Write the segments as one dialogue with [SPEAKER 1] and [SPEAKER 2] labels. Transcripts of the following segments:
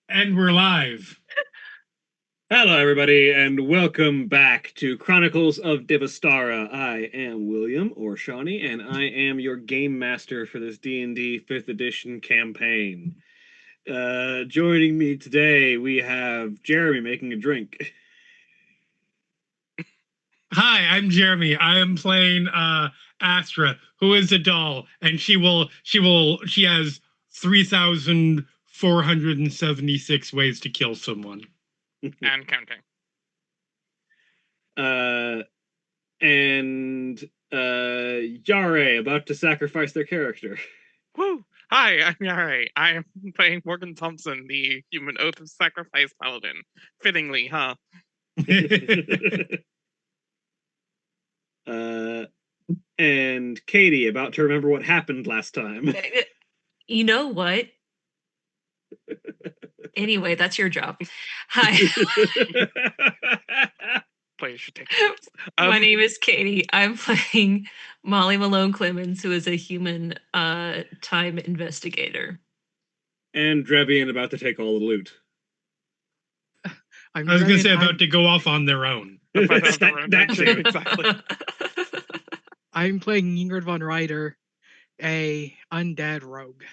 [SPEAKER 1] And we're live.
[SPEAKER 2] Hello, everybody, and welcome back to Chronicles of Divastara. I am William, or Shawnee, and I am your game master for this D&D 5th edition campaign. Joining me today, we have Jeremy making a drink.
[SPEAKER 1] Hi, I'm Jeremy. I am playing Astra, who is a doll, and she has 3,476 ways to kill someone.
[SPEAKER 3] And counting.
[SPEAKER 2] And Yare, about to sacrifice their character.
[SPEAKER 3] Woo! Hi, I'm Yare. I am playing Morgan Thompson, the human oath of sacrifice paladin. Fittingly, huh?
[SPEAKER 2] And Katie, about to remember what happened last time.
[SPEAKER 4] You know what? Anyway, that's your job. Hi.
[SPEAKER 3] Players should take notes.
[SPEAKER 4] My name is Katie. I'm playing Molly Malone Clemens, who is a human time investigator.
[SPEAKER 2] And Drevian about to take all the loot.
[SPEAKER 1] I was going to say about to go off on their own.
[SPEAKER 3] Exactly.
[SPEAKER 5] I'm playing Ingrid von Ryder, a undead rogue.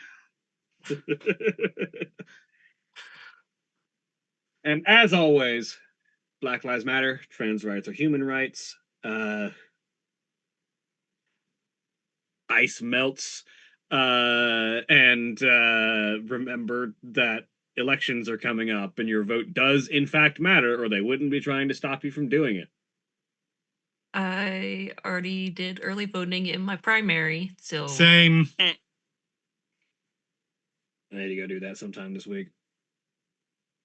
[SPEAKER 2] And as always, Black Lives Matter, trans rights are human rights. Ice melts. And remember that elections are coming up and your vote does in fact matter, or they wouldn't be trying to stop you from doing it.
[SPEAKER 4] I already did early voting in my primary, so...
[SPEAKER 1] Same.
[SPEAKER 2] I need to go do that sometime this week.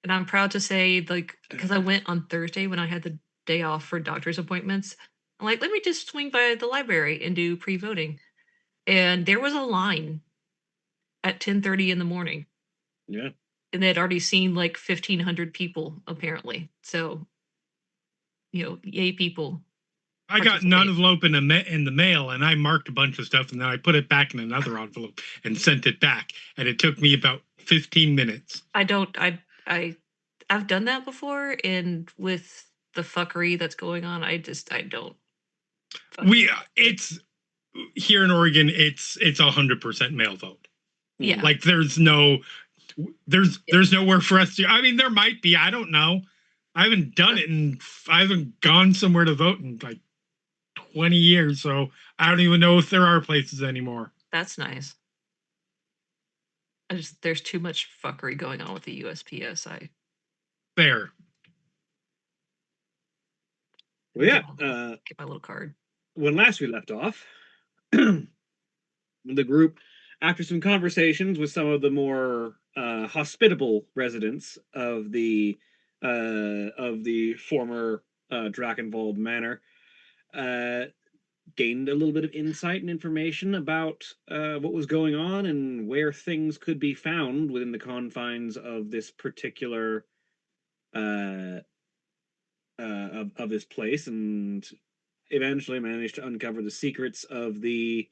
[SPEAKER 4] And I'm proud to say, because I went on Thursday when I had the day off for doctor's appointments, I'm like, let me just swing by the library and do pre-voting. And there was a line at 10:30 in the morning.
[SPEAKER 2] Yeah.
[SPEAKER 4] And they had already seen 1,500 people, apparently. So, yay, people.
[SPEAKER 1] I got an envelope in the mail, and I marked a bunch of stuff, and then I put it back in another envelope and sent it back. And it took me about 15 minutes.
[SPEAKER 4] I've done that before, and with the fuckery that's going on, I don't.
[SPEAKER 1] It's here in Oregon. It's 100% mail vote.
[SPEAKER 4] Yeah.
[SPEAKER 1] There's nowhere for us to. I mean, there might be. I don't know. I haven't done it, and I haven't gone somewhere to vote in 20 years, so I don't even know if there are places anymore.
[SPEAKER 4] That's nice. There's too much fuckery going on with the USPS.
[SPEAKER 1] Fair.
[SPEAKER 2] Well, yeah.
[SPEAKER 4] Get my little card.
[SPEAKER 2] When last we left off, the group, after some conversations with some of the more hospitable residents of the former Drakenwald Manor, gained a little bit of insight and information about what was going on and where things could be found within the confines of this particular of this place, and eventually managed to uncover the secrets of the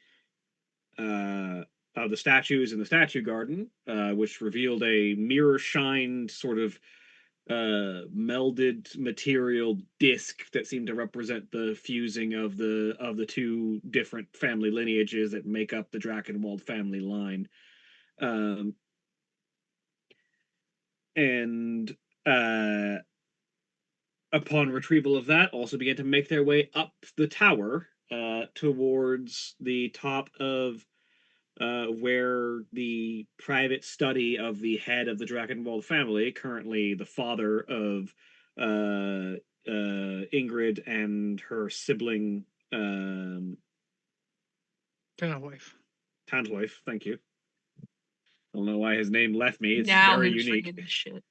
[SPEAKER 2] statues in the statue garden, which revealed a mirror-shined sort of melded material disc that seemed to represent the fusing of the two different family lineages that make up the Drakenwald family line. And upon retrieval of that, also began to make their way up the tower towards the top of where the private study of the head of the Drakenwald family, currently the father of Ingrid and her sibling
[SPEAKER 5] Tanwife,
[SPEAKER 2] thank you. I don't know why his name left me. It's
[SPEAKER 4] now
[SPEAKER 2] very unique.
[SPEAKER 4] This shit.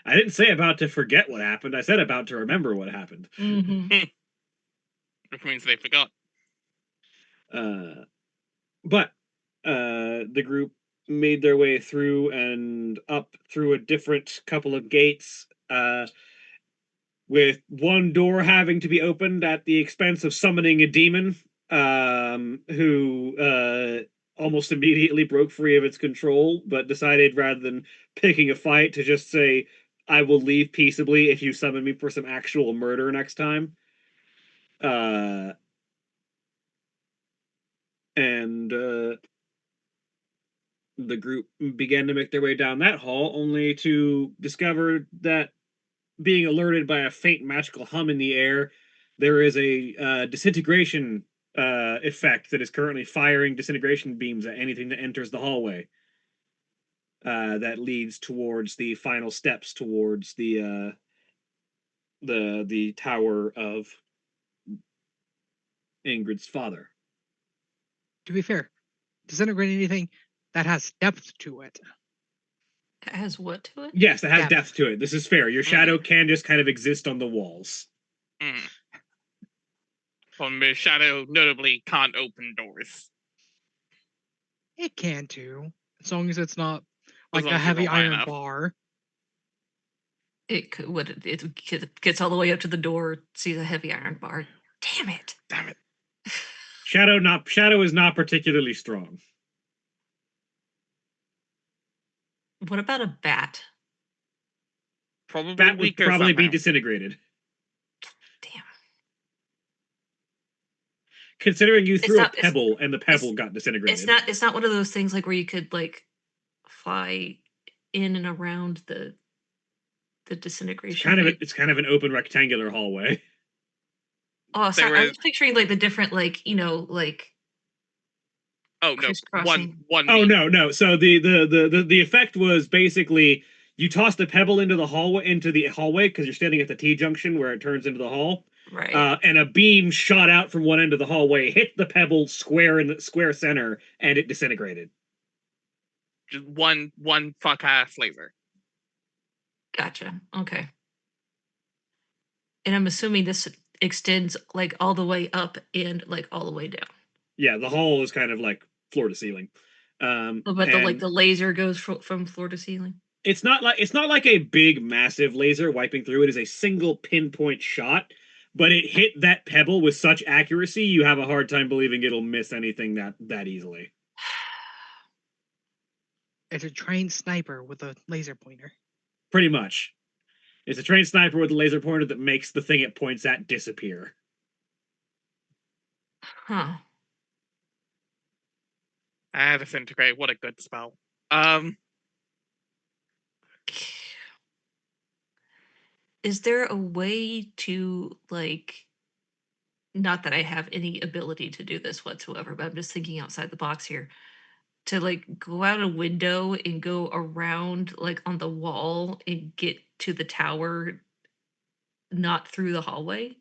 [SPEAKER 2] I didn't say about to forget what happened. I said about to remember what happened.
[SPEAKER 4] Mm-hmm.
[SPEAKER 3] Which means they forgot.
[SPEAKER 2] But the group made their way through and up through a different couple of gates, with one door having to be opened at the expense of summoning a demon who almost immediately broke free of its control, but decided rather than picking a fight to just say, "I will leave peaceably if you summon me for some actual murder next time." And the group began to make their way down that hall, only to discover that, being alerted by a faint magical hum in the air, there is a disintegration effect that is currently firing disintegration beams at anything that enters the hallway. That leads towards the final steps towards the tower of Ingrid's father.
[SPEAKER 5] To be fair, disintegrate anything that has depth to it.
[SPEAKER 4] It has what to it?
[SPEAKER 2] Yes, that has
[SPEAKER 5] Depth.
[SPEAKER 2] depth to it. This is fair. Your shadow can just kind of exist on the walls.
[SPEAKER 3] From the shadow, notably can't open doors.
[SPEAKER 5] It can too, as long as it's not
[SPEAKER 3] As
[SPEAKER 5] like
[SPEAKER 3] long
[SPEAKER 5] a
[SPEAKER 3] as you
[SPEAKER 5] heavy
[SPEAKER 3] roll high
[SPEAKER 5] iron
[SPEAKER 3] enough.
[SPEAKER 5] bar.
[SPEAKER 4] It could. What it gets all the way up to the door, sees a heavy iron bar. Damn it!
[SPEAKER 3] Damn it.
[SPEAKER 2] Shadow is not particularly strong.
[SPEAKER 4] What about a bat?
[SPEAKER 3] Probably
[SPEAKER 2] That would
[SPEAKER 3] weaker
[SPEAKER 2] probably be
[SPEAKER 3] somehow.
[SPEAKER 2] disintegrated.
[SPEAKER 4] Damn.
[SPEAKER 2] Considering you threw
[SPEAKER 4] not-
[SPEAKER 2] a pebble and the pebble got disintegrated.
[SPEAKER 4] It's not one of those things like where you could like fly in and around the disintegration.
[SPEAKER 2] It's kind of an open rectangular hallway.
[SPEAKER 4] Oh, sorry.
[SPEAKER 3] There
[SPEAKER 4] I
[SPEAKER 3] is-
[SPEAKER 4] was picturing like the different like like
[SPEAKER 3] Oh no,
[SPEAKER 4] crisscrossing.
[SPEAKER 3] one.
[SPEAKER 2] Oh
[SPEAKER 3] beam.
[SPEAKER 2] no. So the effect was basically you tossed a pebble into the hallway because you're standing at the T junction where it turns into the hall.
[SPEAKER 4] Right.
[SPEAKER 2] And a beam shot out from one end of the hallway, hit the pebble square in the square center, and it disintegrated.
[SPEAKER 3] Just one fuck ass laser.
[SPEAKER 4] Gotcha. Okay. And I'm assuming this extends like all the way up and like all the way down.
[SPEAKER 2] Yeah, the hall is kind of like floor to ceiling.
[SPEAKER 4] But
[SPEAKER 2] and
[SPEAKER 4] the laser goes from floor to ceiling.
[SPEAKER 2] it's not like a big massive laser wiping through. It is a single pinpoint shot, but it hit that pebble with such accuracy you have a hard time believing it'll miss anything that easily.
[SPEAKER 5] It's a trained sniper with a laser pointer.
[SPEAKER 2] Pretty much. It's a trained sniper with a laser pointer that makes the thing it points at disappear.
[SPEAKER 4] Huh.
[SPEAKER 3] Disintegrate. What a good spell.
[SPEAKER 4] Is there a way to like, not that I have any ability to do this whatsoever, but I'm just thinking outside the box here, to like go out a window and go around like on the wall and get to the tower, not through the hallway?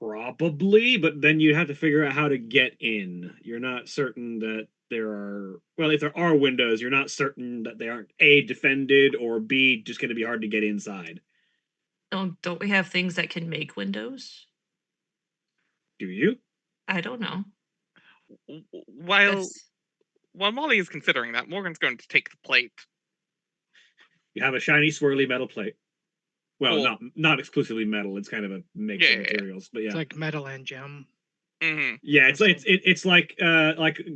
[SPEAKER 2] Probably, but then you have to figure out how to get in. You're not certain that there are, well, if there are windows, you're not certain that they aren't A, defended, or B, just going to be hard to get inside.
[SPEAKER 4] Don't we have things that can make windows?
[SPEAKER 2] Do you?
[SPEAKER 4] I don't know.
[SPEAKER 3] While
[SPEAKER 4] That's-
[SPEAKER 3] Molly is considering that, Morgan's going to take the plate.
[SPEAKER 2] You have a shiny, swirly metal plate. Well,
[SPEAKER 3] Cool.
[SPEAKER 2] not exclusively metal. It's kind of a mix of
[SPEAKER 3] Yeah.
[SPEAKER 2] materials, but yeah.
[SPEAKER 5] It's like metal and gem.
[SPEAKER 3] Mm-hmm.
[SPEAKER 2] Yeah, it's like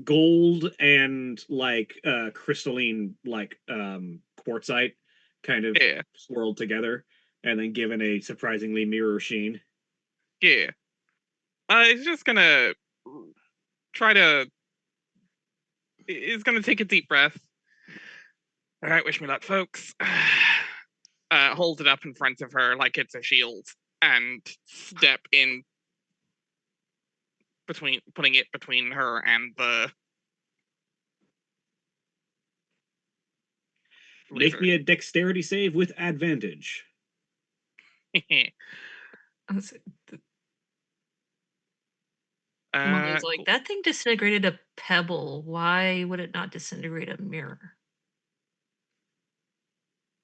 [SPEAKER 2] gold and like crystalline like quartzite kind of
[SPEAKER 3] Yeah.
[SPEAKER 2] swirled together and then given a surprisingly mirror sheen.
[SPEAKER 3] Yeah. He's just gonna try to. He's gonna take a deep breath. All right, wish me luck, folks. Hold it up in front of her like it's a shield, and step in putting it between her and the.
[SPEAKER 2] Make me a dexterity save with advantage.
[SPEAKER 4] Molly's like,
[SPEAKER 3] Cool.
[SPEAKER 4] that thing disintegrated a pebble. Why would it not disintegrate a mirror?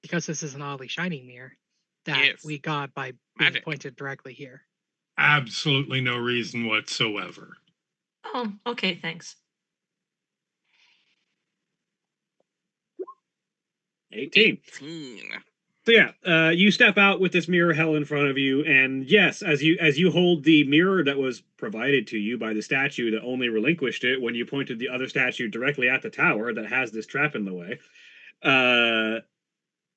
[SPEAKER 5] Because this is an oddly shiny mirror that
[SPEAKER 3] Yes.
[SPEAKER 5] we got by being
[SPEAKER 3] Magic.
[SPEAKER 5] pointed directly here.
[SPEAKER 1] Absolutely no reason whatsoever.
[SPEAKER 4] Oh, okay, thanks.
[SPEAKER 2] 18.
[SPEAKER 3] 18.
[SPEAKER 2] So yeah, you step out with this mirror held in front of you, and yes, as you hold the mirror that was provided to you by the statue that only relinquished it when you pointed the other statue directly at the tower that has this trap in the way.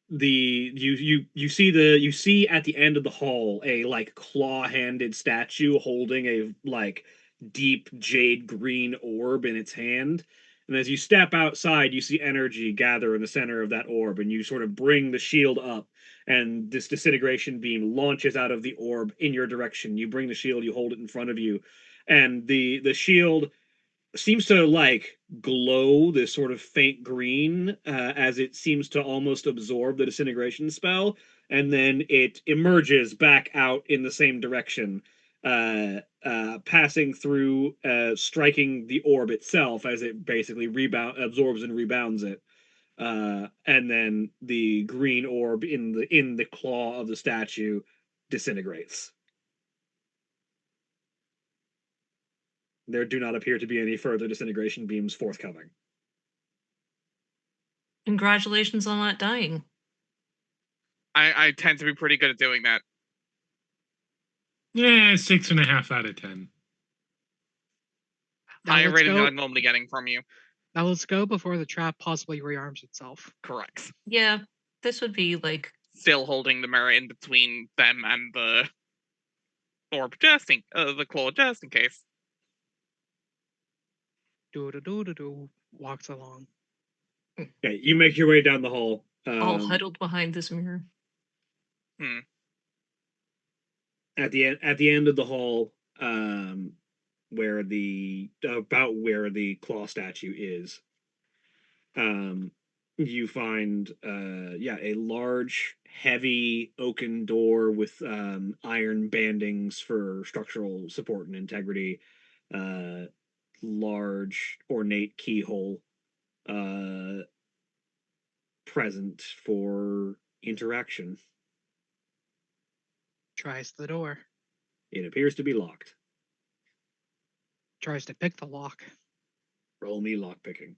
[SPEAKER 2] You see at the end of the hall a like claw-handed statue holding a like deep jade green orb in its hand. And as you step outside, you see energy gather in the center of that orb, and you sort of bring the shield up, and this disintegration beam launches out of the orb in your direction. You bring the shield, you hold it in front of you, and the shield seems to like glow this sort of faint green as it seems to almost absorb the disintegration spell, and then it emerges back out in the same direction, passing through, striking the orb itself as it basically absorbs and rebounds it. And then the green orb in the claw of the statue disintegrates. There do not appear to be any further disintegration beams forthcoming.
[SPEAKER 4] Congratulations on not dying.
[SPEAKER 3] I tend to be pretty good at doing that.
[SPEAKER 1] Yeah, 6.5 out of 10.
[SPEAKER 3] Higher rating than I'm normally getting from you.
[SPEAKER 5] Now let's go before the trap possibly rearms itself.
[SPEAKER 3] Correct.
[SPEAKER 4] Yeah, this would be like
[SPEAKER 3] Still holding the mirror in between them and the orb, the claw, just in case.
[SPEAKER 5] Do walks along.
[SPEAKER 2] Okay, you make your way down the hall.
[SPEAKER 4] all huddled behind this mirror.
[SPEAKER 2] At the end of the hall, where the claw statue is, you find a large, heavy oaken door with iron bandings for structural support and integrity, large ornate keyhole present for interaction.
[SPEAKER 5] Tries the door.
[SPEAKER 2] It appears to be locked.
[SPEAKER 5] Tries to pick the lock.
[SPEAKER 2] Roll me lockpicking.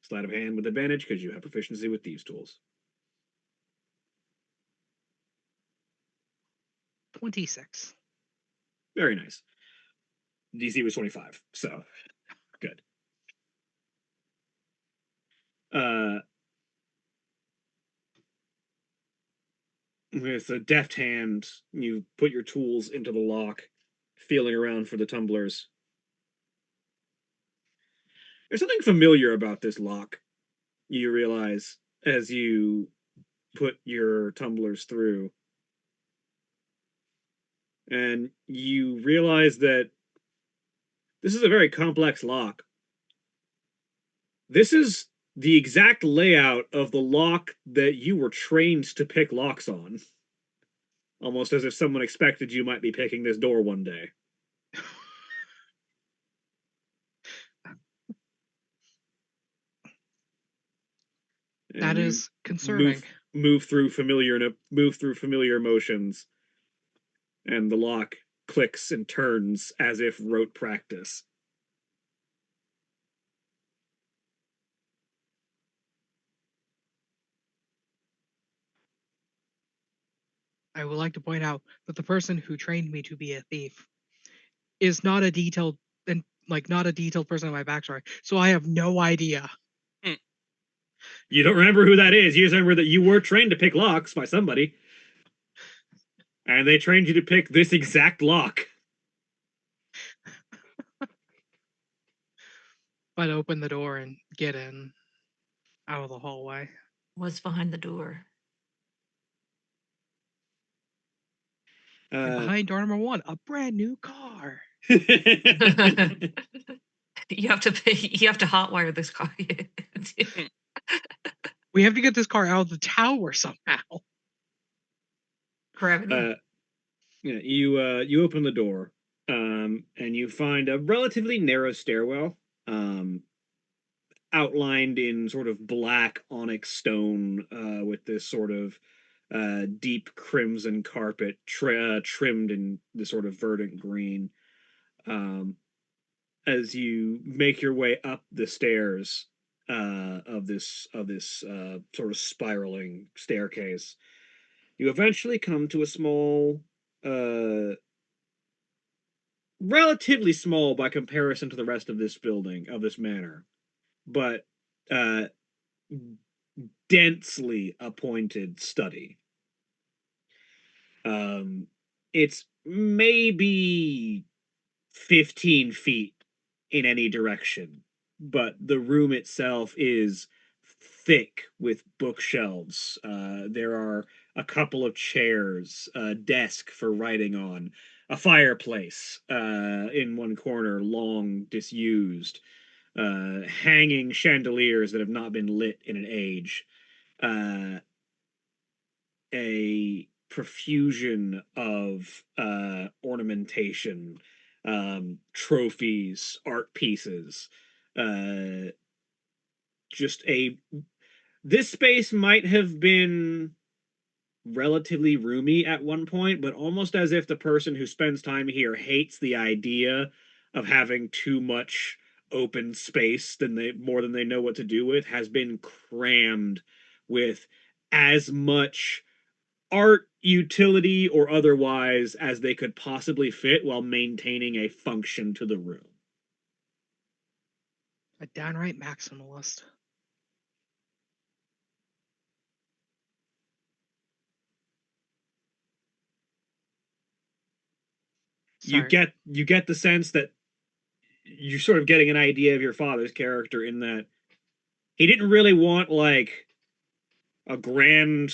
[SPEAKER 2] Sleight of hand with advantage because you have proficiency with these tools.
[SPEAKER 5] 26.
[SPEAKER 2] Very nice. DC was 25, so good. With a deft hand, you put your tools into the lock, feeling around for the tumblers. There's something familiar about this lock, you realize, as you put your tumblers through. And you realize that this is a very complex lock. This is the exact layout of the lock that you were trained to pick locks on. Almost as if someone expected you might be picking this door one day.
[SPEAKER 5] That is concerning.
[SPEAKER 2] Move through familiar motions, and the lock clicks and turns as if rote practice.
[SPEAKER 5] I would like to point out that the person who trained me to be a thief is not a detailed person in my backstory, so I have no idea.
[SPEAKER 2] You don't remember who that is. You just remember that you were trained to pick locks by somebody. And they trained you to pick this exact lock.
[SPEAKER 5] But open the door and get in out of the hallway.
[SPEAKER 4] What's behind the door?
[SPEAKER 5] And behind door number 1, a brand new car.
[SPEAKER 4] You have to hotwire this car.
[SPEAKER 5] We have to get this car out of the tower somehow.
[SPEAKER 4] Gravity.
[SPEAKER 2] You open the door, and you find a relatively narrow stairwell, outlined in sort of black onyx stone, with this sort of deep crimson carpet trimmed in this sort of verdant green. As you make your way up the stairs of this sort of spiraling staircase, you eventually come to a small, relatively small by comparison to the rest of this building, of this manor, but uh, densely appointed study. It's maybe 15 feet in any direction, but the room itself is thick with bookshelves. There are a couple of chairs, a desk for writing on, a fireplace in one corner, long disused, hanging chandeliers that have not been lit in an age, a profusion of ornamentation, trophies, art pieces. Uh, just a This space might have been relatively roomy at one point, but almost as if the person who spends time here hates the idea of having too much open space more than they know what to do with, has been crammed with as much art, utility, or otherwise as they could possibly fit while maintaining a function to the room.
[SPEAKER 5] A downright maximalist.
[SPEAKER 2] You get the sense that you're sort of getting an idea of your father's character in that he didn't really want like a grand,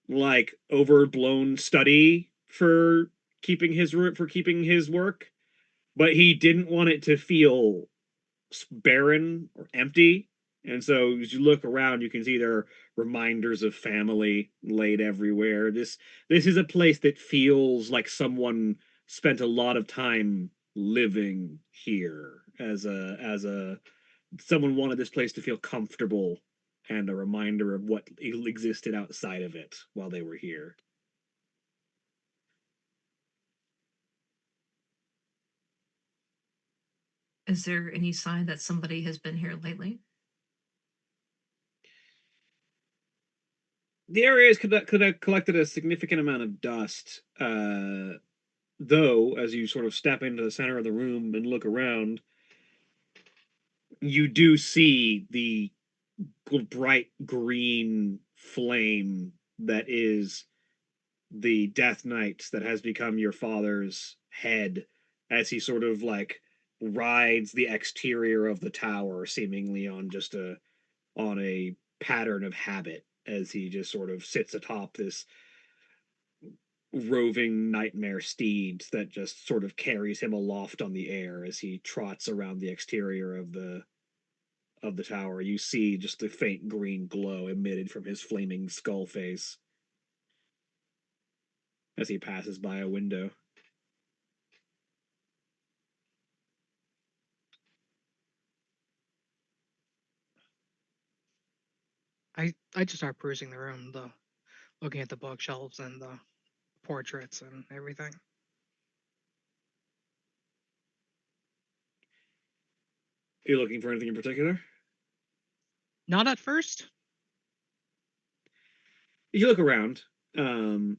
[SPEAKER 2] like overblown study for keeping his work, but he didn't want it to feel barren or empty. And so as you look around, you can see there are reminders of family laid everywhere. This is a place that feels like someone spent a lot of time living here as a someone wanted this place to feel comfortable and a reminder of what existed outside of it while they were here.
[SPEAKER 4] Is there any sign that somebody has been here lately?
[SPEAKER 2] The area could have collected a significant amount of dust, though, as you sort of step into the center of the room and look around, you do see the bright green flame that is the Death Knight that has become your father's head as he sort of like rides the exterior of the tower, seemingly on a pattern of habit, as he just sort of sits atop this roving nightmare steed that just sort of carries him aloft on the air as he trots around the exterior of the tower. You see just the faint green glow emitted from his flaming skull face as he passes by a window.
[SPEAKER 5] I just start perusing the room, looking at the bookshelves and the portraits and everything.
[SPEAKER 2] Are you looking for anything in particular?
[SPEAKER 5] Not at first.
[SPEAKER 2] If you look around, there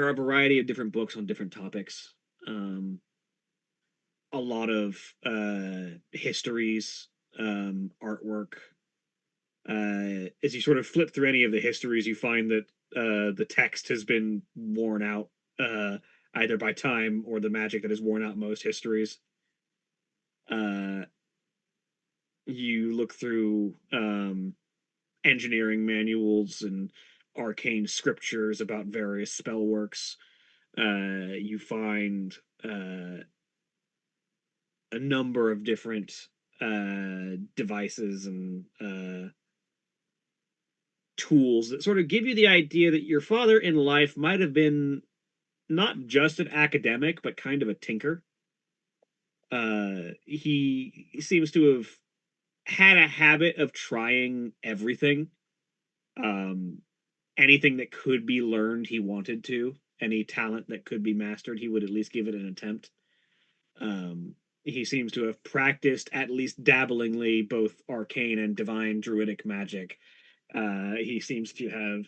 [SPEAKER 2] are a variety of different books on different topics. A lot of histories, artwork. As you sort of flip through any of the histories, you find that the text has been worn out, either by time or the magic that has worn out most histories. You look through engineering manuals and arcane scriptures about various spell works. You find a number of different devices and tools that sort of give you the idea that your father in life might have been not just an academic, but kind of a tinker. He seems to have had a habit of trying everything. Anything that could be learned, he wanted to. Any talent that could be mastered, he would at least give it an attempt. He seems to have practiced, at least dabblingly, both arcane and divine druidic magic. He seems to have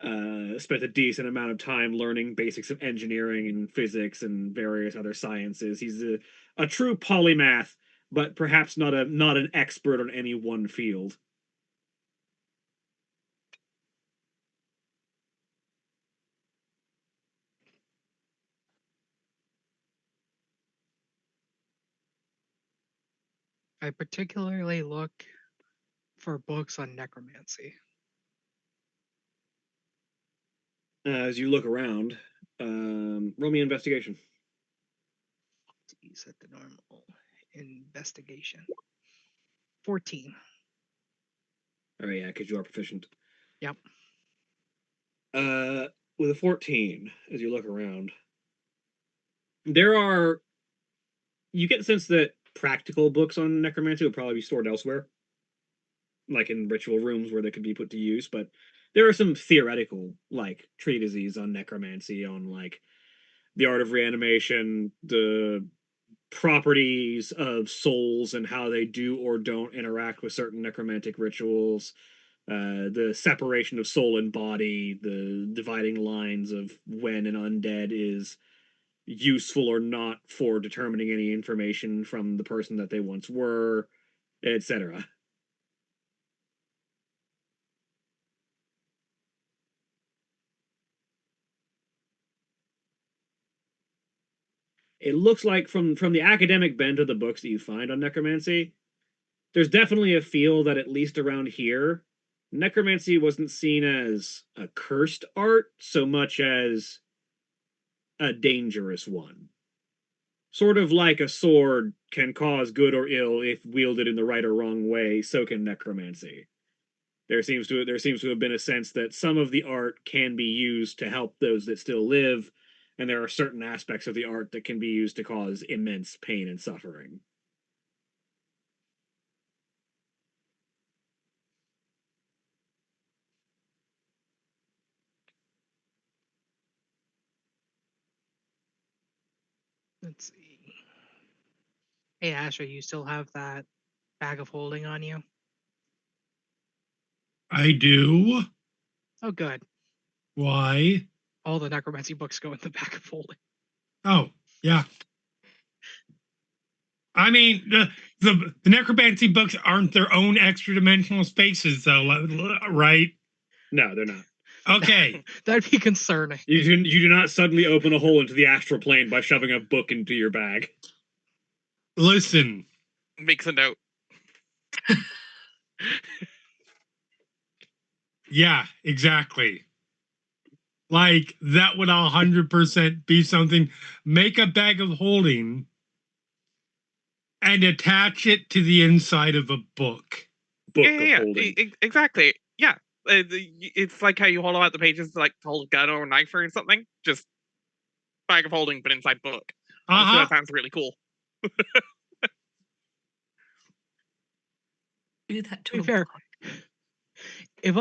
[SPEAKER 2] spent a decent amount of time learning basics of engineering and physics and various other sciences. He's a true polymath, but perhaps not an expert on any one field.
[SPEAKER 5] I particularly look for books on necromancy.
[SPEAKER 2] As you look around, roll me investigation.
[SPEAKER 5] You set the normal investigation. 14.
[SPEAKER 2] Oh yeah, because you are proficient.
[SPEAKER 5] Yep.
[SPEAKER 2] With a 14, as you look around, you get the sense that practical books on necromancy will probably be stored elsewhere, like in ritual rooms where they could be put to use, but there are some theoretical, like, treatises on necromancy, on, like, the art of reanimation, the properties of souls and how they do or don't interact with certain necromantic rituals, the separation of soul and body, the dividing lines of when an undead is useful or not for determining any information from the person that they once were, etc. It looks like from the academic bent of the books that you find on necromancy, there's definitely a feel that, at least around here, necromancy wasn't seen as a cursed art so much as a dangerous one. Sort of like a sword can cause good or ill if wielded in the right or wrong way, so can necromancy. There seems to have been a sense that some of the art can be used to help those that still live, and there are certain aspects of the art that can be used to cause immense pain and suffering.
[SPEAKER 5] Let's see. Hey, Asher, you still have that bag of holding on you?
[SPEAKER 1] I do.
[SPEAKER 5] Oh, good.
[SPEAKER 1] Why?
[SPEAKER 5] All the necromancy books go in the bag of holding.
[SPEAKER 1] Oh, yeah. I mean, the necromancy books aren't their own extra dimensional spaces, though, right?
[SPEAKER 2] No, they're not.
[SPEAKER 1] Okay.
[SPEAKER 5] That'd be concerning.
[SPEAKER 2] You do not suddenly open a hole into the astral plane by shoving a book into your bag.
[SPEAKER 1] Listen.
[SPEAKER 3] Makes a note.
[SPEAKER 1] Yeah, exactly. Like, that would 100% be something. Make a bag of holding and attach it to the inside of a book.
[SPEAKER 2] Book
[SPEAKER 3] Yeah,
[SPEAKER 2] of holding.
[SPEAKER 3] exactly. Yeah. It's like how you hollow out the pages like to hold a gun or a knife or something. Just bag of holding, but inside book. Honestly, that sounds really cool.
[SPEAKER 4] Do that to
[SPEAKER 5] To be
[SPEAKER 4] a
[SPEAKER 5] fair,
[SPEAKER 4] book.
[SPEAKER 5] if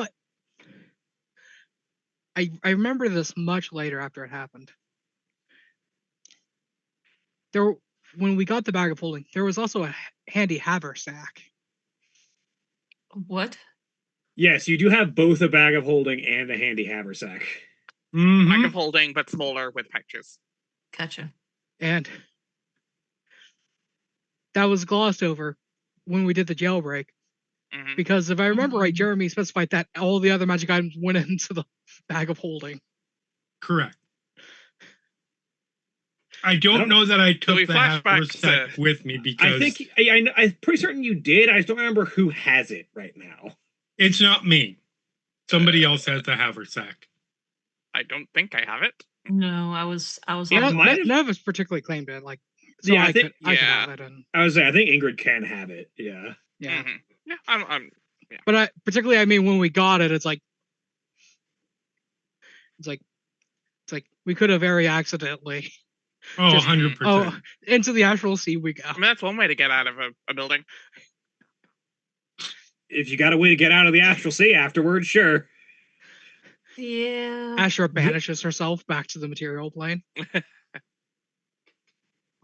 [SPEAKER 5] I remember this much later after it happened. When we got the bag of holding, there was also a handy haversack.
[SPEAKER 4] What?
[SPEAKER 2] Yes, you do have both a bag of holding and a handy haversack.
[SPEAKER 3] Bag of holding, but smaller with pouches.
[SPEAKER 4] Gotcha.
[SPEAKER 5] And that was glossed over when we did the jailbreak.
[SPEAKER 3] Mhm.
[SPEAKER 5] Because if I remember right, Jeremy specified that all the other magic items went into the bag of holding.
[SPEAKER 1] Correct. I don't know that I took the haversack with me because
[SPEAKER 2] I'm pretty certain you did. I just don't remember who has it right now.
[SPEAKER 1] It's not me. Somebody else has the haversack.
[SPEAKER 3] I don't think I have it.
[SPEAKER 4] No, I was.
[SPEAKER 5] None of us particularly claimed it. Like, so
[SPEAKER 2] yeah,
[SPEAKER 5] I could have it. And
[SPEAKER 2] I think Ingrid can have it. Yeah.
[SPEAKER 5] Yeah.
[SPEAKER 3] Mm-hmm. Yeah. I'm. Yeah.
[SPEAKER 5] But particularly, I mean, when we got it, it's like we could have very accidentally.
[SPEAKER 1] Oh, 100%.
[SPEAKER 5] Oh, into the astral sea we go.
[SPEAKER 3] I mean, that's one way to get out of a building.
[SPEAKER 2] If you got a way to get out of the astral sea afterwards, sure.
[SPEAKER 4] Yeah.
[SPEAKER 5] Asher banishes herself back to the material plane.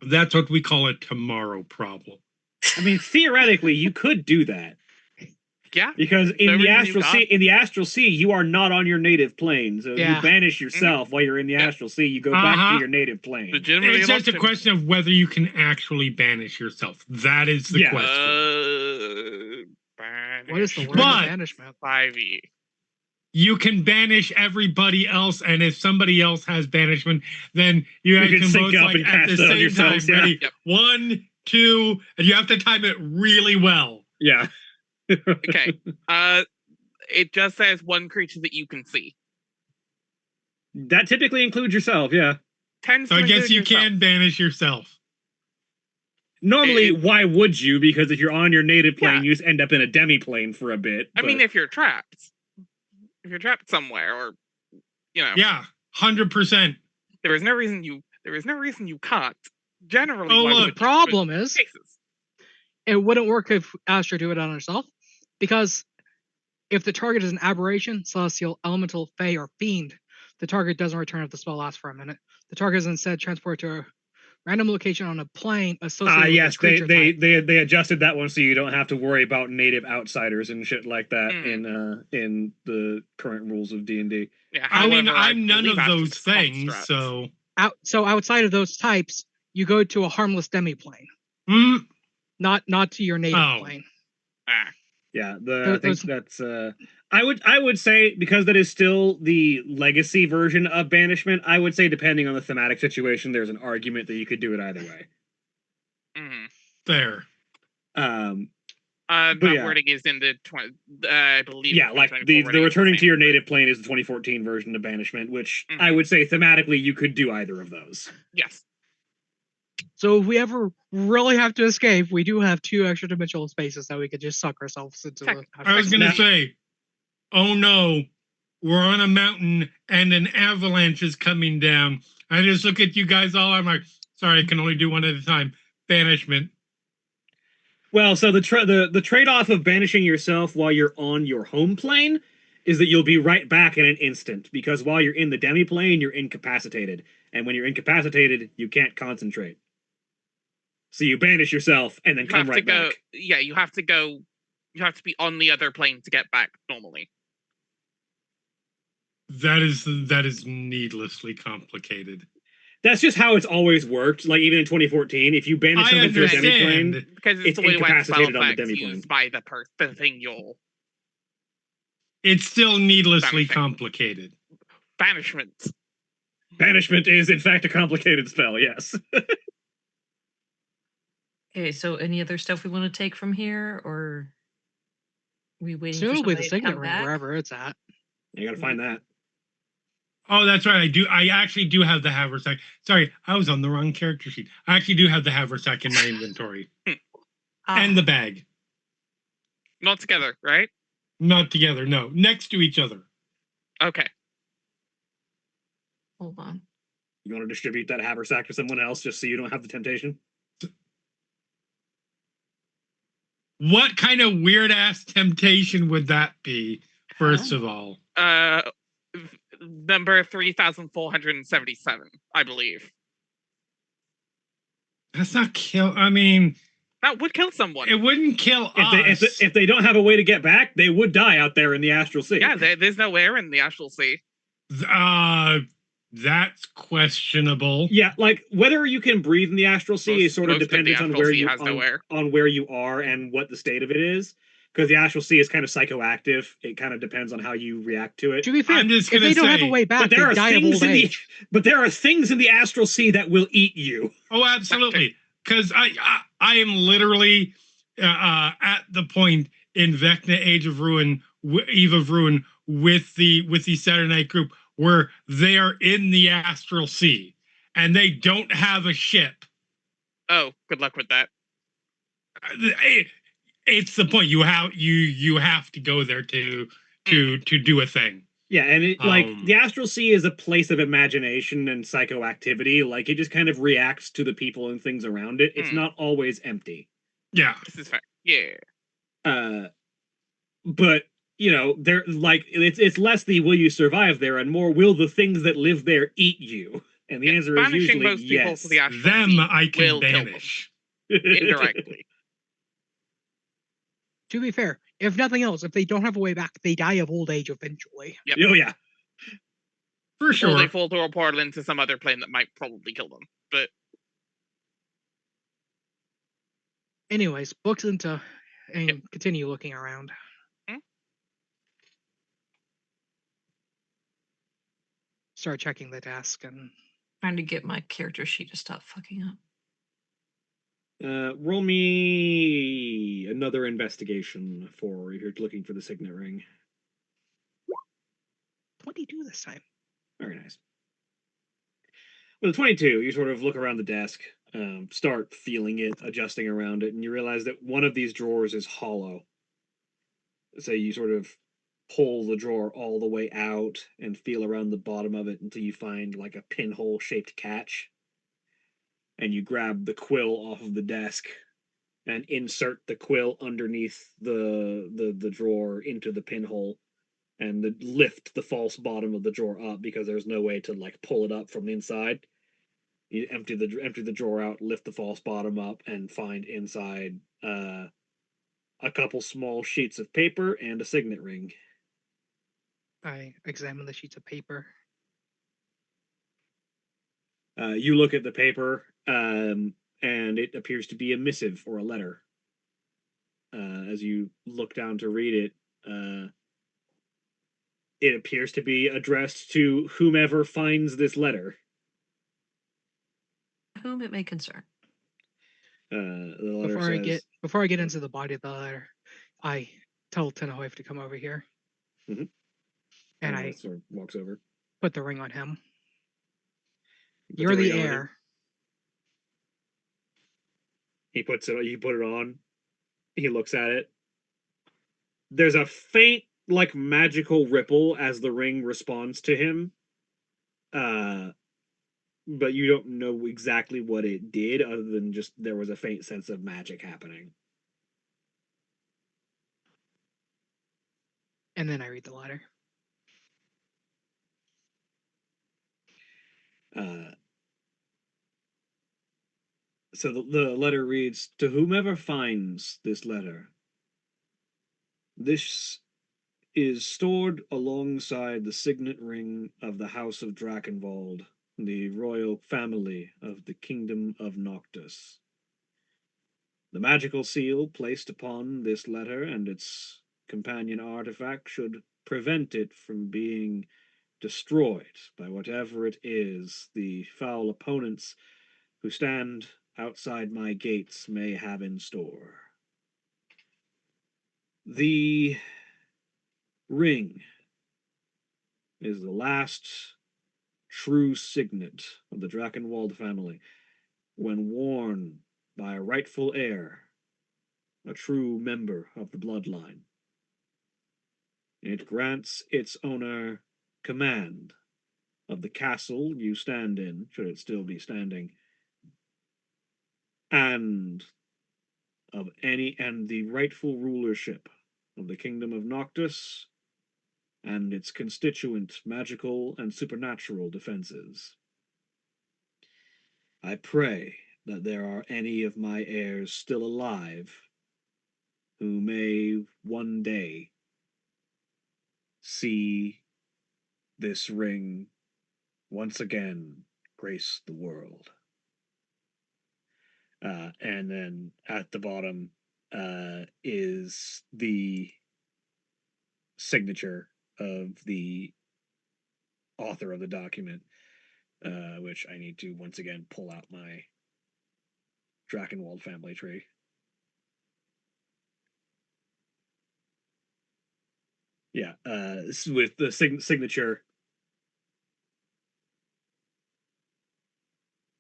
[SPEAKER 1] That's what we call a tomorrow problem.
[SPEAKER 2] I mean, theoretically, you could do that.
[SPEAKER 3] Yeah.
[SPEAKER 2] Because in
[SPEAKER 3] No
[SPEAKER 2] the
[SPEAKER 3] reason you
[SPEAKER 2] astral sea, you are not on your native plane. So if
[SPEAKER 5] Yeah.
[SPEAKER 2] you banish yourself while you're in the
[SPEAKER 3] Yeah.
[SPEAKER 2] astral sea, you go back
[SPEAKER 1] Uh-huh.
[SPEAKER 2] to your native plane.
[SPEAKER 3] Legitimately
[SPEAKER 1] It's
[SPEAKER 3] an
[SPEAKER 1] just a
[SPEAKER 3] option.
[SPEAKER 1] question of whether you can actually banish yourself. That is the
[SPEAKER 2] Yeah.
[SPEAKER 1] question.
[SPEAKER 5] What is the word
[SPEAKER 1] But-
[SPEAKER 5] of banishment?
[SPEAKER 3] 5e.
[SPEAKER 1] You can banish everybody else, and if somebody else has banishment, then you guys
[SPEAKER 2] can
[SPEAKER 1] can
[SPEAKER 2] sync
[SPEAKER 1] both
[SPEAKER 2] up
[SPEAKER 1] like
[SPEAKER 2] and
[SPEAKER 1] at
[SPEAKER 2] cast
[SPEAKER 1] the
[SPEAKER 2] it on
[SPEAKER 1] same
[SPEAKER 2] yourselves,
[SPEAKER 1] time.
[SPEAKER 2] yeah.
[SPEAKER 1] Ready?
[SPEAKER 3] Yep.
[SPEAKER 1] 1, 2, and you have to time it really well.
[SPEAKER 2] Yeah.
[SPEAKER 3] Okay. It just says one creature that you can see.
[SPEAKER 2] That typically includes yourself, yeah.
[SPEAKER 3] Tends
[SPEAKER 1] So
[SPEAKER 3] to
[SPEAKER 1] I guess
[SPEAKER 3] include
[SPEAKER 1] you
[SPEAKER 3] yourself.
[SPEAKER 1] can banish yourself.
[SPEAKER 2] Normally,
[SPEAKER 3] It-
[SPEAKER 2] why would you? Because if you're on your native plane,
[SPEAKER 3] Yeah.
[SPEAKER 2] you just end up in a demi-plane for a bit.
[SPEAKER 3] I mean,
[SPEAKER 2] but-
[SPEAKER 3] if you're trapped somewhere, or
[SPEAKER 1] Yeah, 100%.
[SPEAKER 3] there is no reason you can't. Generally,
[SPEAKER 1] Oh,
[SPEAKER 3] why
[SPEAKER 1] look,
[SPEAKER 3] would
[SPEAKER 5] The problem is,
[SPEAKER 3] cases?
[SPEAKER 5] it wouldn't work if Astra do it on herself, because if the target is an aberration, celestial, elemental, fey, or fiend, the target doesn't return if the spell lasts for a minute. The target is instead transported to a random location on a plane associated with
[SPEAKER 2] yes,
[SPEAKER 5] its creature type.
[SPEAKER 2] they adjusted that one so you don't have to worry about native outsiders and shit like that
[SPEAKER 3] Mm.
[SPEAKER 2] in the current rules of D&D.
[SPEAKER 3] Yeah,
[SPEAKER 1] I mean,
[SPEAKER 3] however,
[SPEAKER 1] I'm none
[SPEAKER 3] believe
[SPEAKER 1] of
[SPEAKER 3] Astra's
[SPEAKER 1] those things,
[SPEAKER 3] construct.
[SPEAKER 1] so.
[SPEAKER 5] So outside of those types, you go to a harmless demi-plane,
[SPEAKER 1] Hmm.
[SPEAKER 5] not to your native
[SPEAKER 1] Oh.
[SPEAKER 5] plane.
[SPEAKER 3] Ah,
[SPEAKER 2] Yeah, I think
[SPEAKER 5] Those-
[SPEAKER 2] that's I would say, because that is still the legacy version of banishment, I would say depending on the thematic situation, there's an argument that you could do it either way.
[SPEAKER 3] mhm.
[SPEAKER 1] There.
[SPEAKER 2] But
[SPEAKER 3] That
[SPEAKER 2] yeah.
[SPEAKER 3] wording is in the 20. I believe.
[SPEAKER 2] Yeah, like
[SPEAKER 3] 2024
[SPEAKER 2] the
[SPEAKER 3] wording is
[SPEAKER 2] returning to
[SPEAKER 3] same,
[SPEAKER 2] your
[SPEAKER 3] but-
[SPEAKER 2] native plane is the 2014 version of banishment, which I
[SPEAKER 3] Mhm.
[SPEAKER 2] would say thematically you could do either of those.
[SPEAKER 3] Yes.
[SPEAKER 5] So if we ever really have to escape, we do have 2 extra dimensional spaces that we could just suck ourselves into.
[SPEAKER 1] I was going to
[SPEAKER 2] Now-
[SPEAKER 1] say, oh no, we're on a mountain and an avalanche is coming down. I just look at you guys all. I'm like, sorry, I can only do one at a time. Banishment.
[SPEAKER 2] Well, so the trade-off of banishing yourself while you're on your home plane is that you'll be right back in an instant, because while you're in the demi-plane, you're incapacitated. And when you're incapacitated, you can't concentrate. So you banish yourself and then
[SPEAKER 3] You
[SPEAKER 2] come
[SPEAKER 3] have to
[SPEAKER 2] right
[SPEAKER 3] go.
[SPEAKER 2] back.
[SPEAKER 3] Yeah, you have to go. You have to be on the other plane to get back normally.
[SPEAKER 1] That is needlessly complicated.
[SPEAKER 2] That's just how it's always worked. Like even in 2014, if you banish
[SPEAKER 1] I
[SPEAKER 2] something to a demi-plane,
[SPEAKER 1] understand.
[SPEAKER 3] Because it's
[SPEAKER 2] It's
[SPEAKER 3] the way when spell
[SPEAKER 2] incapacitated on the
[SPEAKER 3] effects
[SPEAKER 2] demi-plane.
[SPEAKER 3] used by the thing you're
[SPEAKER 1] It's still needlessly
[SPEAKER 3] Banishing.
[SPEAKER 1] complicated.
[SPEAKER 3] banishment.
[SPEAKER 2] banishment is in fact a complicated spell. Yes.
[SPEAKER 4] Okay, so any other stuff we want to take from here, or we waiting for
[SPEAKER 5] Presumably the
[SPEAKER 4] somebody to
[SPEAKER 5] signet
[SPEAKER 4] come
[SPEAKER 5] ring,
[SPEAKER 4] back?
[SPEAKER 5] wherever it's at.
[SPEAKER 2] You gotta find that.
[SPEAKER 1] Oh, that's right. I actually do have the haversack. Sorry, I was on the wrong character sheet. I actually do have the haversack in my inventory.
[SPEAKER 4] Ah,
[SPEAKER 1] And the bag.
[SPEAKER 3] Not together, right?
[SPEAKER 1] Not together, no. Next to each other.
[SPEAKER 3] Okay.
[SPEAKER 4] hold on.
[SPEAKER 2] You want to distribute that haversack to someone else just so you don't have the temptation?
[SPEAKER 1] What kind of weird ass temptation would that be, first of all?
[SPEAKER 3] Number 3,477, I believe.
[SPEAKER 1] That's not kill. I mean,
[SPEAKER 3] That would kill someone.
[SPEAKER 1] it wouldn't kill us.
[SPEAKER 2] If they don't have a way to get back, they would die out there in the astral sea.
[SPEAKER 3] Yeah, there's no air in the astral sea.
[SPEAKER 1] That's questionable.
[SPEAKER 2] Yeah, like whether you can breathe in the astral sea is sort of
[SPEAKER 3] Most the
[SPEAKER 2] dependent on
[SPEAKER 3] astral
[SPEAKER 2] where
[SPEAKER 3] sea
[SPEAKER 2] you
[SPEAKER 3] has no air.
[SPEAKER 2] on where you are and what the state of it is. Because the astral sea is kind of psychoactive. It kind of depends on how you react to it.
[SPEAKER 5] To be fair,
[SPEAKER 1] I'm just
[SPEAKER 5] if
[SPEAKER 1] gonna
[SPEAKER 5] they don't have a
[SPEAKER 1] say-
[SPEAKER 5] way back,
[SPEAKER 2] But there
[SPEAKER 5] they
[SPEAKER 2] are
[SPEAKER 5] die of
[SPEAKER 2] things
[SPEAKER 5] old
[SPEAKER 2] in the
[SPEAKER 5] age.
[SPEAKER 2] but there are things in the astral sea that will eat you.
[SPEAKER 1] Oh, absolutely. Because I am literally at the point in Vecna Age of Ruin, Eve of Ruin, with the Saturday Night group where they are in the astral sea and they don't have a ship.
[SPEAKER 3] Oh, good luck with that.
[SPEAKER 1] It's the point. You have to go there to do a thing.
[SPEAKER 2] Yeah, and
[SPEAKER 1] Um,
[SPEAKER 2] the astral sea is a place of imagination and psychoactivity. Like it just kind of reacts to the people and things around it. It's
[SPEAKER 3] Hmm.
[SPEAKER 2] not always empty.
[SPEAKER 1] Yeah.
[SPEAKER 3] This is fair. Yeah.
[SPEAKER 2] But you know, there like it's less the will you survive there and more will the things that live there eat you? And the
[SPEAKER 3] Yeah,
[SPEAKER 2] answer is
[SPEAKER 3] banishing
[SPEAKER 2] usually
[SPEAKER 3] most people
[SPEAKER 2] yes.
[SPEAKER 3] to the astral
[SPEAKER 1] Them
[SPEAKER 3] sea
[SPEAKER 1] I can
[SPEAKER 3] will kill them
[SPEAKER 1] banish.
[SPEAKER 3] indirectly.
[SPEAKER 5] To be fair, If nothing else, if they don't have a way back, they die of old age eventually.
[SPEAKER 3] Yep.
[SPEAKER 2] Oh yeah.
[SPEAKER 1] For
[SPEAKER 3] Or
[SPEAKER 1] sure.
[SPEAKER 3] they fall through a portal into some other plane that might probably kill them. But
[SPEAKER 5] Anyways, books into and
[SPEAKER 3] Yep.
[SPEAKER 5] continue looking around.
[SPEAKER 3] Hmm?
[SPEAKER 5] Start checking the desk and
[SPEAKER 4] Trying to get my character sheet to stop fucking up.
[SPEAKER 2] Roll me another investigation for if you're looking for the signet ring.
[SPEAKER 5] 22 this time.
[SPEAKER 2] Very nice. With a 22, you sort of look around the desk, start feeling it, adjusting around it, and you realize that one of these drawers is hollow. So you sort of pull the drawer all the way out and feel around the bottom of it until you find like a pinhole shaped catch. And you grab the quill off of the desk and insert the quill underneath the drawer into the pinhole and lift the false bottom of the drawer up because there's no way to like pull it up from the inside. You empty the drawer out, lift the false bottom up, and find inside a couple small sheets of paper and a signet ring.
[SPEAKER 5] I examine the sheets of paper.
[SPEAKER 2] You look at the paper, and it appears to be a missive or a letter. As you look down to read it, it appears to be addressed to whomever finds this letter.
[SPEAKER 4] Whom it may concern.
[SPEAKER 2] The letter says,
[SPEAKER 5] Before I get into the body of the letter, I tell Tenohoif to come over here.
[SPEAKER 2] Mhm.
[SPEAKER 5] And I
[SPEAKER 2] sort of walks over.
[SPEAKER 5] put the ring on him.
[SPEAKER 2] Put
[SPEAKER 5] You're the
[SPEAKER 2] ring on him.
[SPEAKER 5] heir.
[SPEAKER 2] He puts it. You put it on. He looks at it. There's a faint, like magical ripple as the ring responds to him. But you don't know exactly what it did, other than just there was a faint sense of magic happening.
[SPEAKER 5] And then I read the letter.
[SPEAKER 2] So the letter reads, "To whomever finds this letter, this is stored alongside the signet ring of the House of Drakenwald, the royal family of the Kingdom of Noctis. The magical seal placed upon this letter and its companion artifact should prevent it from being destroyed by whatever it is the foul opponents who stand outside my gates may have in store. The ring is the last true signet of the Drakenwald family. When worn by a rightful heir, a true member of the bloodline, it grants its owner command of the castle you stand in, should it still be standing, and the rightful rulership of the Kingdom of Noctis and its constituent magical and supernatural defenses. I pray that there are any of my heirs still alive who may one day see this ring once again grace the world." And then at the bottom is the signature of the author of the document, which I need to once again pull out my Drakenwald family tree. Yeah, with the signature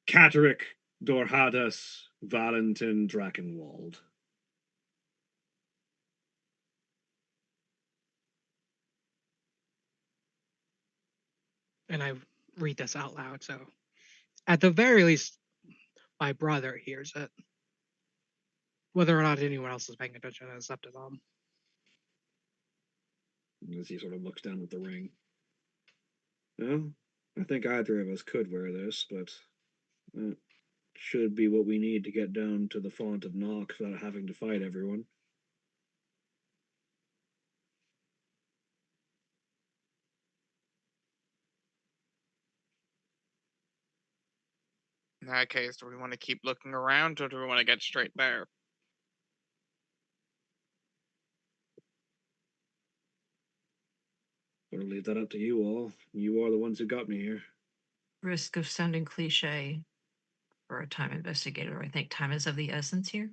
[SPEAKER 2] Catterick Dorhadas Valentin Drakenwald.
[SPEAKER 5] And I read this out loud, so at the very least, my brother hears it. Whether or not anyone else is paying attention is up to them.
[SPEAKER 2] As he sort of looks down at the ring. Well, I think either of us could wear this, but it should be what we need to get down to the Font of Nox without having to fight everyone.
[SPEAKER 3] In that case, do we want to keep looking around, or do we want to get straight there?
[SPEAKER 2] I'm gonna leave that up to you all. You are the ones who got me here.
[SPEAKER 4] Risk of sounding cliche for a time investigator. I think time is of the essence here.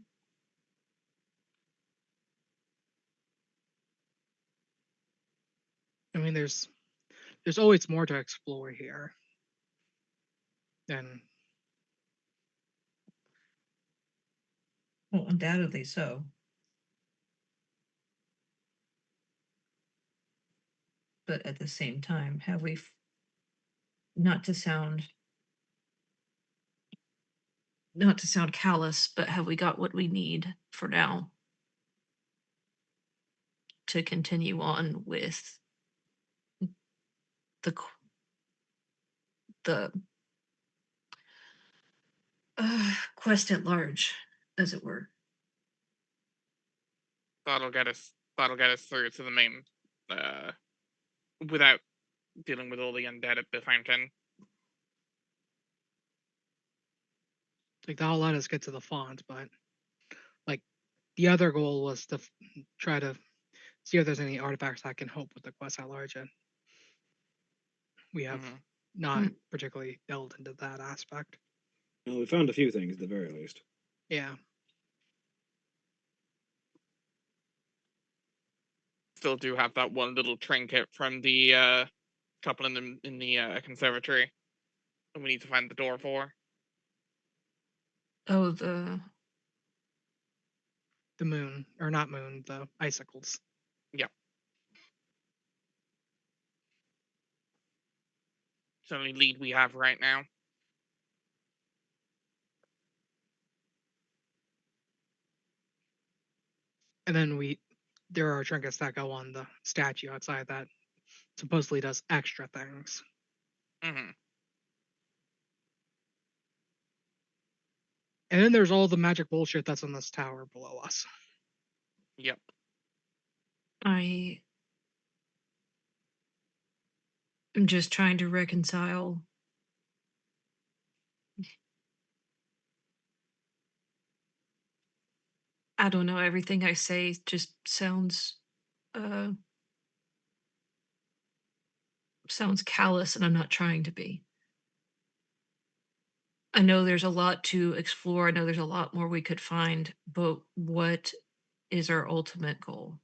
[SPEAKER 5] I mean, there's always more to explore here. And
[SPEAKER 4] Well, undoubtedly so. But at the same time, have we, not to sound callous, but have we got what we need for now to continue on with the quest at large, as it were?
[SPEAKER 3] That'll get us through to the main, without dealing with all the undead at the fountain.
[SPEAKER 5] like that'll let us get to the font, but like the other goal was to try to see if there's any artifacts that can help with the quest at large, and we have not particularly delved into that aspect.
[SPEAKER 2] Well, we found a few things at the very least.
[SPEAKER 5] Yeah.
[SPEAKER 3] Still do have that one little trinket from the couple in the conservatory that we need to find the door for.
[SPEAKER 4] Oh, the
[SPEAKER 5] moon, or not moon, the icicles.
[SPEAKER 3] Yep. It's the only lead we have right now.
[SPEAKER 5] And then there are trinkets that go on the statue outside that supposedly does extra things.
[SPEAKER 3] Mm-hmm.
[SPEAKER 5] And then there's all the magic bullshit that's in this tower below us.
[SPEAKER 3] Yep.
[SPEAKER 4] I am just trying to reconcile I don't know, everything I say just sounds callous, and I'm not trying to be. I know there's a lot to explore. I know there's a lot more we could find, but what is our ultimate goal?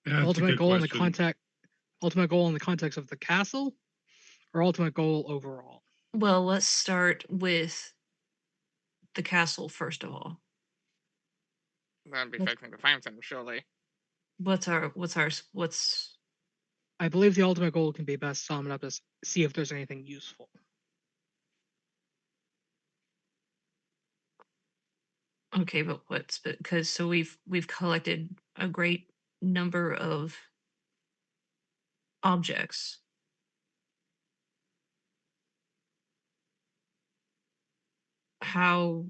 [SPEAKER 1] That's
[SPEAKER 5] Ultimate
[SPEAKER 1] a good
[SPEAKER 5] goal in the
[SPEAKER 1] question.
[SPEAKER 5] context of the castle, or ultimate goal overall?
[SPEAKER 4] Well, let's start with the castle first of all.
[SPEAKER 3] That'd be
[SPEAKER 4] What's-
[SPEAKER 3] fixing the fountain, surely.
[SPEAKER 4] What's
[SPEAKER 5] I believe the ultimate goal can be best summed up as see if there's anything useful.
[SPEAKER 4] okay, but what's because so we've collected a great number of objects. How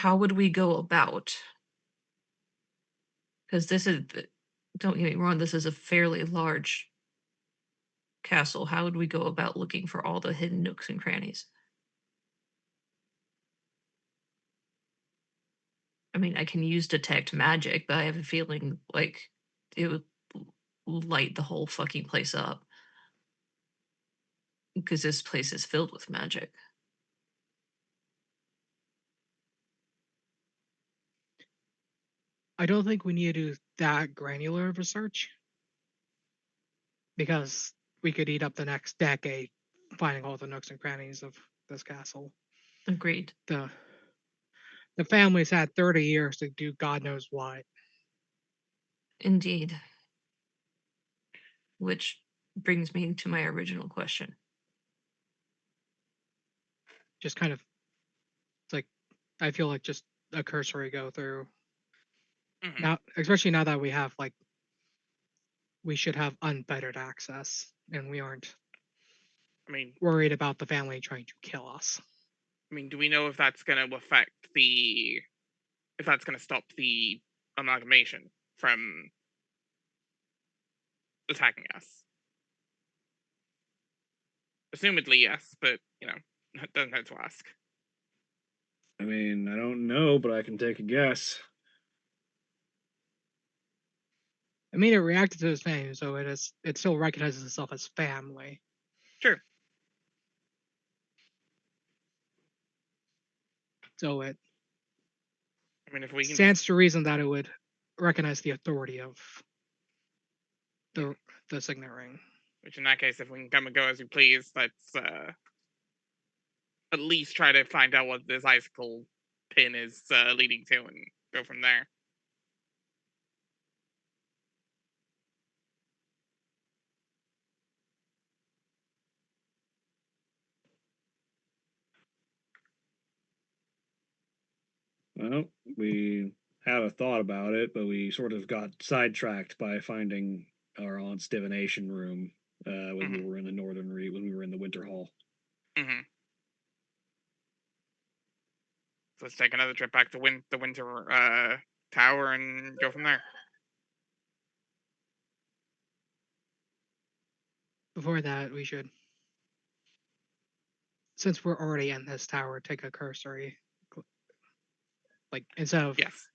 [SPEAKER 4] would we go about, because this is, don't get me wrong, this is a fairly large castle. How would we go about looking for all the hidden nooks and crannies? I mean, I can use detect magic, but I have a feeling like it would light the whole fucking place up, because this place is filled with magic.
[SPEAKER 5] I don't think we need to do that granular of research, because we could eat up the next decade finding all the nooks and crannies of this castle.
[SPEAKER 4] Agreed.
[SPEAKER 5] The family's had 30 years to do God knows what.
[SPEAKER 4] Indeed. Which brings me to my original question.
[SPEAKER 5] Just kind of, it's like, I feel like just a cursory go through.
[SPEAKER 3] Mm-hmm.
[SPEAKER 5] Now, especially now that we have, like, we should have unfettered access, and we aren't worried about the family trying to kill us.
[SPEAKER 3] I mean, do we know if that's going to affect if that's going to stop the amalgamation from attacking us. Assumedly, yes, but doesn't hurt to ask.
[SPEAKER 2] I mean, I don't know, but I can take a guess.
[SPEAKER 5] I mean, it reacted to his name, so it still recognizes itself as family.
[SPEAKER 3] True.
[SPEAKER 5] So it
[SPEAKER 3] I mean, if we can
[SPEAKER 5] stands to reason that it would recognize the authority of the signet ring.
[SPEAKER 3] which in that case, if we can come and go as we please, let's at least try to find out what this icicle pin is leading to and go from there.
[SPEAKER 2] Well, we had a thought about it, but we sort of got sidetracked by finding our aunt's divination room when we were in the when we were in the Winter Hall.
[SPEAKER 3] Mm-hmm. So let's take another trip back to the Winter Tower and go from there.
[SPEAKER 5] Before that, we should, since we're already in this tower, take a cursory, like instead of
[SPEAKER 3] Yes.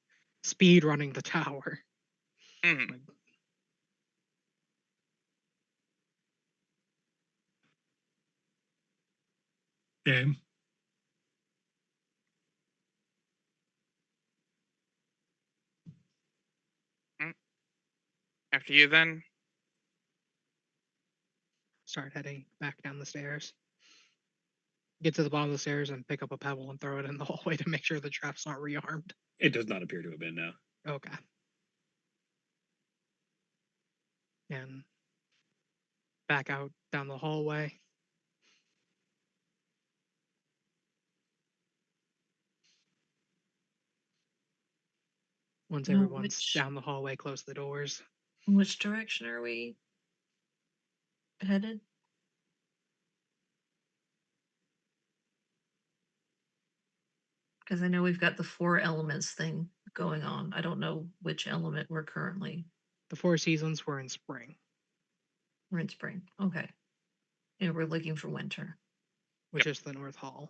[SPEAKER 5] speed running the tower.
[SPEAKER 3] Mm-hmm.
[SPEAKER 5] Like,
[SPEAKER 1] Game.
[SPEAKER 3] After you, then.
[SPEAKER 5] start heading back down the stairs. Get to the bottom of the stairs and pick up a pebble and throw it in the hallway to make sure the trap's not rearmed.
[SPEAKER 2] It does not appear to have been now.
[SPEAKER 5] Okay. And back out down the hallway. Once everyone's down the hallway, close the doors.
[SPEAKER 4] Which direction are we headed? Because I know we've got the 4 elements thing going on. I don't know which element we're currently.
[SPEAKER 5] The 4 seasons were in spring.
[SPEAKER 4] We're in spring. Okay. And we're looking for winter.
[SPEAKER 5] Which is the North Hall.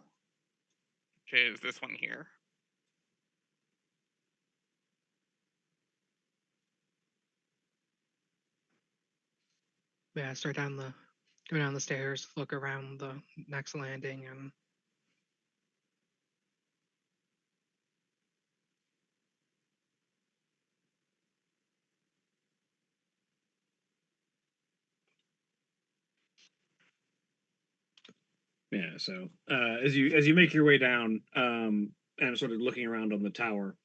[SPEAKER 3] Which is this one here.
[SPEAKER 5] Yeah, go down the stairs, look around the next landing, and
[SPEAKER 2] Yeah. So as you make your way down and sort of looking around on the tower,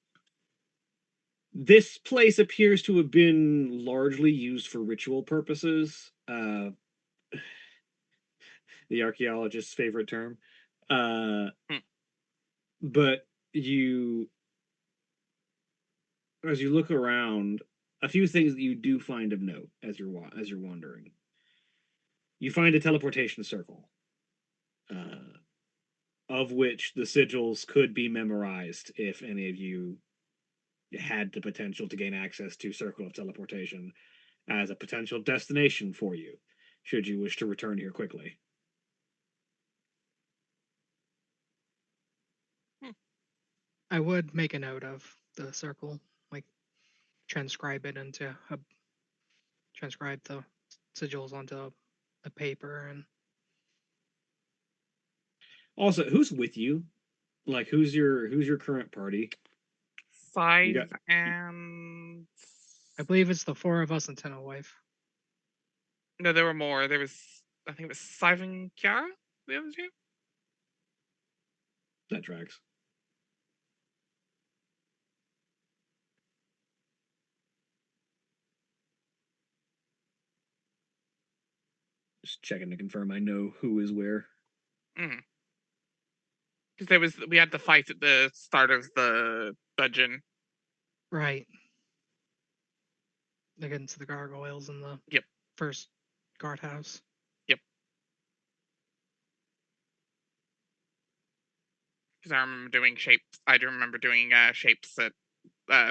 [SPEAKER 2] this place appears to have been largely used for ritual purposes. The archaeologist's favorite term. But as you look around, a few things that you do find of note as you're wandering. You find a teleportation circle, of which the sigils could be memorized if any of you had the potential to gain access to Circle of Teleportation as a potential destination for you, should you wish to return here quickly.
[SPEAKER 5] I would make a note of the circle, like transcribe the sigils onto a paper. And
[SPEAKER 2] also, who's with you? Like, who's your current party?
[SPEAKER 3] 5 and
[SPEAKER 5] I believe it's the 4 of us and Tenno wife.
[SPEAKER 3] no, there were more. There was, I think it was 5 and Kiara. The other 2.
[SPEAKER 2] That tracks. Just checking to confirm I know who is where.
[SPEAKER 3] Because we had the fight at the start of the dungeon.
[SPEAKER 5] Right. Against the gargoyles in the first guardhouse.
[SPEAKER 3] Yep. Because I remember doing shapes. I do remember doing shapes at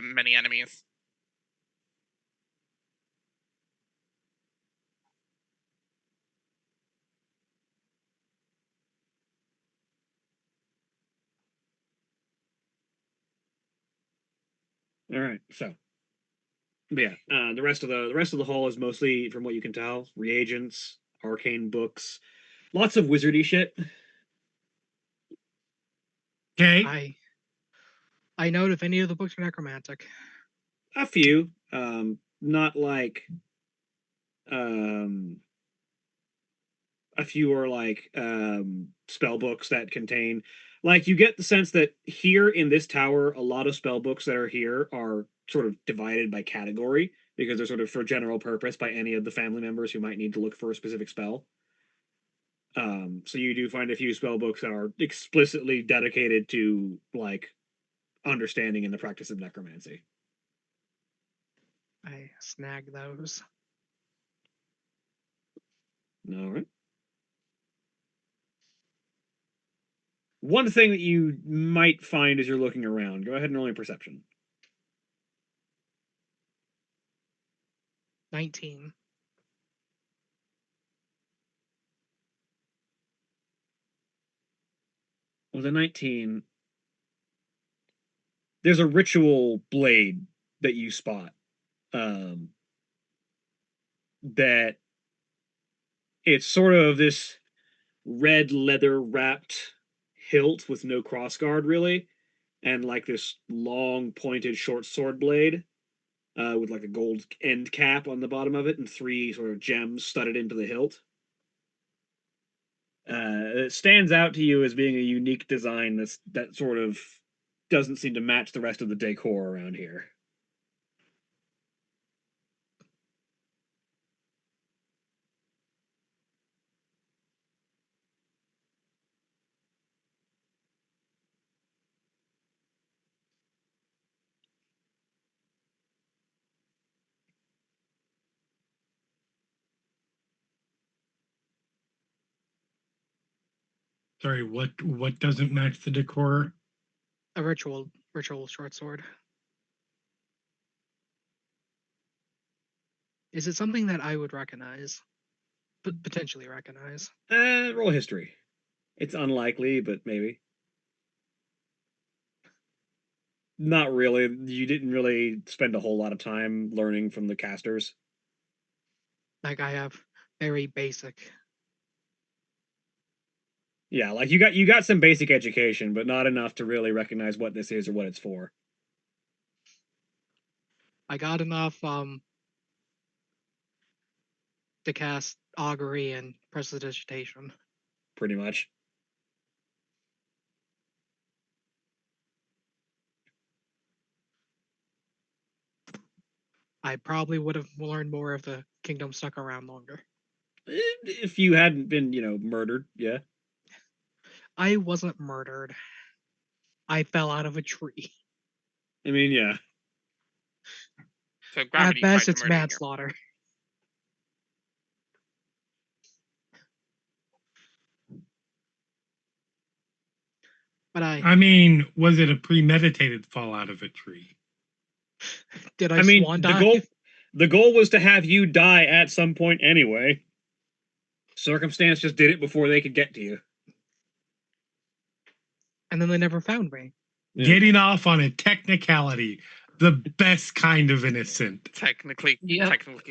[SPEAKER 3] many enemies.
[SPEAKER 2] All right, so but yeah, the rest of the hall is mostly, from what you can tell, reagents, arcane books, lots of wizardy shit.
[SPEAKER 1] Okay.
[SPEAKER 5] I note if any of the books are necromantic.
[SPEAKER 2] A few, not like, a few are like spell books that contain, like, you get the sense that here in this tower, a lot of spell books that are here are sort of divided by category because they're sort of for general purpose by any of the family members who might need to look for a specific spell. So you do find a few spell books that are explicitly dedicated to like understanding and the practice of necromancy.
[SPEAKER 5] I snag those.
[SPEAKER 2] All right. One thing that you might find as you're looking around, go ahead and roll me perception.
[SPEAKER 5] 19.
[SPEAKER 2] With a 19, there's a ritual blade that you spot. That it's sort of this red leather wrapped hilt with no crossguard really, and like this long pointed short sword blade with like a gold end cap on the bottom of it and 3 sort of gems studded into the hilt. It stands out to you as being a unique design that sort of doesn't seem to match the rest of the decor around here.
[SPEAKER 1] Sorry, what doesn't match the decor?
[SPEAKER 5] A ritual short sword. Is it something that I would recognize? Potentially recognize.
[SPEAKER 2] Roll history. It's unlikely, but maybe. Not really. You didn't really spend a whole lot of time learning from the casters.
[SPEAKER 5] Like I have very basic.
[SPEAKER 2] Yeah, like you got some basic education, but not enough to really recognize what this is or what it's for.
[SPEAKER 5] I got enough to cast augury and prestidigitation.
[SPEAKER 2] Pretty much.
[SPEAKER 5] I probably would have learned more if the kingdom stuck around longer.
[SPEAKER 2] If you hadn't been, murdered, yeah.
[SPEAKER 5] I wasn't murdered. I fell out of a tree.
[SPEAKER 2] I mean, yeah.
[SPEAKER 3] So
[SPEAKER 5] At
[SPEAKER 3] gravity
[SPEAKER 5] best,
[SPEAKER 3] tried to
[SPEAKER 5] it's
[SPEAKER 3] murder you.
[SPEAKER 5] manslaughter. But
[SPEAKER 1] I mean, was it a premeditated fall out of a tree?
[SPEAKER 5] did I
[SPEAKER 2] I mean,
[SPEAKER 5] swan
[SPEAKER 2] the
[SPEAKER 5] dive?
[SPEAKER 2] goal was to have you die at some point anyway. Circumstance just did it before they could get to you.
[SPEAKER 5] And then they never found me.
[SPEAKER 2] Yeah.
[SPEAKER 1] Getting off on a technicality, the best kind of innocent.
[SPEAKER 3] Technically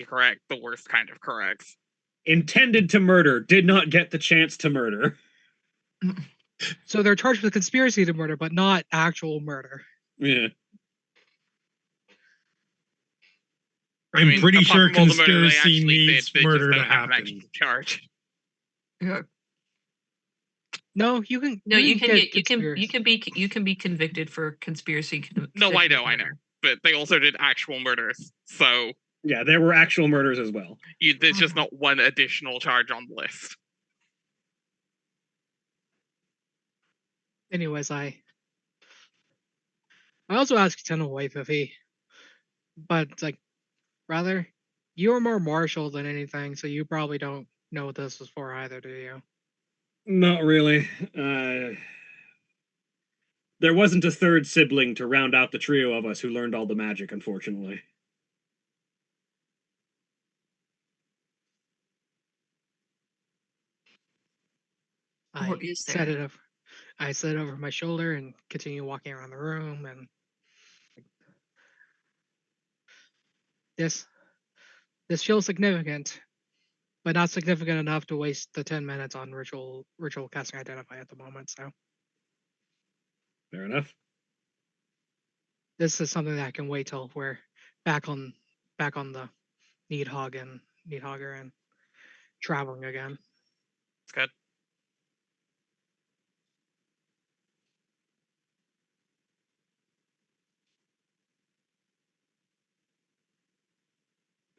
[SPEAKER 3] correct. The worst kind of correct.
[SPEAKER 2] Intended to murder, did not get the chance to murder.
[SPEAKER 5] So they're charged with conspiracy to murder, but not actual murder.
[SPEAKER 2] Yeah.
[SPEAKER 1] I'm pretty
[SPEAKER 3] apart
[SPEAKER 1] sure
[SPEAKER 3] from all the murder they
[SPEAKER 1] conspiracy
[SPEAKER 3] actually
[SPEAKER 1] needs
[SPEAKER 3] did, they
[SPEAKER 1] murder
[SPEAKER 3] just
[SPEAKER 1] to
[SPEAKER 3] don't have an
[SPEAKER 1] happen.
[SPEAKER 3] actual charge.
[SPEAKER 4] Yeah.
[SPEAKER 5] No, you can.
[SPEAKER 4] No, you can get
[SPEAKER 5] conspiracy.
[SPEAKER 4] you can be convicted for conspiracy.
[SPEAKER 3] No, I know,
[SPEAKER 4] murder.
[SPEAKER 3] but they also did actual murders, so
[SPEAKER 2] Yeah, there were actual murders as well.
[SPEAKER 3] there's just not one additional charge on the list.
[SPEAKER 5] Anyways, I also asked Tenoway if he, but it's like, rather, you're more martial than anything, so you probably don't know what this is for either, do you?
[SPEAKER 2] Not really. There wasn't a third sibling to round out the trio of us who learned all the magic, unfortunately.
[SPEAKER 4] Or is there?
[SPEAKER 5] I set it over my shoulder and continue walking around the room, and This feels significant, but not significant enough to waste the 10 minutes on ritual casting identify at the moment. So
[SPEAKER 2] Fair enough.
[SPEAKER 5] this is something that can wait till we're back on the Needhogger and traveling again.
[SPEAKER 3] It's good.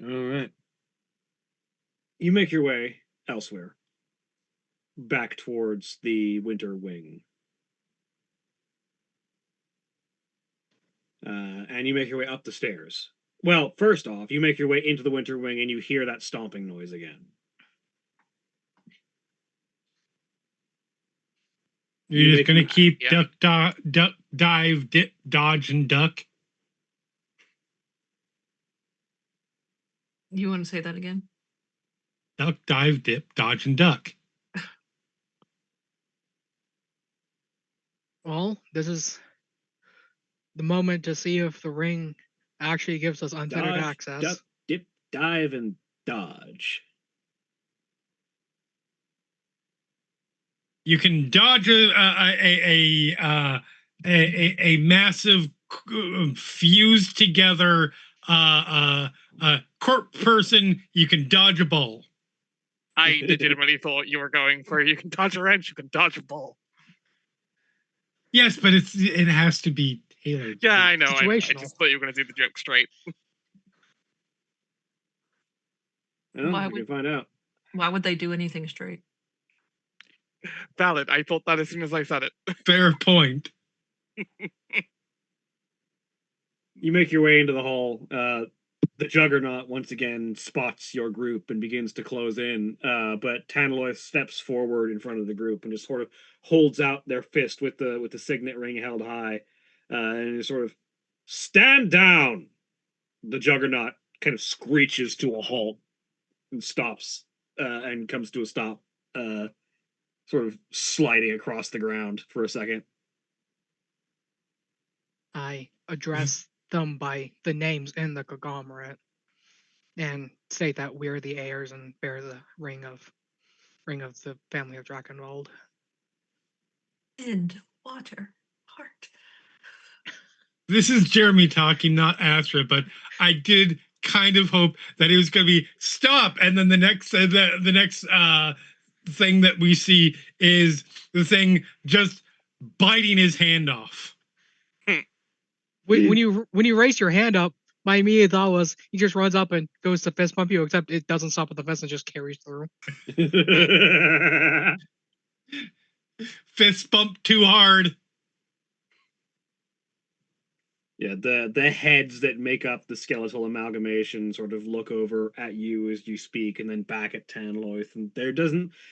[SPEAKER 2] All right. You make your way elsewhere, back towards the winter wing. And you make your way up the stairs. Well, first off, you make your way into the winter wing and you hear that stomping noise again.
[SPEAKER 1] You're just gonna keep
[SPEAKER 3] Yeah.
[SPEAKER 1] duck, dive, dip, dodge, and duck.
[SPEAKER 4] You want to say that again?
[SPEAKER 1] Duck, dive, dip, dodge, and duck.
[SPEAKER 5] Well, this is the moment to see if the ring actually gives us unfettered
[SPEAKER 2] Dodge,
[SPEAKER 5] access.
[SPEAKER 2] duck, dip, dive, and dodge.
[SPEAKER 1] You can dodge a massive fused together corp person. You can dodge a ball.
[SPEAKER 3] I legitimately thought you were going for you can dodge a wrench, you can dodge a ball.
[SPEAKER 1] Yes, but it has to be tailored.
[SPEAKER 3] Yeah, I know. I
[SPEAKER 5] Situational.
[SPEAKER 3] just thought you were going to do the joke straight.
[SPEAKER 2] Well,
[SPEAKER 4] Why
[SPEAKER 2] we
[SPEAKER 4] would-
[SPEAKER 2] can find out.
[SPEAKER 4] Why would they do anything straight?
[SPEAKER 3] Valid. I thought that as soon as I said it.
[SPEAKER 1] Fair point.
[SPEAKER 2] You make your way into the hall. The Juggernaut once again spots your group and begins to close in. But Tanaloth steps forward in front of the group and just sort of holds out their fist with the signet ring held high, and just sort of stand down. The Juggernaut kind of screeches to a halt and stops, and comes to a stop, sort of sliding across the ground for a second.
[SPEAKER 5] I address them by the names in the conglomerate and state that we're the heirs and bear the ring of the family of Drakenwald.
[SPEAKER 4] And water, heart.
[SPEAKER 1] This is Jeremy talking, not Astra, but I did kind of hope that it was going to be stop, and then the next thing that we see is the thing just biting his hand off.
[SPEAKER 5] When you raise your hand up, my immediate thought was he just runs up and goes to fist bump you, except it doesn't stop at the fist and just carries through.
[SPEAKER 1] Fist bump too hard.
[SPEAKER 2] Yeah, the heads that make up the skeletal amalgamation sort of look over at you as you speak, and then back at Tanaloth, and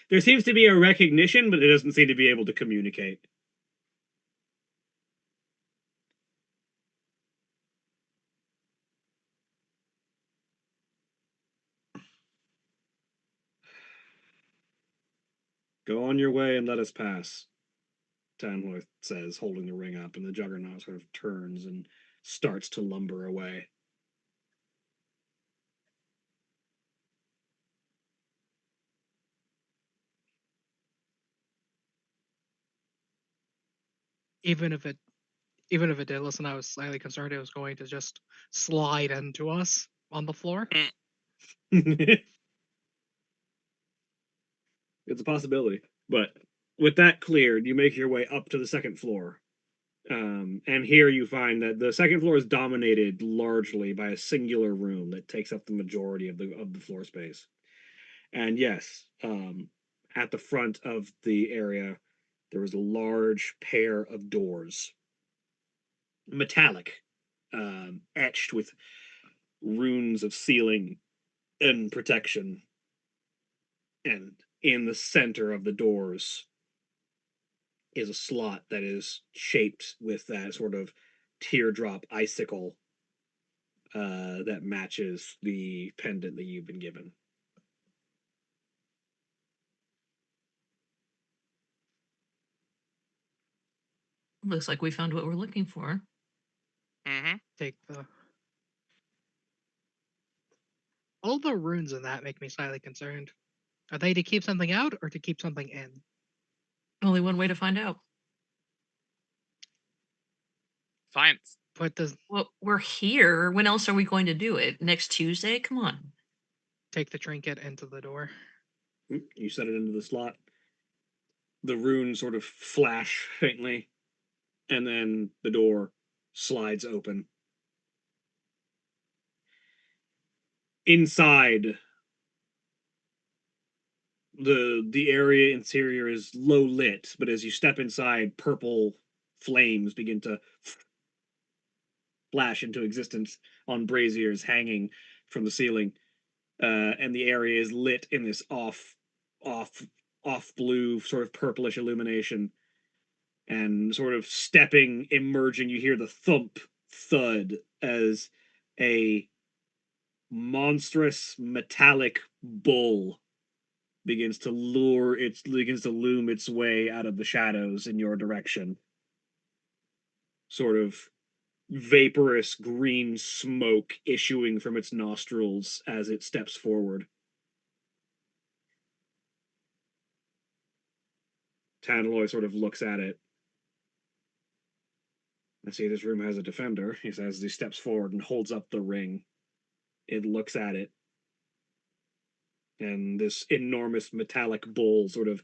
[SPEAKER 2] there seems to be a recognition, but it doesn't seem to be able to communicate. Go on your way and let us pass, Tanaloth says, holding the ring up, and the Juggernaut sort of turns and starts to lumber away.
[SPEAKER 5] Even if it did, listen, I was slightly concerned it was going to just slide into us on the floor.
[SPEAKER 2] It's a possibility. But with that cleared, you make your way up to the second floor. And here you find that the second floor is dominated largely by a singular room that takes up the majority of the floor space. And yes, at the front of the area, there was a large pair of doors, metallic, etched with runes of sealing and protection. And in the center of the doors is a slot that is shaped with that sort of teardrop icicle that matches the pendant that you've been given.
[SPEAKER 4] Looks like we found what we're looking for.
[SPEAKER 3] Mm-hmm.
[SPEAKER 5] Take the All the runes in that make me slightly concerned. Are they to keep something out or to keep something in?
[SPEAKER 4] Only one way to find out.
[SPEAKER 3] Science.
[SPEAKER 5] But does
[SPEAKER 4] Well, we're here. When else are we going to do it? Next Tuesday? Come on.
[SPEAKER 5] take the trinket into the door.
[SPEAKER 2] You set it into the slot. The runes sort of flash faintly, and then the door slides open. Inside, the area interior is low lit, but as you step inside, purple flames begin to flash into existence on braziers hanging from the ceiling, and the area is lit in this off blue, sort of purplish illumination. And sort of stepping, emerging, you hear the thump, thud as a monstrous metallic bull begins to loom its way out of the shadows in your direction. Sort of vaporous green smoke issuing from its nostrils as it steps forward. Tanaloy sort of looks at it. I see this room has a defender, he says as he steps forward and holds up the ring. It looks at it. And this enormous metallic bull sort of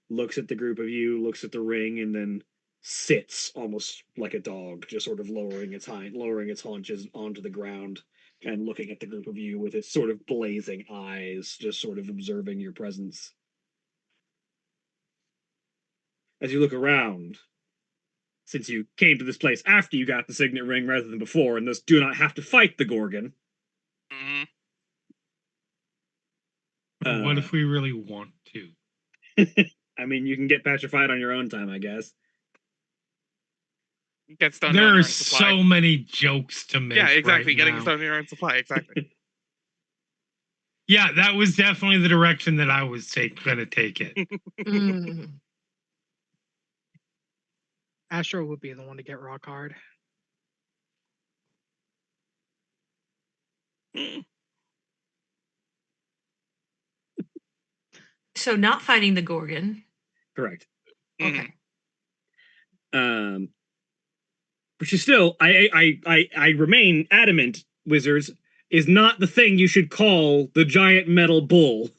[SPEAKER 2] looks at the group of you, looks at the ring, and then sits almost like a dog, just sort of lowering its haunches onto the ground and looking at the group of you with its sort of blazing eyes, just sort of observing your presence. As you look around, since you came to this place after you got the signet ring rather than before, and thus do not have to fight the Gorgon.
[SPEAKER 3] Mhm.
[SPEAKER 1] What if we really want to?
[SPEAKER 2] I mean, you can get petrified on your own time, I guess.
[SPEAKER 3] Get stoned on
[SPEAKER 1] There
[SPEAKER 3] your
[SPEAKER 1] are
[SPEAKER 3] own supply.
[SPEAKER 1] so many jokes to make.
[SPEAKER 3] Yeah, exactly.
[SPEAKER 1] Right
[SPEAKER 3] Getting
[SPEAKER 1] now.
[SPEAKER 3] stoned on your own supply. Exactly.
[SPEAKER 1] Yeah, that was definitely the direction that I was going to take it.
[SPEAKER 4] Mm.
[SPEAKER 5] Astro would be the one to get rock hard.
[SPEAKER 4] So not fighting the Gorgon.
[SPEAKER 2] Correct.
[SPEAKER 4] Okay.
[SPEAKER 2] Which is still, I remain adamant, Wizards, is not the thing you should call the giant metal bull.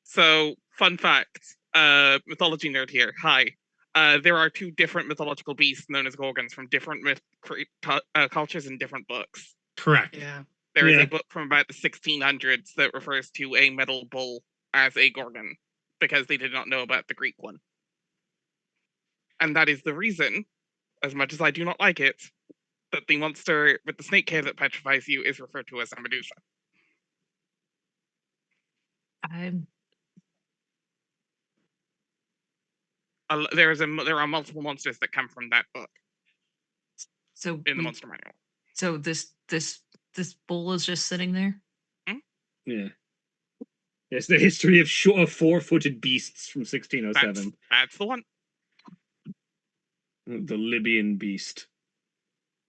[SPEAKER 3] So, fun fact, mythology nerd here. Hi. There are two different mythological beasts known as Gorgons from different cultures in different books.
[SPEAKER 1] Correct.
[SPEAKER 5] Yeah.
[SPEAKER 3] There is
[SPEAKER 2] Yeah.
[SPEAKER 3] a book from about the 1600s that refers to a metal bull as a Gorgon, because they did not know about the Greek one. And that is the reason, as much as I do not like it, that the monster with the snake hair that petrifies you is referred to as a Medusa. There are multiple monsters that come from that book
[SPEAKER 4] So
[SPEAKER 3] in the monster manual.
[SPEAKER 4] So this bull is just sitting there.
[SPEAKER 2] Yeah. It's the history of four-footed beasts from 1607.
[SPEAKER 3] That's the one.
[SPEAKER 2] The Libyan beast.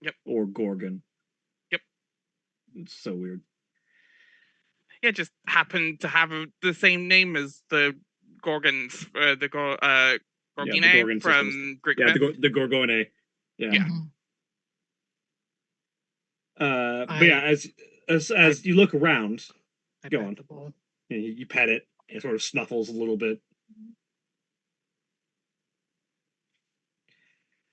[SPEAKER 3] Yep.
[SPEAKER 2] Or Gorgon.
[SPEAKER 3] Yep.
[SPEAKER 2] It's so weird.
[SPEAKER 3] It just happened to have the same name as the Gorgons, the Gorginae
[SPEAKER 2] Gorgon
[SPEAKER 3] from
[SPEAKER 2] systems.
[SPEAKER 3] Greek
[SPEAKER 2] Yeah,
[SPEAKER 3] myth.
[SPEAKER 2] the Gorgonae. Yeah.
[SPEAKER 3] Yeah.
[SPEAKER 2] But yeah, as you look around,
[SPEAKER 5] I
[SPEAKER 2] go
[SPEAKER 5] pet
[SPEAKER 2] on.
[SPEAKER 5] the bull.
[SPEAKER 2] You pet it. It sort of snuffles a little bit.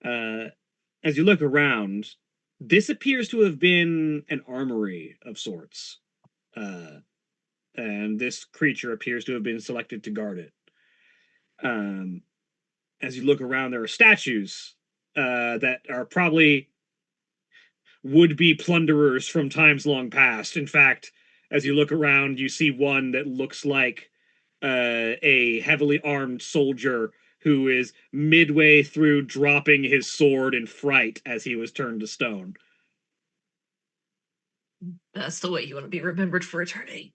[SPEAKER 2] As you look around, this appears to have been an armory of sorts. And this creature appears to have been selected to guard it. As you look around, there are statues that are probably would-be plunderers from times long past. In fact, as you look around, you see one that looks like a heavily armed soldier who is midway through dropping his sword in fright as he was turned to stone.
[SPEAKER 4] That's the way you want to be remembered for eternity.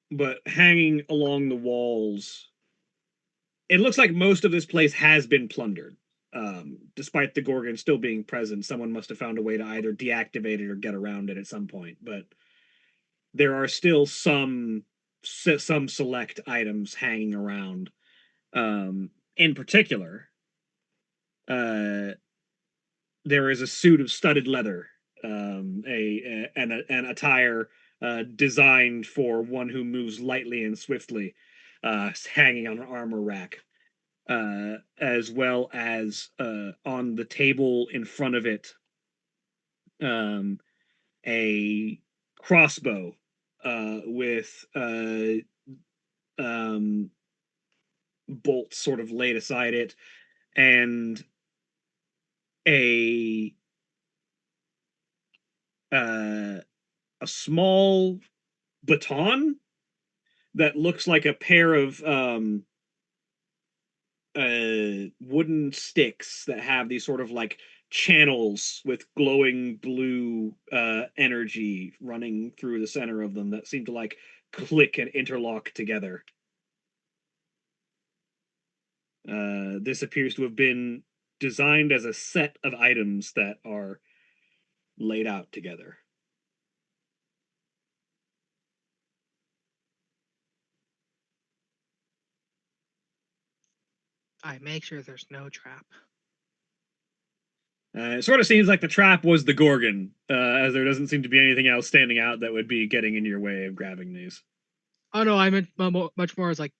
[SPEAKER 2] But hanging along the walls, it looks like most of this place has been plundered. despite the Gorgon still being present, someone must have found a way to either deactivate it or get around it at some point. But there are still some select items hanging around. In particular, there is a suit of studded leather, an attire designed for one who moves lightly and swiftly, hanging on an armor rack, as well as on the table in front of it, a crossbow with bolts sort of laid aside it, and a small baton that looks like a pair of wooden sticks that have these sort of like channels with glowing blue energy running through the center of them that seem to like click and interlock together. This appears to have been designed as a set of items that are laid out together.
[SPEAKER 5] I make sure there's no trap.
[SPEAKER 2] It sort of seems like the trap was the Gorgon, as there doesn't seem to be anything else standing out that would be getting in your way of grabbing these.
[SPEAKER 5] Oh no, I meant much more as like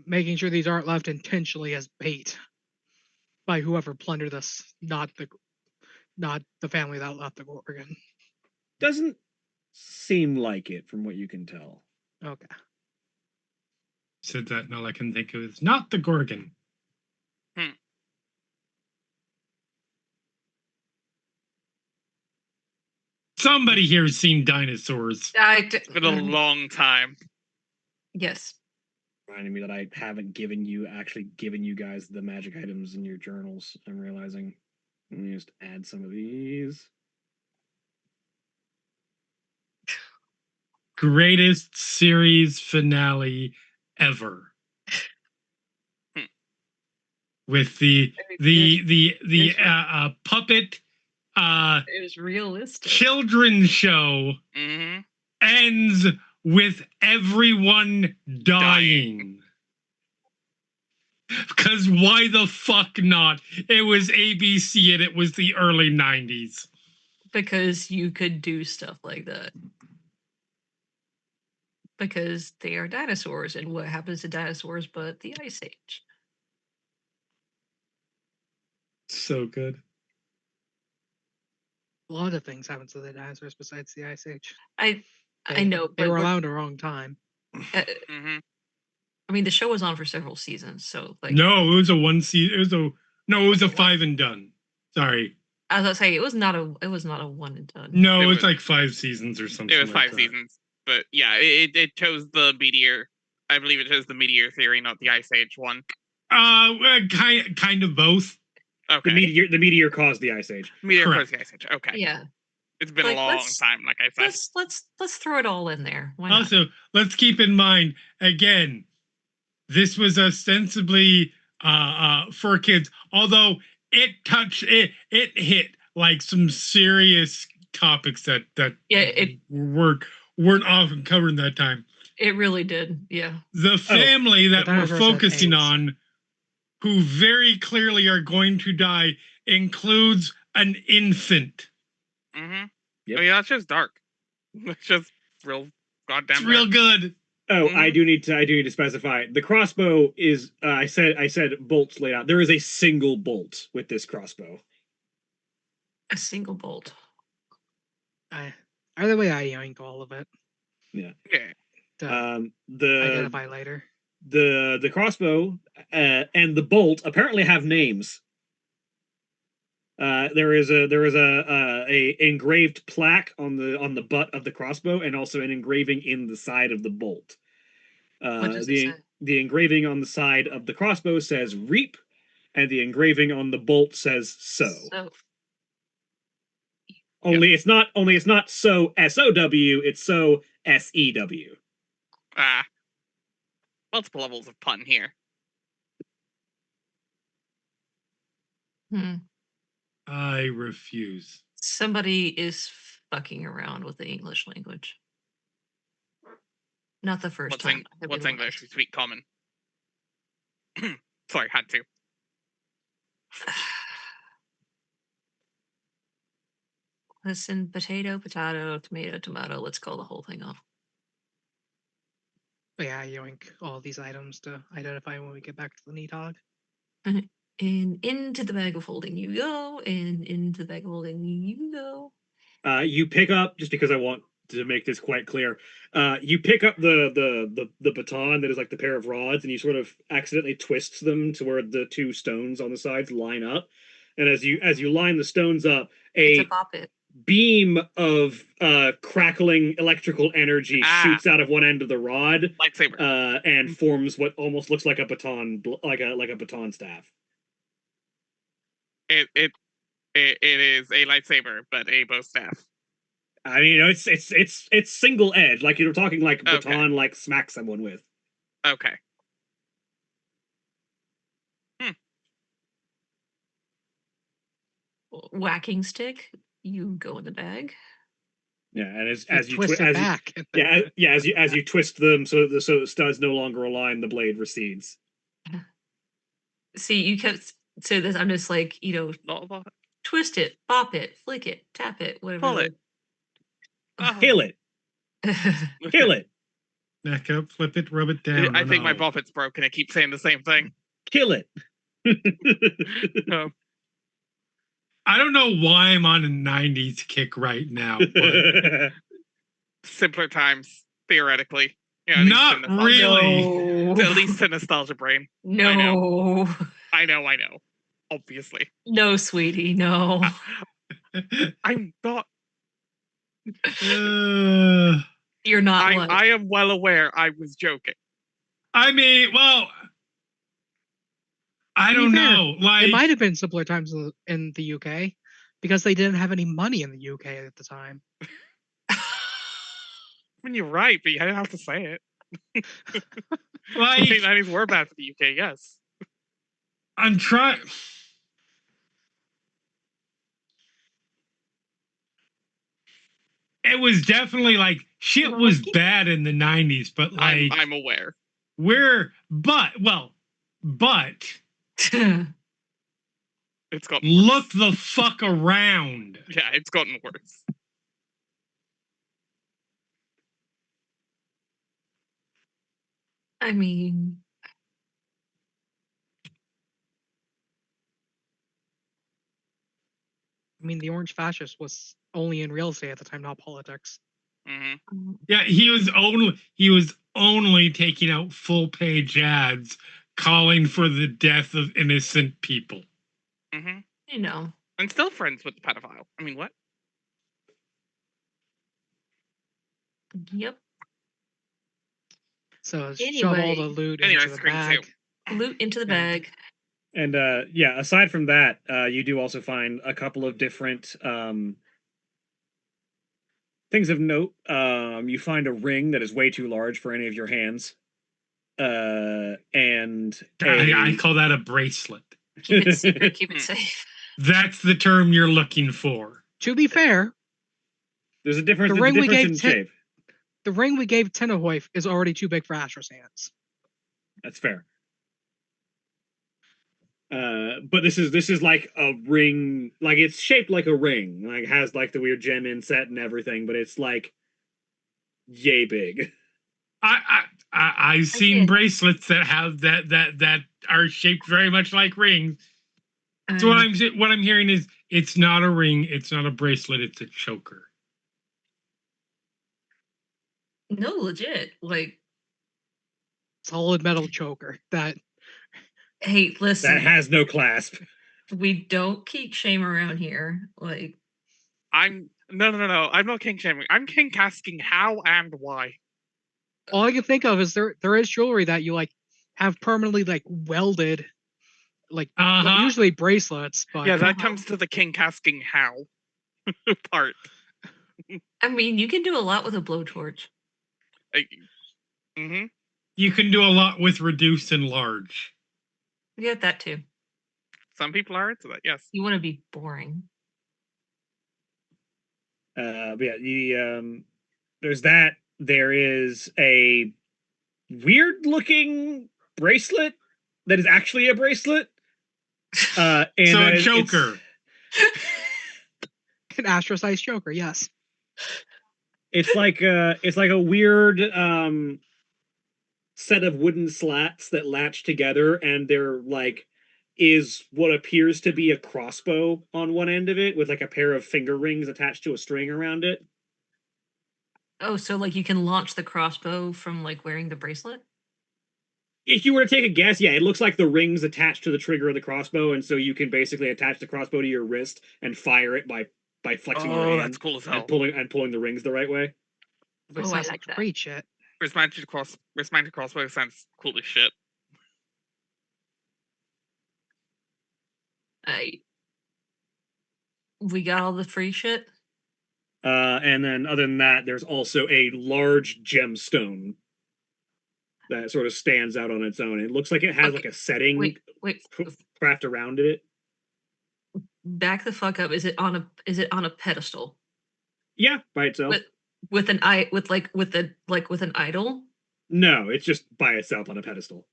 [SPEAKER 5] making sure these aren't left intentionally as bait by whoever plundered us, not the family that left the Gorgon.
[SPEAKER 2] Doesn't seem like it from what you can tell.
[SPEAKER 5] Okay.
[SPEAKER 1] Said that, and all I can think of is not the Gorgon. Somebody here has seen dinosaurs.
[SPEAKER 3] It's been a long time.
[SPEAKER 4] Yes.
[SPEAKER 2] Reminding me that I haven't given you guys the magic items in your journals. I'm realizing. Let me just add some of these.
[SPEAKER 1] Greatest series finale ever. With the puppet
[SPEAKER 4] It was realistic.
[SPEAKER 1] children's show
[SPEAKER 3] Mm-hmm.
[SPEAKER 1] ends with everyone dying. Because why the fuck not? It was ABC and it was the early 90s.
[SPEAKER 4] Because you could do stuff like that. Because they are dinosaurs, and what happens to dinosaurs but the Ice Age?
[SPEAKER 1] So good.
[SPEAKER 5] A lot of things happen to the dinosaurs besides the Ice Age.
[SPEAKER 4] I know,
[SPEAKER 5] They
[SPEAKER 4] but
[SPEAKER 5] were around the wrong time.
[SPEAKER 3] Mm-hmm.
[SPEAKER 4] I mean, the show was on for several seasons, so like.
[SPEAKER 1] No, it was a one season. It was a 5 and done. Sorry.
[SPEAKER 4] As I say, it was not a one and done.
[SPEAKER 1] No,
[SPEAKER 3] It
[SPEAKER 1] it was
[SPEAKER 3] was-
[SPEAKER 1] like 5 seasons or something.
[SPEAKER 3] It was
[SPEAKER 1] like
[SPEAKER 3] 5
[SPEAKER 1] that.
[SPEAKER 3] seasons, but yeah, it chose the meteor. I believe it chose the meteor theory, not the Ice Age one.
[SPEAKER 1] Kind of both.
[SPEAKER 3] Okay,
[SPEAKER 2] The meteor caused the Ice Age.
[SPEAKER 3] meteor
[SPEAKER 1] Correct.
[SPEAKER 3] caused the Ice Age. Okay,
[SPEAKER 4] Yeah,
[SPEAKER 3] it's been
[SPEAKER 4] Like,
[SPEAKER 3] a long
[SPEAKER 4] let's-
[SPEAKER 3] time. Like I said,
[SPEAKER 4] let's throw it all in there. Why not?
[SPEAKER 1] Also, let's keep in mind again, this was ostensibly for kids, although it hit like some serious topics that
[SPEAKER 4] Yeah, it
[SPEAKER 1] weren't often covered in that time.
[SPEAKER 4] it really did. Yeah,
[SPEAKER 1] The family that
[SPEAKER 5] the
[SPEAKER 1] we're
[SPEAKER 5] dinosaurs had
[SPEAKER 1] focusing
[SPEAKER 5] AIDS.
[SPEAKER 1] on, who very clearly are going to die, includes an infant.
[SPEAKER 3] mm-hmm.
[SPEAKER 2] Yep.
[SPEAKER 3] Oh yeah, that's just dark. It's just real goddamn
[SPEAKER 1] It's real
[SPEAKER 3] dark.
[SPEAKER 1] good.
[SPEAKER 2] Oh,
[SPEAKER 3] Mhm.
[SPEAKER 2] I do need to specify. The crossbow is I said bolts laid out. There is a single bolt with this crossbow.
[SPEAKER 4] a single bolt.
[SPEAKER 5] Either way, I yanked all of it
[SPEAKER 3] Yeah.
[SPEAKER 5] to
[SPEAKER 2] The
[SPEAKER 5] identify later.
[SPEAKER 2] the crossbow and the bolt apparently have names. There is a engraved plaque on the butt of the crossbow, and also an engraving in the side of the bolt.
[SPEAKER 4] What does it say?
[SPEAKER 2] The engraving on the side of the crossbow says "reap," and the engraving on the bolt says "sow."
[SPEAKER 4] So
[SPEAKER 2] Only it's not "sow" SOW, it's "sow" SEW.
[SPEAKER 3] Multiple levels of pun here.
[SPEAKER 4] Hmm.
[SPEAKER 1] I refuse.
[SPEAKER 4] Somebody is fucking around with the English language. Not the first time. Could be
[SPEAKER 3] What's
[SPEAKER 4] the
[SPEAKER 3] English?
[SPEAKER 4] last.
[SPEAKER 3] Sweet common. Sorry, had to.
[SPEAKER 4] Listen, potato, potato, tomato, tomato. Let's call the whole thing off.
[SPEAKER 5] But yeah, yoink all these items to identify when we get back to the Needhog.
[SPEAKER 4] And into the bag of holding you go, and into the bag of holding you go.
[SPEAKER 2] You pick up, just because I want to make this quite clear. You pick up the baton that is like the pair of rods, and you sort of accidentally twist them to where the two stones on the sides line up. And as you line the stones up,
[SPEAKER 4] It's a
[SPEAKER 2] a
[SPEAKER 4] bop it.
[SPEAKER 2] beam of crackling electrical energy shoots out of one end of the rod,
[SPEAKER 3] Lightsaber.
[SPEAKER 2] and forms what almost looks like a baton, like a baton staff.
[SPEAKER 3] It is a lightsaber, but a bow staff.
[SPEAKER 2] I mean, you know, it's single edge, like you're talking like
[SPEAKER 3] Okay.
[SPEAKER 2] baton, like smack someone with.
[SPEAKER 3] Okay.
[SPEAKER 4] Whacking stick. You go in the bag.
[SPEAKER 2] Yeah, and as
[SPEAKER 5] You
[SPEAKER 2] you
[SPEAKER 5] twist it back.
[SPEAKER 2] as you twist them so the studs no longer align, the blade recedes.
[SPEAKER 4] See, you kept so this. I'm just like, twist it, bop it, flick it, tap it, whatever.
[SPEAKER 3] Pull it.
[SPEAKER 2] Kill it, kill it,
[SPEAKER 1] Back up, flip it, rub it down.
[SPEAKER 3] I think my
[SPEAKER 1] ball.
[SPEAKER 3] bop it's broken. I keep saying the same thing.
[SPEAKER 2] kill it.
[SPEAKER 3] No.
[SPEAKER 1] I don't know why I'm on a 90s kick right now, but
[SPEAKER 3] Simpler times, theoretically. At least
[SPEAKER 1] not
[SPEAKER 3] to nostalgia-
[SPEAKER 1] really.
[SPEAKER 4] No.
[SPEAKER 3] At least to nostalgia brain.
[SPEAKER 4] No.
[SPEAKER 3] I know. Obviously.
[SPEAKER 4] No, sweetie, no.
[SPEAKER 3] I'm not.
[SPEAKER 4] You're not. What?
[SPEAKER 3] I am well aware I was joking.
[SPEAKER 1] I mean, well, I
[SPEAKER 5] To be
[SPEAKER 1] don't
[SPEAKER 5] fair,
[SPEAKER 1] know. Like,
[SPEAKER 5] It might have been simpler times in the UK because they didn't have any money in the UK at the time.
[SPEAKER 3] I mean, you're right, but you didn't have to say it.
[SPEAKER 1] like
[SPEAKER 3] Late 90s were bad for the UK, yes.
[SPEAKER 1] I'm trying. It was definitely like shit was bad in the 90s, but like
[SPEAKER 3] I'm aware.
[SPEAKER 1] but
[SPEAKER 3] It's gotten
[SPEAKER 1] look
[SPEAKER 3] worse.
[SPEAKER 1] the fuck around.
[SPEAKER 3] Yeah, it's gotten worse.
[SPEAKER 4] I mean,
[SPEAKER 5] the Orange Fascist was only in real estate at the time, not politics.
[SPEAKER 3] Mm-hmm.
[SPEAKER 1] Yeah, he was only taking out full page ads calling for the death of innocent people.
[SPEAKER 3] Mm-hmm. And still friends with the pedophile. I mean, what?
[SPEAKER 4] Yep.
[SPEAKER 5] So shove all the loot into the
[SPEAKER 3] Scream
[SPEAKER 5] bag.
[SPEAKER 3] 2.
[SPEAKER 4] Loot into the bag.
[SPEAKER 2] And aside from that, you do also find a couple of different things of note. You find a ring that is way too large for any of your hands. And
[SPEAKER 1] I call that a bracelet.
[SPEAKER 4] Keep it secret. Keep it safe.
[SPEAKER 1] That's the term you're looking for.
[SPEAKER 5] To be fair,
[SPEAKER 2] there's a difference.
[SPEAKER 5] The ring we gave
[SPEAKER 2] in shape.
[SPEAKER 5] The ring we gave Tennehoif is already too big for Astra's hands.
[SPEAKER 2] That's fair. But this is like a ring, like it's shaped like a ring, like it has like the weird gem inset and everything, but it's like yay big.
[SPEAKER 1] I've seen bracelets that have that are shaped very much like rings. So what I'm hearing is it's not a ring, it's not a bracelet, it's a choker.
[SPEAKER 4] No, legit. Like
[SPEAKER 5] solid metal choker that.
[SPEAKER 4] Hey, listen.
[SPEAKER 2] That has no clasp.
[SPEAKER 4] We don't kink shame around here. Like
[SPEAKER 3] I'm no. I'm not kink shaming. I'm kink asking how and why.
[SPEAKER 5] All I can think of is there is jewelry that you like have permanently like welded, like usually bracelets. But
[SPEAKER 3] yeah, that comes to the kink asking how part.
[SPEAKER 4] I mean, you can do a lot with a blowtorch.
[SPEAKER 1] You can do a lot with reduce and large.
[SPEAKER 4] We got that too.
[SPEAKER 3] Some people are into that. Yes.
[SPEAKER 4] You want to be boring.
[SPEAKER 2] But yeah, there's that. There is a weird looking bracelet that is actually a bracelet. And
[SPEAKER 1] So a
[SPEAKER 2] it's-
[SPEAKER 1] choker.
[SPEAKER 5] An astro-sized choker, yes.
[SPEAKER 2] It's like a weird set of wooden slats that latch together, and they're like is what appears to be a crossbow on one end of it with like a pair of finger rings attached to a string around it.
[SPEAKER 4] Oh, so like you can launch the crossbow from like wearing the bracelet?
[SPEAKER 2] If you were to take a guess, yeah, it looks like the rings attached to the trigger of the crossbow, and so you can basically attach the crossbow to your wrist and fire it by flexing your
[SPEAKER 3] Oh,
[SPEAKER 2] hand
[SPEAKER 3] that's cool as hell.
[SPEAKER 2] and pulling the rings the right way.
[SPEAKER 5] But
[SPEAKER 4] Oh, I
[SPEAKER 5] sounds
[SPEAKER 4] like that.
[SPEAKER 5] great shit.
[SPEAKER 3] Wrist-mounted crossbow sounds cool as shit.
[SPEAKER 4] We got all the free shit.
[SPEAKER 2] And then other than that, there's also a large gemstone that sort of stands out on its own. It looks like it has
[SPEAKER 4] Okay,
[SPEAKER 2] like a setting
[SPEAKER 4] Wait,
[SPEAKER 2] craft around it.
[SPEAKER 4] back the fuck up. Is it on a pedestal?
[SPEAKER 2] Yeah, by itself.
[SPEAKER 4] With an idol?
[SPEAKER 2] No, it's just by itself on a pedestal.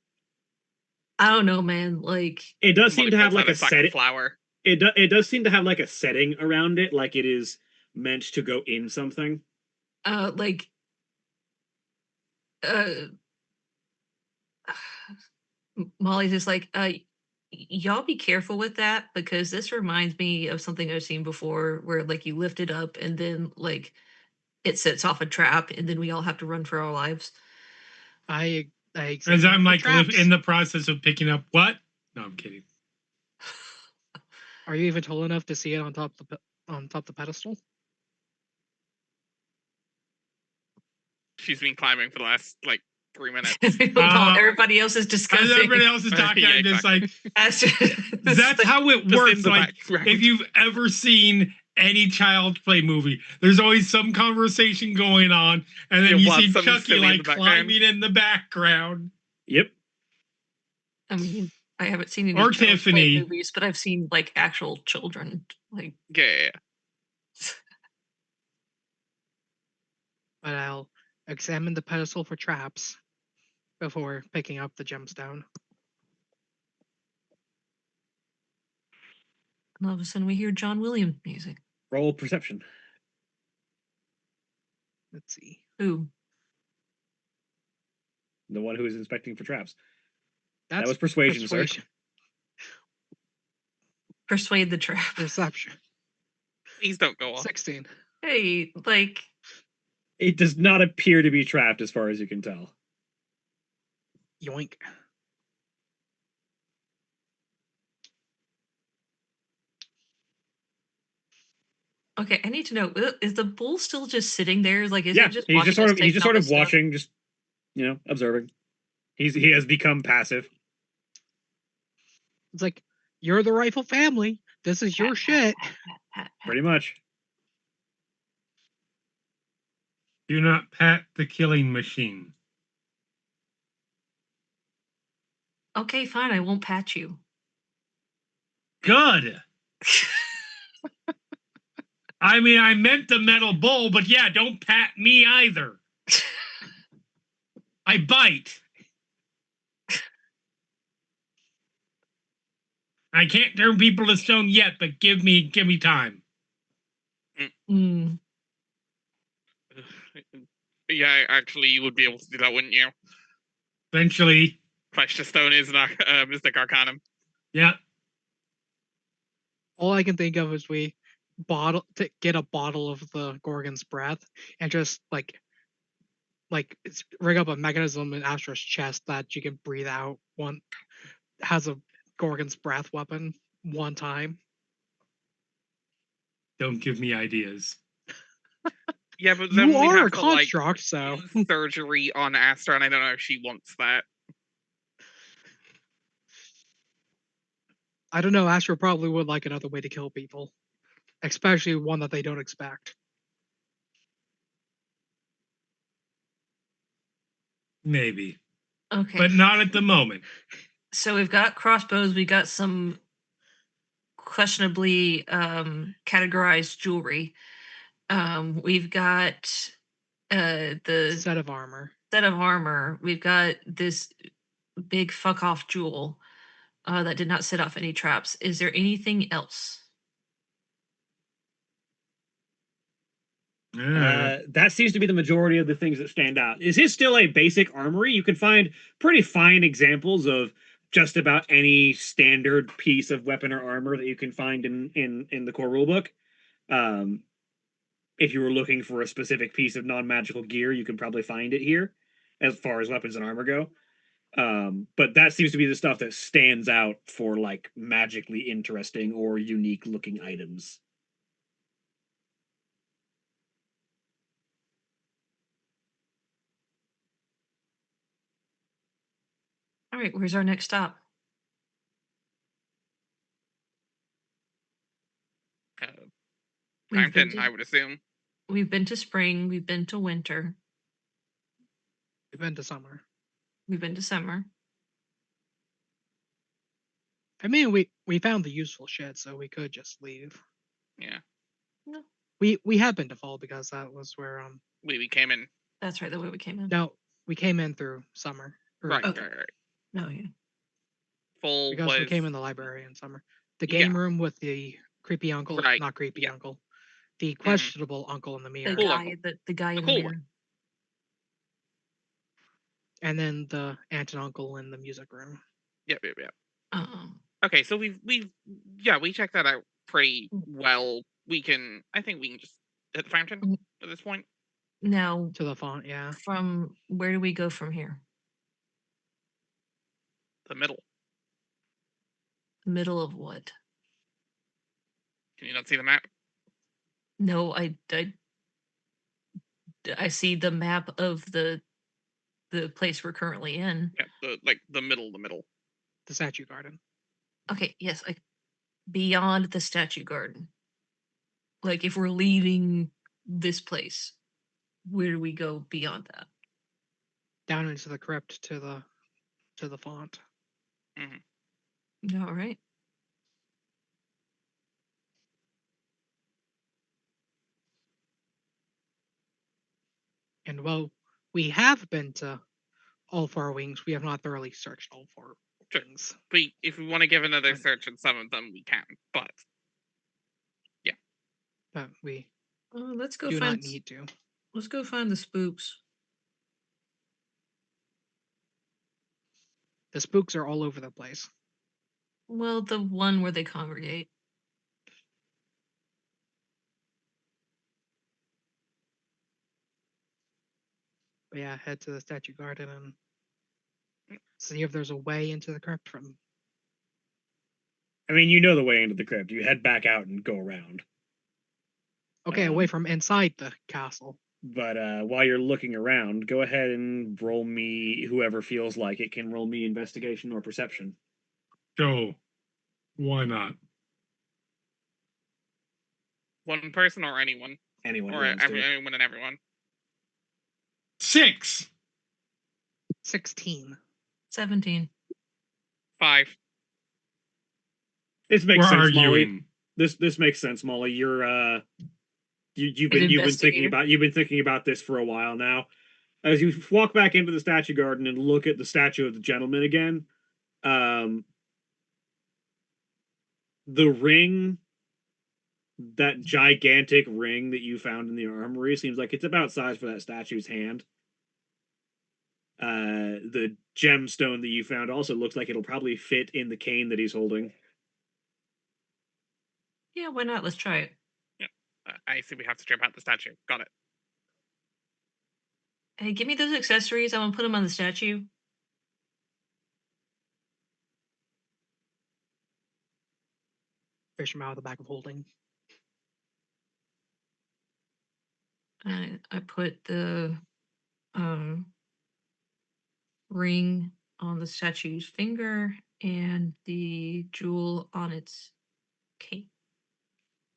[SPEAKER 4] I don't know, man. Like
[SPEAKER 2] It does seem
[SPEAKER 3] Somebody
[SPEAKER 2] to have
[SPEAKER 3] pulls
[SPEAKER 2] like
[SPEAKER 3] out
[SPEAKER 2] a setting.
[SPEAKER 3] flower.
[SPEAKER 2] It does seem to have like a setting around it, like it is meant to go in something.
[SPEAKER 4] like Molly's just like, y'all be careful with that because this reminds me of something I've seen before where like you lift it up and then like it sets off a trap and then we all have to run for our lives.
[SPEAKER 5] I
[SPEAKER 1] As
[SPEAKER 5] examined
[SPEAKER 1] I'm
[SPEAKER 5] the
[SPEAKER 1] like
[SPEAKER 5] traps.
[SPEAKER 1] in the process of picking up what? No, I'm kidding.
[SPEAKER 5] Are you even tall enough to see it on top of the pedestal?
[SPEAKER 3] She's been climbing for the last like 3 minutes.
[SPEAKER 4] While everybody else is
[SPEAKER 1] As
[SPEAKER 4] discussing.
[SPEAKER 1] everybody else is talking,
[SPEAKER 3] Yeah,
[SPEAKER 1] I'm just like,
[SPEAKER 4] That's
[SPEAKER 1] that's how it
[SPEAKER 3] Just in
[SPEAKER 1] works.
[SPEAKER 3] the
[SPEAKER 1] Like,
[SPEAKER 3] background.
[SPEAKER 1] if you've ever seen any child's play movie, there's always some conversation going on, and then
[SPEAKER 3] Yeah,
[SPEAKER 1] you
[SPEAKER 3] while
[SPEAKER 1] see
[SPEAKER 3] something's
[SPEAKER 1] Chucky
[SPEAKER 3] silly in
[SPEAKER 1] like
[SPEAKER 3] the background.
[SPEAKER 1] climbing in the background.
[SPEAKER 2] Yep.
[SPEAKER 4] I mean, I haven't seen any
[SPEAKER 1] Or
[SPEAKER 4] child's play
[SPEAKER 1] Tiffany.
[SPEAKER 4] movies, but I've seen like actual children. Like,
[SPEAKER 3] Yeah.
[SPEAKER 5] But I'll examine the pedestal for traps before picking up the gemstone.
[SPEAKER 4] all of a sudden we hear John Williams music.
[SPEAKER 2] Roll perception.
[SPEAKER 5] Let's see.
[SPEAKER 4] Ooh,
[SPEAKER 2] The one who is inspecting for traps.
[SPEAKER 5] That's
[SPEAKER 2] That was persuasion, sir.
[SPEAKER 4] persuade the trap.
[SPEAKER 5] Perception.
[SPEAKER 3] Please don't go off.
[SPEAKER 5] 16.
[SPEAKER 4] Hey, like,
[SPEAKER 2] It does not appear to be trapped as far as you can tell.
[SPEAKER 5] Yoink.
[SPEAKER 4] okay, I need to know: is the bull still just sitting there? Like, is
[SPEAKER 2] Yeah,
[SPEAKER 4] it just
[SPEAKER 2] he's just
[SPEAKER 4] watching
[SPEAKER 2] sort
[SPEAKER 4] us
[SPEAKER 2] of he's
[SPEAKER 4] take
[SPEAKER 2] just
[SPEAKER 4] all
[SPEAKER 2] sort of
[SPEAKER 4] this stuff?
[SPEAKER 2] watching, just observing. He has become passive.
[SPEAKER 5] It's like, you're the rightful family. This is your shit.
[SPEAKER 2] Pretty much.
[SPEAKER 1] Do not pat the killing machine.
[SPEAKER 4] Okay, fine. I won't pat you.
[SPEAKER 1] Good. I mean, I meant the metal bull, but yeah, don't pat me either. I bite. I can't turn people to stone yet, but give me time.
[SPEAKER 4] Mm.
[SPEAKER 3] Yeah, actually, you would be able to do that, wouldn't you?
[SPEAKER 1] Eventually,
[SPEAKER 3] Flesh to stone is an Mystic Arcanum.
[SPEAKER 1] yeah.
[SPEAKER 5] All I can think of is we get a bottle of the Gorgon's breath and just like rig up a mechanism in Astra's chest that you can breathe out. One has a Gorgon's breath weapon one time.
[SPEAKER 1] Don't give me ideas.
[SPEAKER 3] Yeah, but then
[SPEAKER 5] You
[SPEAKER 3] we
[SPEAKER 5] are a
[SPEAKER 3] have to like
[SPEAKER 5] construct, so
[SPEAKER 3] use surgery on Astra, and I don't know if she wants that.
[SPEAKER 5] I don't know. Astra probably would like another way to kill people, especially one that they don't expect.
[SPEAKER 1] Maybe.
[SPEAKER 4] Okay.
[SPEAKER 1] But not at the moment.
[SPEAKER 4] So we've got crossbows. We got some questionably categorized jewelry. We've got the
[SPEAKER 5] Set of armor.
[SPEAKER 4] set of armor. We've got this big fuck off jewel that did not set off any traps. Is there anything else?
[SPEAKER 2] That seems to be the majority of the things that stand out. Is his still a basic armory? You can find pretty fine examples of just about any standard piece of weapon or armor that you can find in the core rulebook. If you were looking for a specific piece of non-magical gear, you can probably find it here, as far as weapons and armor go. But that seems to be the stuff that stands out for like magically interesting or unique looking items.
[SPEAKER 4] All right, where's our next stop? We've been
[SPEAKER 3] Crampton, I would assume.
[SPEAKER 4] we've been to spring, we've been to winter,
[SPEAKER 5] We've been to summer.
[SPEAKER 4] we've been to summer.
[SPEAKER 5] I mean, we found the useful shit, so we could just leave.
[SPEAKER 3] Yeah,
[SPEAKER 5] We have been to fall because that was where
[SPEAKER 3] we came in.
[SPEAKER 4] That's right, the way we came in.
[SPEAKER 5] no, we came in through summer. Or-
[SPEAKER 3] Right,
[SPEAKER 4] Okay.
[SPEAKER 3] right.
[SPEAKER 4] No, yeah.
[SPEAKER 3] Full
[SPEAKER 5] Because
[SPEAKER 3] was
[SPEAKER 5] we came in the library in summer. The
[SPEAKER 3] Yeah.
[SPEAKER 5] game room with the creepy uncle,
[SPEAKER 3] Right,
[SPEAKER 5] not creepy
[SPEAKER 3] yeah.
[SPEAKER 5] uncle. The questionable uncle in the
[SPEAKER 4] The
[SPEAKER 5] mirror.
[SPEAKER 3] Cool
[SPEAKER 4] guy,
[SPEAKER 3] uncle.
[SPEAKER 4] the guy in the
[SPEAKER 3] cool
[SPEAKER 4] mirror.
[SPEAKER 3] one.
[SPEAKER 5] And then the aunt and uncle in the music room.
[SPEAKER 3] Yep.
[SPEAKER 4] Uh-uh.
[SPEAKER 3] Okay, so we checked that out pretty well. I think we can just hit the fountain
[SPEAKER 4] Mm.
[SPEAKER 3] at this point.
[SPEAKER 4] Now,
[SPEAKER 5] To the font, yeah.
[SPEAKER 4] from where do we go from here?
[SPEAKER 3] The middle.
[SPEAKER 4] Middle of what?
[SPEAKER 3] Can you not see the map?
[SPEAKER 4] No, I see the map of the place we're currently in.
[SPEAKER 3] Yeah, the middle.
[SPEAKER 5] The statue garden.
[SPEAKER 4] Okay, yes, beyond the statue garden. Like if we're leaving this place, where do we go beyond that?
[SPEAKER 5] Down into the crypt to the font.
[SPEAKER 4] All right.
[SPEAKER 5] And well, we have been to all four wings. We have not thoroughly searched all four
[SPEAKER 3] Sure.
[SPEAKER 5] wings.
[SPEAKER 3] But if we want to give another
[SPEAKER 5] Right.
[SPEAKER 3] search on some of them, we can. But
[SPEAKER 5] But we
[SPEAKER 4] Let's go
[SPEAKER 5] do
[SPEAKER 4] find.
[SPEAKER 5] not need to.
[SPEAKER 4] Let's go find the spooks.
[SPEAKER 5] The spooks are all over the place.
[SPEAKER 4] Well, the one where they congregate.
[SPEAKER 5] But yeah, head to the statue garden and see if there's a way into the crypt from.
[SPEAKER 2] I mean, you know the way into the crypt. You head back out and go around.
[SPEAKER 5] Okay, away from inside the castle.
[SPEAKER 2] But while you're looking around, go ahead and roll me. Whoever feels like it can roll me investigation or perception.
[SPEAKER 1] Go. Why not?
[SPEAKER 3] one person or anyone,
[SPEAKER 2] Anyone who
[SPEAKER 3] or
[SPEAKER 2] wants to.
[SPEAKER 3] anyone and everyone.
[SPEAKER 1] 6.
[SPEAKER 5] 16.
[SPEAKER 4] 17.
[SPEAKER 3] 5.
[SPEAKER 2] This makes
[SPEAKER 1] We're
[SPEAKER 2] sense, Molly.
[SPEAKER 1] arguing.
[SPEAKER 2] This makes sense, Molly. You're you've
[SPEAKER 4] An
[SPEAKER 2] been thinking about this for a while now. As you walk back into the statue garden and look at the statue of the gentleman again, the ring, that gigantic ring that you found in the armory, seems like it's about size for that statue's hand. The gemstone that you found also looks like it'll probably fit in the cane that he's holding.
[SPEAKER 4] Yeah, why not? Let's try it.
[SPEAKER 3] I see we have to strip out the statue. Got it.
[SPEAKER 4] Hey, give me those accessories. I want to put them on the statue.
[SPEAKER 5] Fish him out of the back of holding.
[SPEAKER 4] I put the ring on the statue's finger and the jewel on its cane.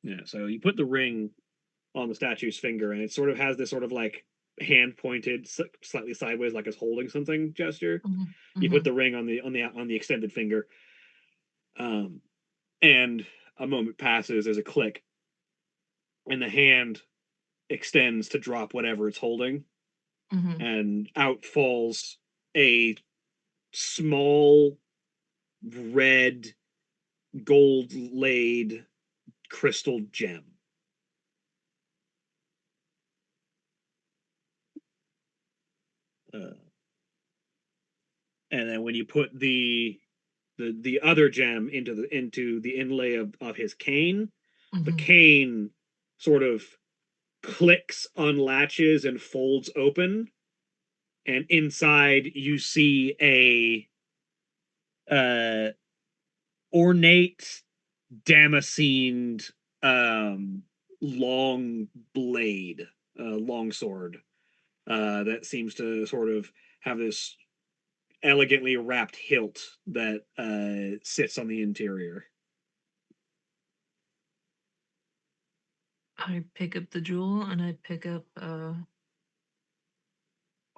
[SPEAKER 2] Yeah, so you put the ring on the statue's finger, and it sort of has this sort of like hand pointed, slightly sideways, like it's holding something gesture. You put the ring on the extended finger, and a moment passes, there's a click, and the hand extends to drop whatever it's holding, and out falls a small red gold laid crystal gem. And then when you put the other gem into the inlay of his cane, the cane sort of clicks, unlatches, and folds open, and inside you see a ornate damascened long blade, long sword, that seems to sort of have this elegantly wrapped hilt that sits on the interior.
[SPEAKER 4] I pick up the jewel and I pick up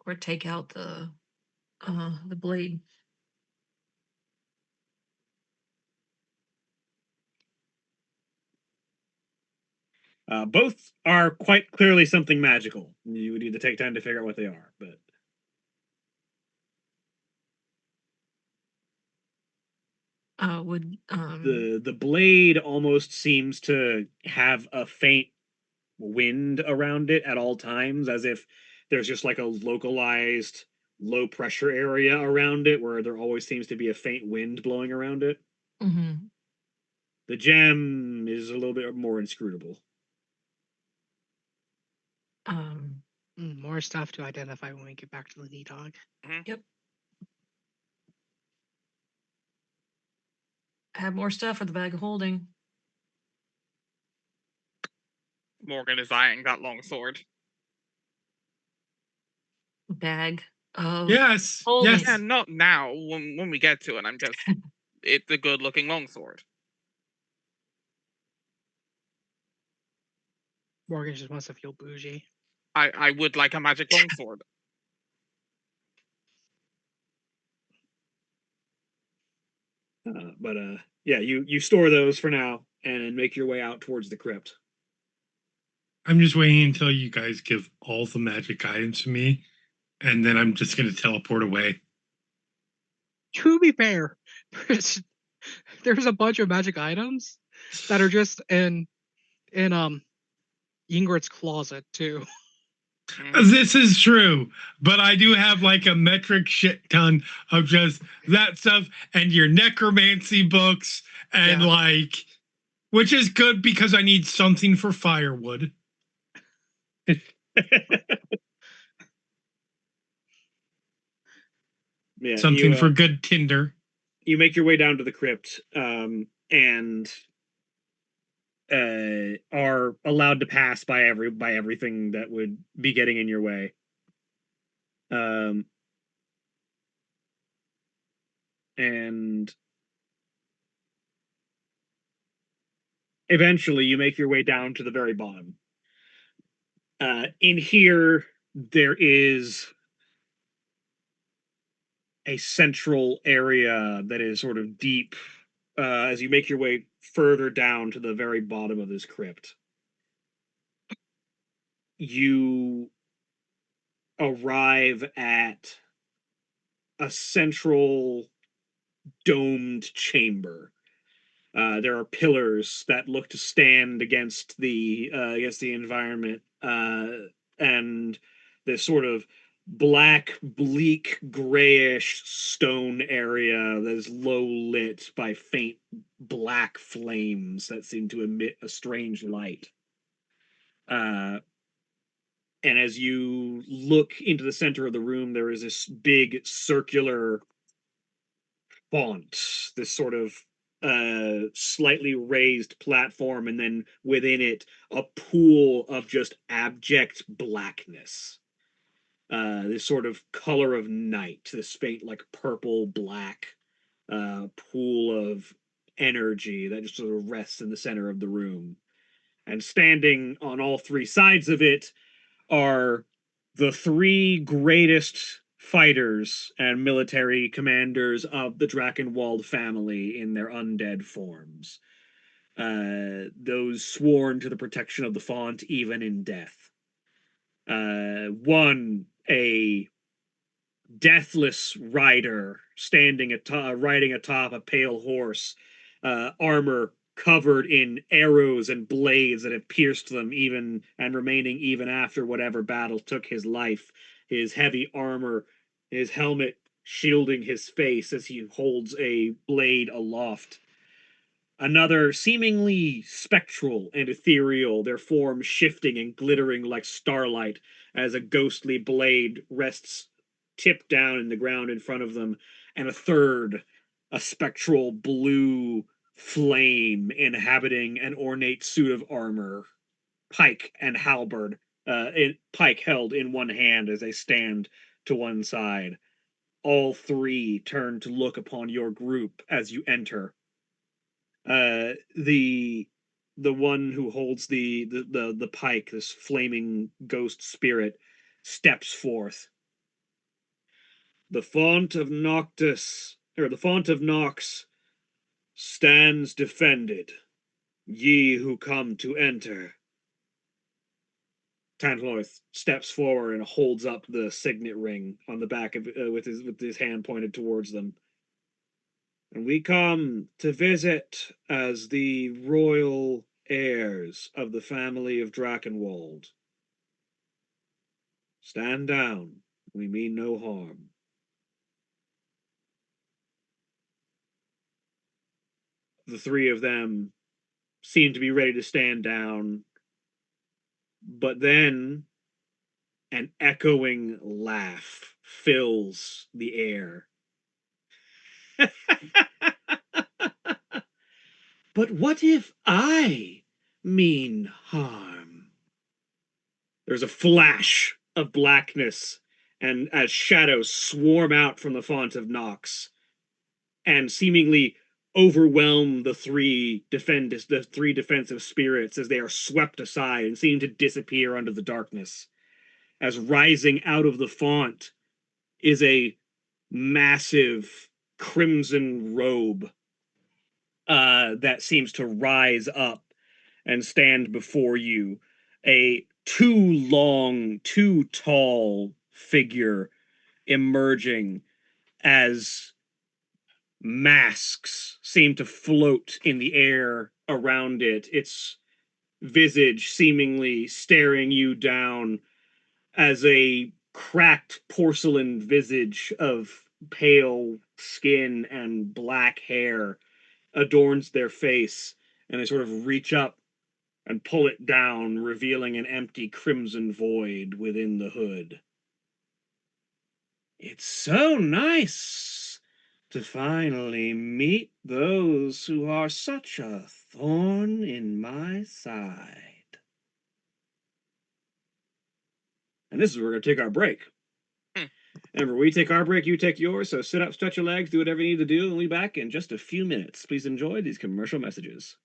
[SPEAKER 4] or take out the blade.
[SPEAKER 2] Both are quite clearly something magical. You would need to take time to figure out what they are, but
[SPEAKER 4] Would
[SPEAKER 2] the blade almost seems to have a faint wind around it at all times, as if there's just like a localized low pressure area around it where there always seems to be a faint wind blowing around it. The gem is a little bit more inscrutable.
[SPEAKER 5] More stuff to identify when we get back to the D-Dog.
[SPEAKER 4] Yep. Have more stuff for the bag of holding.
[SPEAKER 3] Morgan is eyeing that long sword.
[SPEAKER 4] Bag of
[SPEAKER 1] Yes.
[SPEAKER 4] holding.
[SPEAKER 1] Yes.
[SPEAKER 3] And not now, when we get to it. I'm just, it's a good looking longsword.
[SPEAKER 5] Morgan just wants to feel bougie.
[SPEAKER 3] I would like a magic longsword.
[SPEAKER 2] But yeah, you store those for now and make your way out towards the crypt.
[SPEAKER 1] I'm just waiting until you guys give all the magic items to me, and then I'm just going to teleport away.
[SPEAKER 5] To be fair, there's a bunch of magic items that are just in Ingrid's closet too.
[SPEAKER 1] This is true, but I do have like a metric shit ton of just that stuff and your necromancy books and like, which is good because I need something for firewood.
[SPEAKER 2] Yeah,
[SPEAKER 1] something for good tinder.
[SPEAKER 2] You make your way down to the crypt, and are allowed to pass by everything that would be getting in your way. And eventually you make your way down to the very bottom. In here, there is a central area that is sort of deep as you make your way further down to the very bottom of this crypt. You arrive at a central domed chamber. There are pillars that look to stand against the environment, and this sort of black, bleak, grayish stone area that is low lit by faint black flames that seem to emit a strange light. And as you look into the center of the room, there is this big circular font, this sort of slightly raised platform, and then within it, a pool of just abject blackness. This sort of color of night, this faint, like purple black pool of energy that just sort of rests in the center of the room. And standing on all three sides of it are the three greatest fighters and military commanders of the Drakenwald family in their undead forms. those sworn to the protection of the font even in death. One, a deathless rider riding atop a pale horse, armor covered in arrows and blades that have pierced them even and remaining even after whatever battle took his life. His heavy armor, his helmet shielding his face as he holds a blade aloft. Another seemingly spectral and ethereal, their forms shifting and glittering like starlight as a ghostly blade rests tipped down in the ground in front of them. And a third, a spectral blue flame inhabiting an ornate suit of armor, pike and halberd, pike held in one hand as they stand to one side. All three turn to look upon your group as you enter. The one who holds the pike, this flaming ghost spirit, steps forth. The font of Noctis, or the font of Nox, stands defended. Ye who come to enter. Tantalorth steps forward and holds up the signet ring on the back of with his hand pointed towards them. And we come to visit as the royal heirs of the family of Drakenwald. Stand down. We mean no harm. The three of them seem to be ready to stand down, but then an echoing laugh fills the air. But what if I mean harm? There's a flash of blackness, and as shadows swarm out from the font of Nox, and seemingly overwhelm the three defensive spirits as they are swept aside and seem to disappear under the darkness. As rising out of the font is a massive crimson robe that seems to rise up and stand before you. A too tall figure emerging as masks seem to float in the air around it, its visage seemingly staring you down as a cracked porcelain visage of pale skin and black hair adorns their face, and they sort of reach up and pull it down, revealing an empty crimson void within the hood. It's so nice to finally meet those who are such a thorn in my side. And this is where we're going to take our break. Remember, we take our break, you take yours, so sit up, stretch your legs, do whatever you need to do, and we'll be back in just a few minutes. Please enjoy these commercial messages.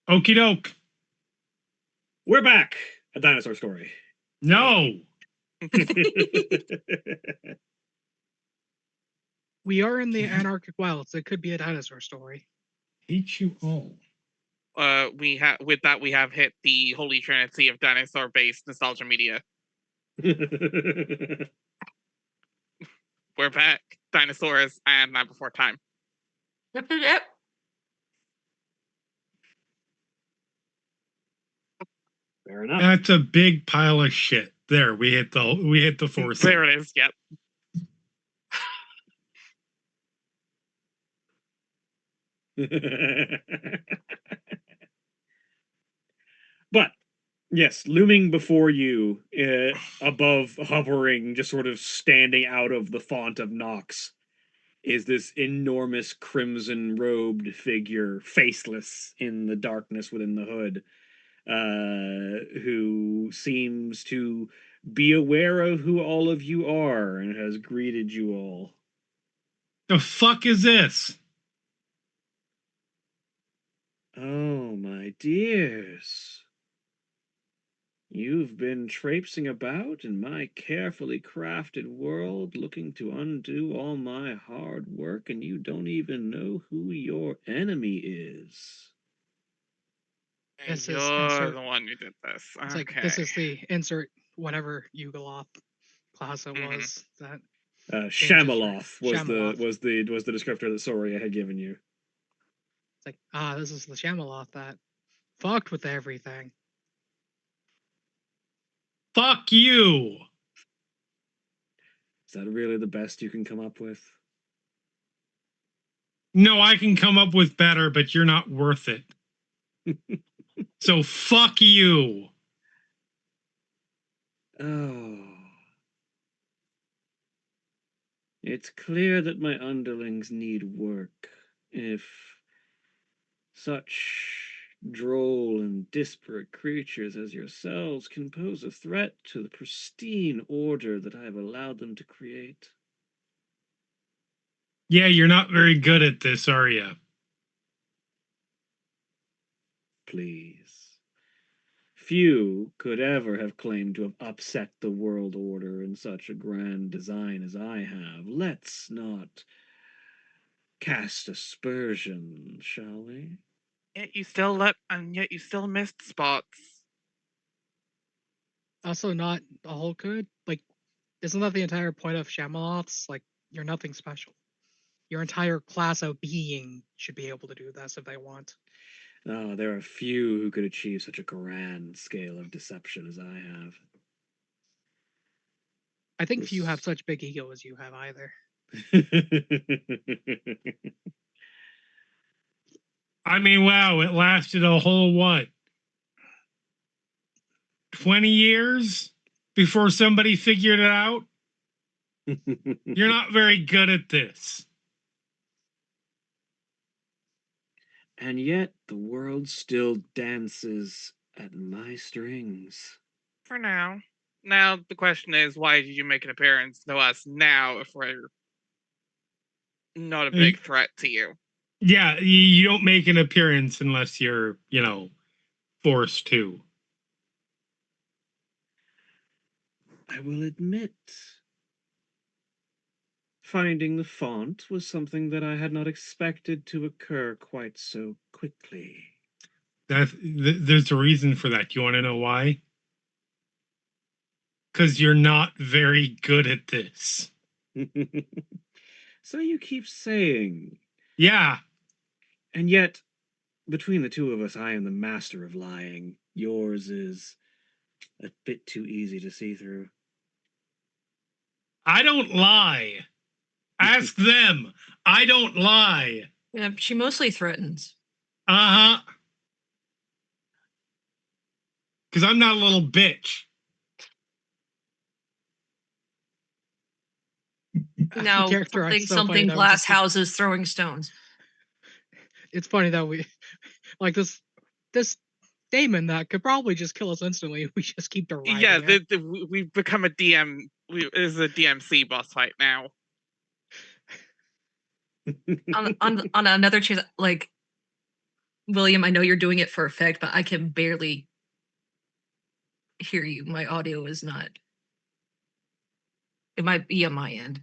[SPEAKER 1] Okie doke.
[SPEAKER 2] We're back. A dinosaur story.
[SPEAKER 1] No.
[SPEAKER 5] We are in the Antarctic wilds. It could be a dinosaur story.
[SPEAKER 1] Hate you all.
[SPEAKER 3] We have hit the holy trinity of dinosaur-based nostalgia media. We're back. Dinosaurs and Land Before Time.
[SPEAKER 4] Yep.
[SPEAKER 2] Fair enough.
[SPEAKER 1] That's a big pile of shit. There, we hit the force.
[SPEAKER 3] There it is. Yep.
[SPEAKER 2] But yes, looming before you, above, hovering, just sort of standing out of the font of Nox, is this enormous crimson-robed figure, faceless in the darkness within the hood, who seems to be aware of who all of you are and has greeted you all.
[SPEAKER 1] The fuck is this?
[SPEAKER 2] Oh, my dears. You've been traipsing about in my carefully crafted world, looking to undo all my hard work, and you don't even know who your enemy is.
[SPEAKER 3] And
[SPEAKER 5] This is
[SPEAKER 3] you're
[SPEAKER 5] insert-
[SPEAKER 3] the one who did this.
[SPEAKER 5] It's
[SPEAKER 3] Okay.
[SPEAKER 5] like this is the insert whatever Yugoloth class it
[SPEAKER 3] Mhm.
[SPEAKER 5] was. That
[SPEAKER 2] Shamaloth was
[SPEAKER 5] Shamaloth.
[SPEAKER 2] the descriptor that Soria had given you.
[SPEAKER 5] it's like this is the Shamaloth that fucked with everything.
[SPEAKER 1] Fuck you.
[SPEAKER 2] Is that really the best you can come up with?
[SPEAKER 1] No, I can come up with better, but you're not worth it. So fuck you.
[SPEAKER 2] Oh. It's clear that my underlings need work. If such droll and disparate creatures as yourselves can pose a threat to the pristine order that I have allowed them to create.
[SPEAKER 1] Yeah, you're not very good at this, are you?
[SPEAKER 2] Please. Few could ever have claimed to have upset the world order in such a grand design as I have. Let's not cast aspersion, shall we?
[SPEAKER 3] Yet you still missed spots.
[SPEAKER 5] Also, not a whole good. Like, isn't that the entire point of Shamaloths? Like, you're nothing special. Your entire class of being should be able to do this if they want.
[SPEAKER 2] Oh, there are few who could achieve such a grand scale of deception as I have.
[SPEAKER 5] I think few have such big ego as you have either.
[SPEAKER 1] I mean, wow, it lasted a whole, what, 20 years before somebody figured it out? You're not very good at this.
[SPEAKER 2] And yet the world still dances at my strings.
[SPEAKER 3] For now. Now the question is, why did you make an appearance to us now if we're not a big threat to you?
[SPEAKER 1] Yeah, you don't make an appearance unless you're, forced to.
[SPEAKER 2] I will admit, finding the font was something that I had not expected to occur quite so quickly.
[SPEAKER 1] There's a reason for that. You want to know why? Because you're not very good at this.
[SPEAKER 2] So you keep saying.
[SPEAKER 1] Yeah.
[SPEAKER 2] And yet, between the two of us, I am the master of lying. Yours is a bit too easy to see through.
[SPEAKER 1] I don't lie. Ask them. I don't lie.
[SPEAKER 4] Yeah, she mostly threatens.
[SPEAKER 1] Uh-huh. Because I'm not a little bitch.
[SPEAKER 4] Now,
[SPEAKER 5] Character art's so funny
[SPEAKER 4] something
[SPEAKER 5] that we
[SPEAKER 4] glass
[SPEAKER 5] just-
[SPEAKER 4] houses throwing stones.
[SPEAKER 5] It's funny that we like this Damon that could probably just kill us instantly. We just keep deriding
[SPEAKER 3] Yeah,
[SPEAKER 5] it.
[SPEAKER 3] we've become a DM. This is a DMC boss fight now.
[SPEAKER 4] on another chase, like William, I know you're doing it for effect, but I can barely hear you. My audio is not. It might be on my end.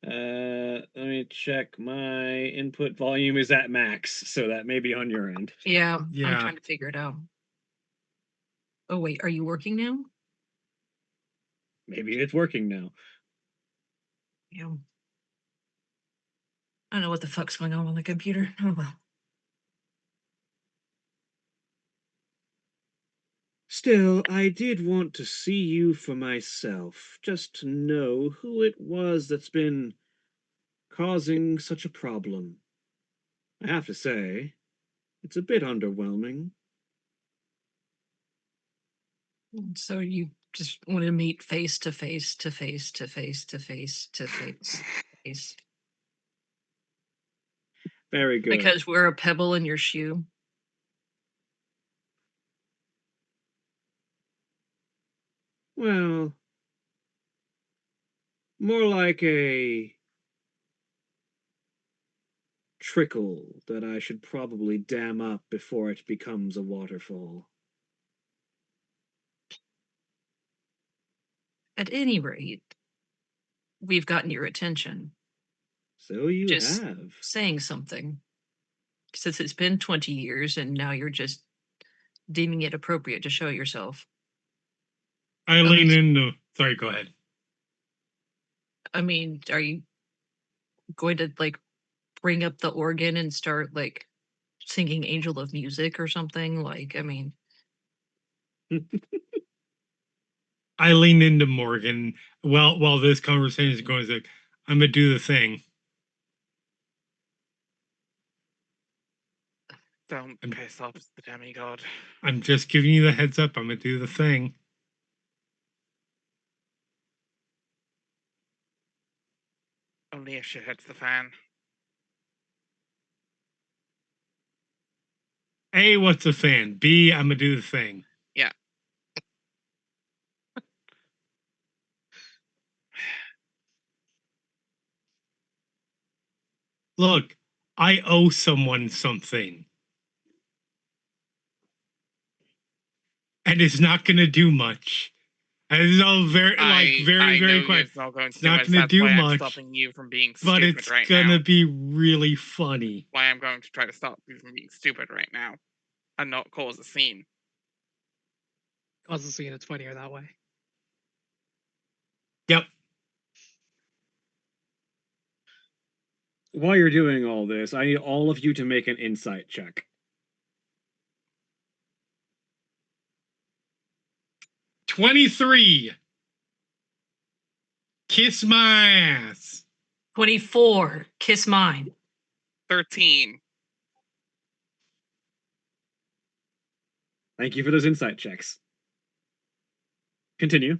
[SPEAKER 2] Let me check. My input volume is at max, so that may be on your end.
[SPEAKER 4] Yeah, I'm
[SPEAKER 1] Yeah.
[SPEAKER 4] trying to figure it out. Oh wait, are you working now?
[SPEAKER 2] Maybe it's working now.
[SPEAKER 4] Yeah. I don't know what the fuck's going on the computer. Oh well.
[SPEAKER 2] Still, I did want to see you for myself, just to know who it was that's been causing such a problem. I have to say, it's a bit underwhelming.
[SPEAKER 4] So you just want to meet face to face to face to face to face to face to face.
[SPEAKER 2] Very good.
[SPEAKER 4] Because we're a pebble in your shoe.
[SPEAKER 2] Well, more like a trickle that I should probably dam up before it becomes a waterfall.
[SPEAKER 4] At any rate, we've gotten your attention.
[SPEAKER 2] So you
[SPEAKER 4] Just
[SPEAKER 2] have.
[SPEAKER 4] saying something. Since it's been 20 years and now you're just deeming it appropriate to show yourself.
[SPEAKER 1] I
[SPEAKER 4] At
[SPEAKER 1] lean
[SPEAKER 4] least-
[SPEAKER 1] into. Sorry, go ahead.
[SPEAKER 4] I mean, are you going to like bring up the organ and start like singing Angel of Music or something? Like, I mean,
[SPEAKER 1] I lean into Morgan while this conversation is going. It's like, I'm gonna do the thing.
[SPEAKER 3] Don't piss off the demigod.
[SPEAKER 1] I'm just giving you the heads up. I'm gonna do the thing.
[SPEAKER 3] Only if shit hits the fan.
[SPEAKER 1] A, what's a fan? B, I'm gonna do the thing.
[SPEAKER 3] Yeah.
[SPEAKER 1] Look, I owe someone something. And it's not gonna do much. And it's all very
[SPEAKER 3] I
[SPEAKER 1] very
[SPEAKER 3] know
[SPEAKER 1] quick.
[SPEAKER 3] it's not going to
[SPEAKER 1] It's
[SPEAKER 3] do
[SPEAKER 1] not
[SPEAKER 3] much.
[SPEAKER 1] gonna
[SPEAKER 3] That's
[SPEAKER 1] do
[SPEAKER 3] why I'm
[SPEAKER 1] much,
[SPEAKER 3] stopping you from being
[SPEAKER 1] but
[SPEAKER 3] stupid
[SPEAKER 1] it's
[SPEAKER 3] right
[SPEAKER 1] gonna
[SPEAKER 3] now.
[SPEAKER 1] be really funny.
[SPEAKER 3] Why I'm going to try to stop you from being stupid right now, and not cause a scene.
[SPEAKER 5] Cause the scene, it's funnier that way.
[SPEAKER 1] Yep.
[SPEAKER 2] While you're doing all this, I need all of you to make an insight check.
[SPEAKER 1] 23. Kiss my ass.
[SPEAKER 4] 24, kiss mine.
[SPEAKER 3] 13.
[SPEAKER 2] Thank you for those insight checks. Continue.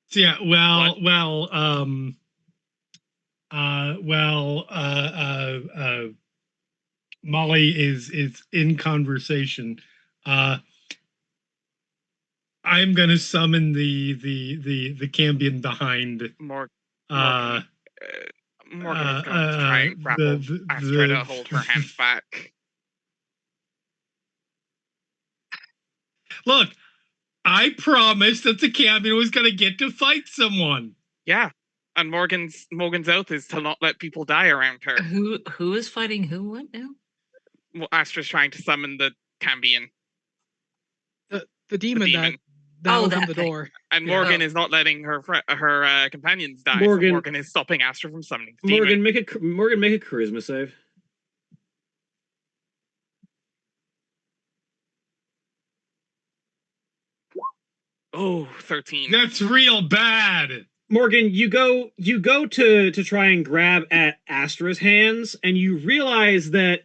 [SPEAKER 1] So yeah, well,
[SPEAKER 3] What?
[SPEAKER 1] Molly is in conversation. I'm gonna summon the Cambion behind.
[SPEAKER 3] Morgan
[SPEAKER 1] Uh,
[SPEAKER 3] is going to try and grapple Astra to hold her hands back.
[SPEAKER 1] Look, I promised that the Cambion was gonna get to fight someone.
[SPEAKER 3] Yeah. And Morgan's oath is to not let people die around her.
[SPEAKER 4] Who is fighting who? What now?
[SPEAKER 3] Well, Astra's trying to summon the Cambion.
[SPEAKER 5] The demon,
[SPEAKER 3] demon.
[SPEAKER 5] that
[SPEAKER 4] Oh,
[SPEAKER 5] opened
[SPEAKER 4] that
[SPEAKER 5] the
[SPEAKER 4] thing.
[SPEAKER 5] door.
[SPEAKER 3] And
[SPEAKER 5] Yeah.
[SPEAKER 3] Morgan is not letting her companions die.
[SPEAKER 2] Morgan-
[SPEAKER 3] So Morgan is stopping Astra from summoning the demon.
[SPEAKER 2] Morgan, make a charisma save.
[SPEAKER 3] Oh, 13.
[SPEAKER 1] That's real bad.
[SPEAKER 2] Morgan, you go to try and grab at Astra's hands, and you realize that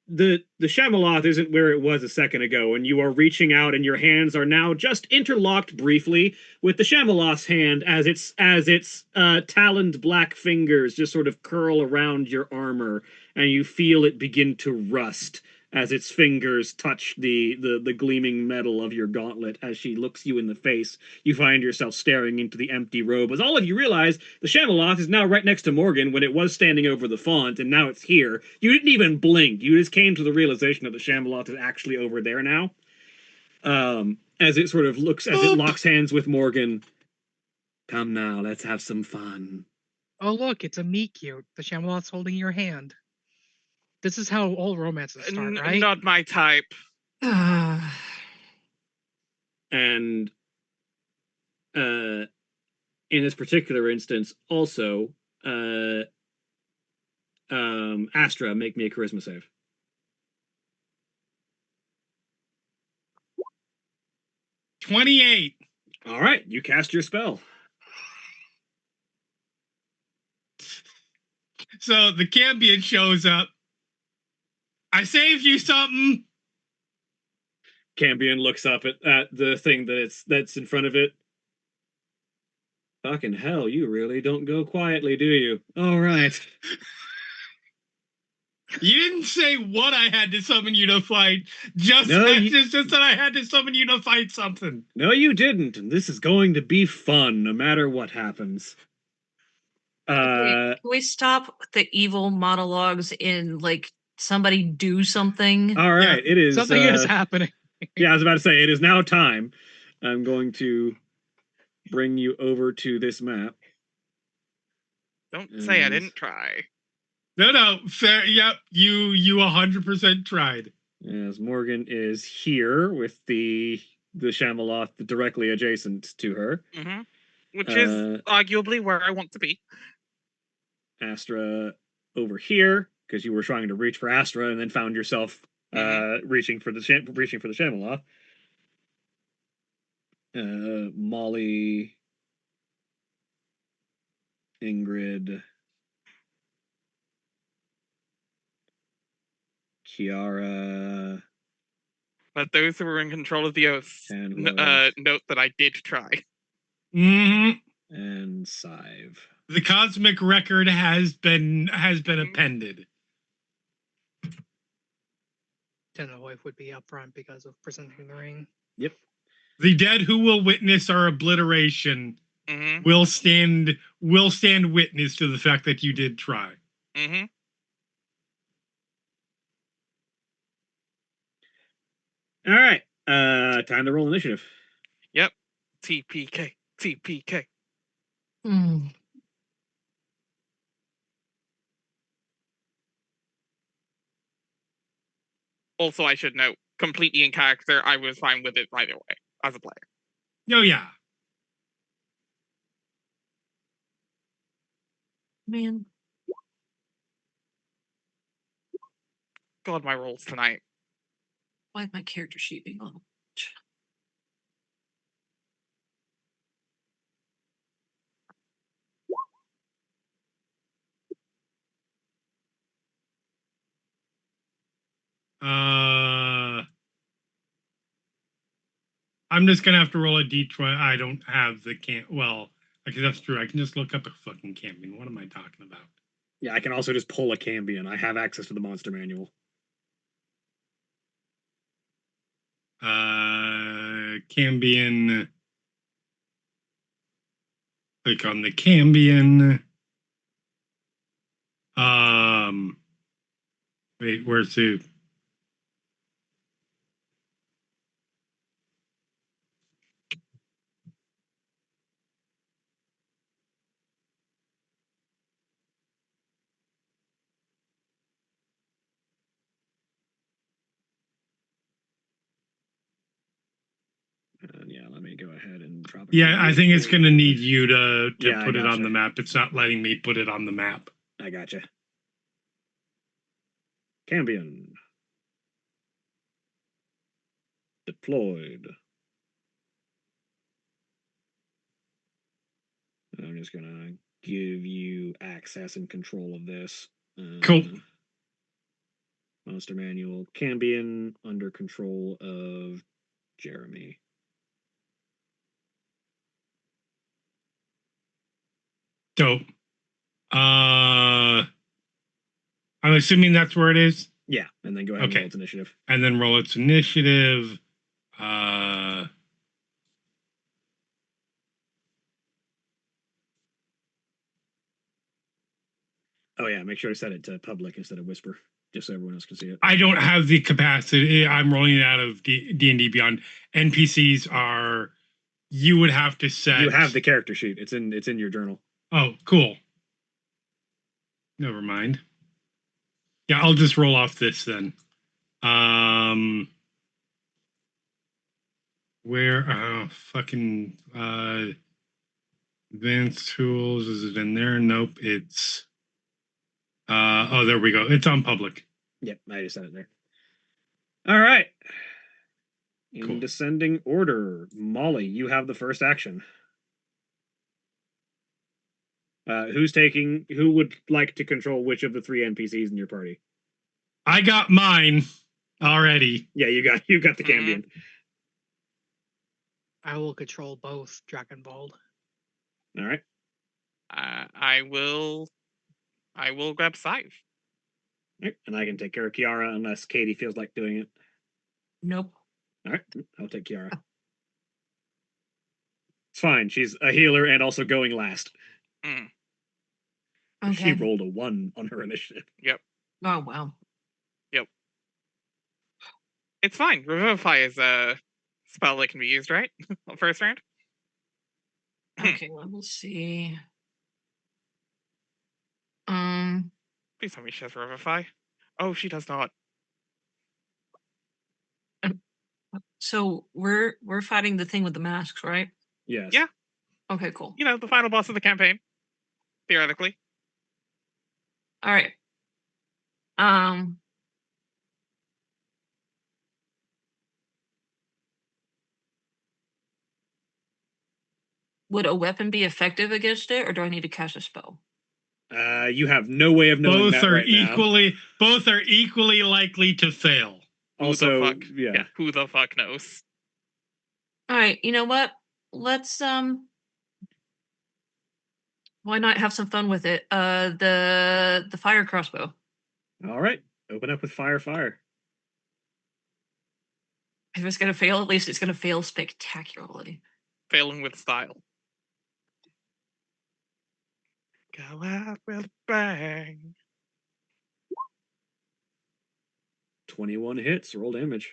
[SPEAKER 2] the Shamaloth isn't where it was a second ago, and you are reaching out, and your hands are now just interlocked briefly with the Shamaloth's hand as its taloned black fingers just sort of curl around your armor, and you feel it begin to rust as its fingers touch the gleaming metal of your gauntlet. As she looks you in the face, you find yourself staring into the empty robe. As all of you realize, the Shamaloth is now right next to Morgan when it was standing over the font, and now it's here. You didn't even blink. You just came to the realization that the Shamaloth is actually over there now. As it sort of looks, as it locks hands with Morgan. Come now, let's have some fun.
[SPEAKER 5] Oh, look, it's a meet cute. The Shamaloth's holding your hand. This is how all romances start, right?
[SPEAKER 3] Not my type.
[SPEAKER 2] And in this particular instance, also, Astra, make me a charisma save.
[SPEAKER 1] $28.
[SPEAKER 2] All right, you cast your spell.
[SPEAKER 1] So the Cambion shows up. I saved you something.
[SPEAKER 2] Cambion looks up at the thing that's in front of it. Fucking hell, you really don't go quietly, do you? All right.
[SPEAKER 1] You didn't say what I had to summon you to fight. Just that I had to summon you to fight something.
[SPEAKER 2] No, you didn't. And this is going to be fun, no matter what happens.
[SPEAKER 4] Can we stop the evil monologues in like somebody do something?
[SPEAKER 2] All right, it is.
[SPEAKER 5] Something is happening.
[SPEAKER 2] Yeah, I was about to say, it is now time. I'm going to bring you over to this map.
[SPEAKER 3] Don't say I didn't try.
[SPEAKER 1] No, fair. Yep, you 100% tried.
[SPEAKER 2] As Morgan is here with the Shamaloth directly adjacent to her.
[SPEAKER 3] Mm-hmm. Which is arguably where I want to be.
[SPEAKER 2] Astra over here, because you were trying to reach for Astra and then found yourself reaching for the Shamaloth. Molly, Ingrid, Kiara.
[SPEAKER 3] But those who were in control of the oath note that I did try.
[SPEAKER 1] Mm-hmm.
[SPEAKER 2] And Sive.
[SPEAKER 1] The cosmic record has been appended.
[SPEAKER 5] Tenderwife would be up front because of presenting the ring.
[SPEAKER 2] Yep.
[SPEAKER 1] The dead who will witness our obliteration will stand witness to the fact that you did try.
[SPEAKER 3] Mm-hmm.
[SPEAKER 2] All right. Time to roll initiative.
[SPEAKER 3] Yep. TPK. TPK. Also, I should note, completely in character, I was fine with it either way, as a player.
[SPEAKER 1] Oh, yeah.
[SPEAKER 4] Man.
[SPEAKER 3] God, my rolls tonight.
[SPEAKER 4] Why is my character sheet being on?
[SPEAKER 1] I'm just gonna have to roll a d20. I don't have the well, actually that's true. I can just look up a fucking Cambion. What am I talking about?
[SPEAKER 2] Yeah, I can also just pull a Cambion. I have access to the monster manual.
[SPEAKER 1] Cambion. Click on the Cambion. Wait, where's the?
[SPEAKER 2] Yeah, let me go ahead and drop it.
[SPEAKER 1] Yeah, I think it's going to need you to put it on the map. It's not letting me put it on the map.
[SPEAKER 2] I gotcha. Cambion. Deployed. I'm just going to give you access and control of this.
[SPEAKER 1] Cool.
[SPEAKER 2] Monster manual. Cambion under control of Jeremy.
[SPEAKER 1] Dope. I'm assuming that's where it is.
[SPEAKER 2] Yeah, and then go ahead and
[SPEAKER 1] Okay.
[SPEAKER 2] roll its initiative.
[SPEAKER 1] And then roll its initiative. Uh,
[SPEAKER 2] Oh yeah, make sure to set it to public instead of whisper, just so everyone else can see it.
[SPEAKER 1] I don't have the capacity. I'm rolling it out of D&D Beyond. NPCs are. You would have to set.
[SPEAKER 2] You have the character sheet. It's in your journal.
[SPEAKER 1] Oh, cool. Never mind. Yeah, I'll just roll off this then. Where? Fucking. Advanced tools. Is it in there? Nope. It's. Oh, there we go. It's on public.
[SPEAKER 2] Yep, I just set it there. All right. In
[SPEAKER 1] Cool.
[SPEAKER 2] descending order, Molly, you have the first action. Who would like to control which of the 3 NPCs in your party?
[SPEAKER 1] I got mine already.
[SPEAKER 2] Yeah, you got the Cambion.
[SPEAKER 5] I will control both Dragonbald.
[SPEAKER 2] All right.
[SPEAKER 3] I will grab Scythe.
[SPEAKER 2] All right. And I can take care of Kiara unless Katie feels like doing it.
[SPEAKER 4] Nope.
[SPEAKER 2] All right. I'll take Kiara. It's fine. She's a healer and also going last.
[SPEAKER 3] Mm.
[SPEAKER 2] She
[SPEAKER 4] Okay.
[SPEAKER 2] rolled a 1 on her initiative.
[SPEAKER 4] Oh wow.
[SPEAKER 3] It's fine. Revivify is a spell that can be used, right? First round.
[SPEAKER 4] Okay, let me see.
[SPEAKER 3] Please tell me she has Revivify. Oh, she does not.
[SPEAKER 4] So we're fighting the thing with the masks, right?
[SPEAKER 2] Yes.
[SPEAKER 3] Yeah.
[SPEAKER 4] Okay, cool.
[SPEAKER 3] You know, the final boss of the campaign. Theoretically.
[SPEAKER 4] All right. Would a weapon be effective against it, or do I need to cast a spell?
[SPEAKER 2] You have no way of knowing
[SPEAKER 1] Both
[SPEAKER 2] that
[SPEAKER 1] are
[SPEAKER 2] right now.
[SPEAKER 1] both are equally likely to fail.
[SPEAKER 3] Who
[SPEAKER 2] Also,
[SPEAKER 3] the fuck?
[SPEAKER 2] yeah.
[SPEAKER 3] Who the fuck knows?
[SPEAKER 4] All right. You know what? Let's Why not have some fun with it? The fire crossbow.
[SPEAKER 2] All right. Open up with fire.
[SPEAKER 4] If it's gonna fail, at least it's gonna fail spectacularly.
[SPEAKER 3] Failing with style. Go out with a bang.
[SPEAKER 2] 21 hits. Roll damage.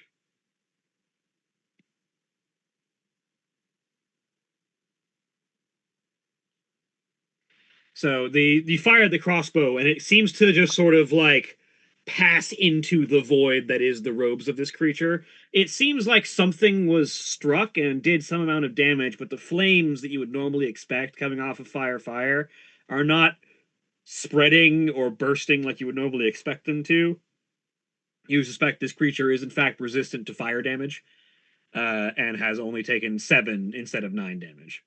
[SPEAKER 2] So you fire the crossbow, and it seems to just sort of like pass into the void that is the robes of this creature. It seems like something was struck and did some amount of damage, but the flames that you would normally expect coming off of fire are not spreading or bursting like you would normally expect them to. You suspect this creature is in fact resistant to fire damage, and has only taken 7 instead of 9 damage.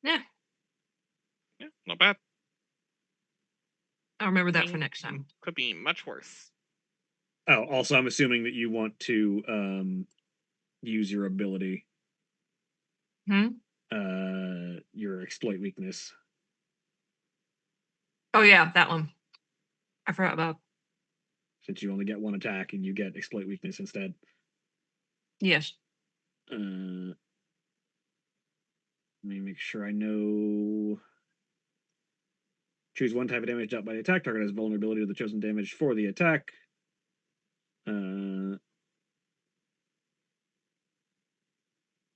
[SPEAKER 4] Yeah,
[SPEAKER 3] Yeah, not bad.
[SPEAKER 4] I'll remember that for next time.
[SPEAKER 3] Could be much worse.
[SPEAKER 2] Oh, also, I'm assuming that you want to use your ability. Your exploit weakness.
[SPEAKER 4] Oh yeah, that one. I forgot about.
[SPEAKER 2] Since you only get 1 attack and you get exploit weakness instead.
[SPEAKER 4] Yes.
[SPEAKER 2] Let me make sure I know. Choose 1 type of damage dealt by the attack. Target has vulnerability to the chosen damage for the attack.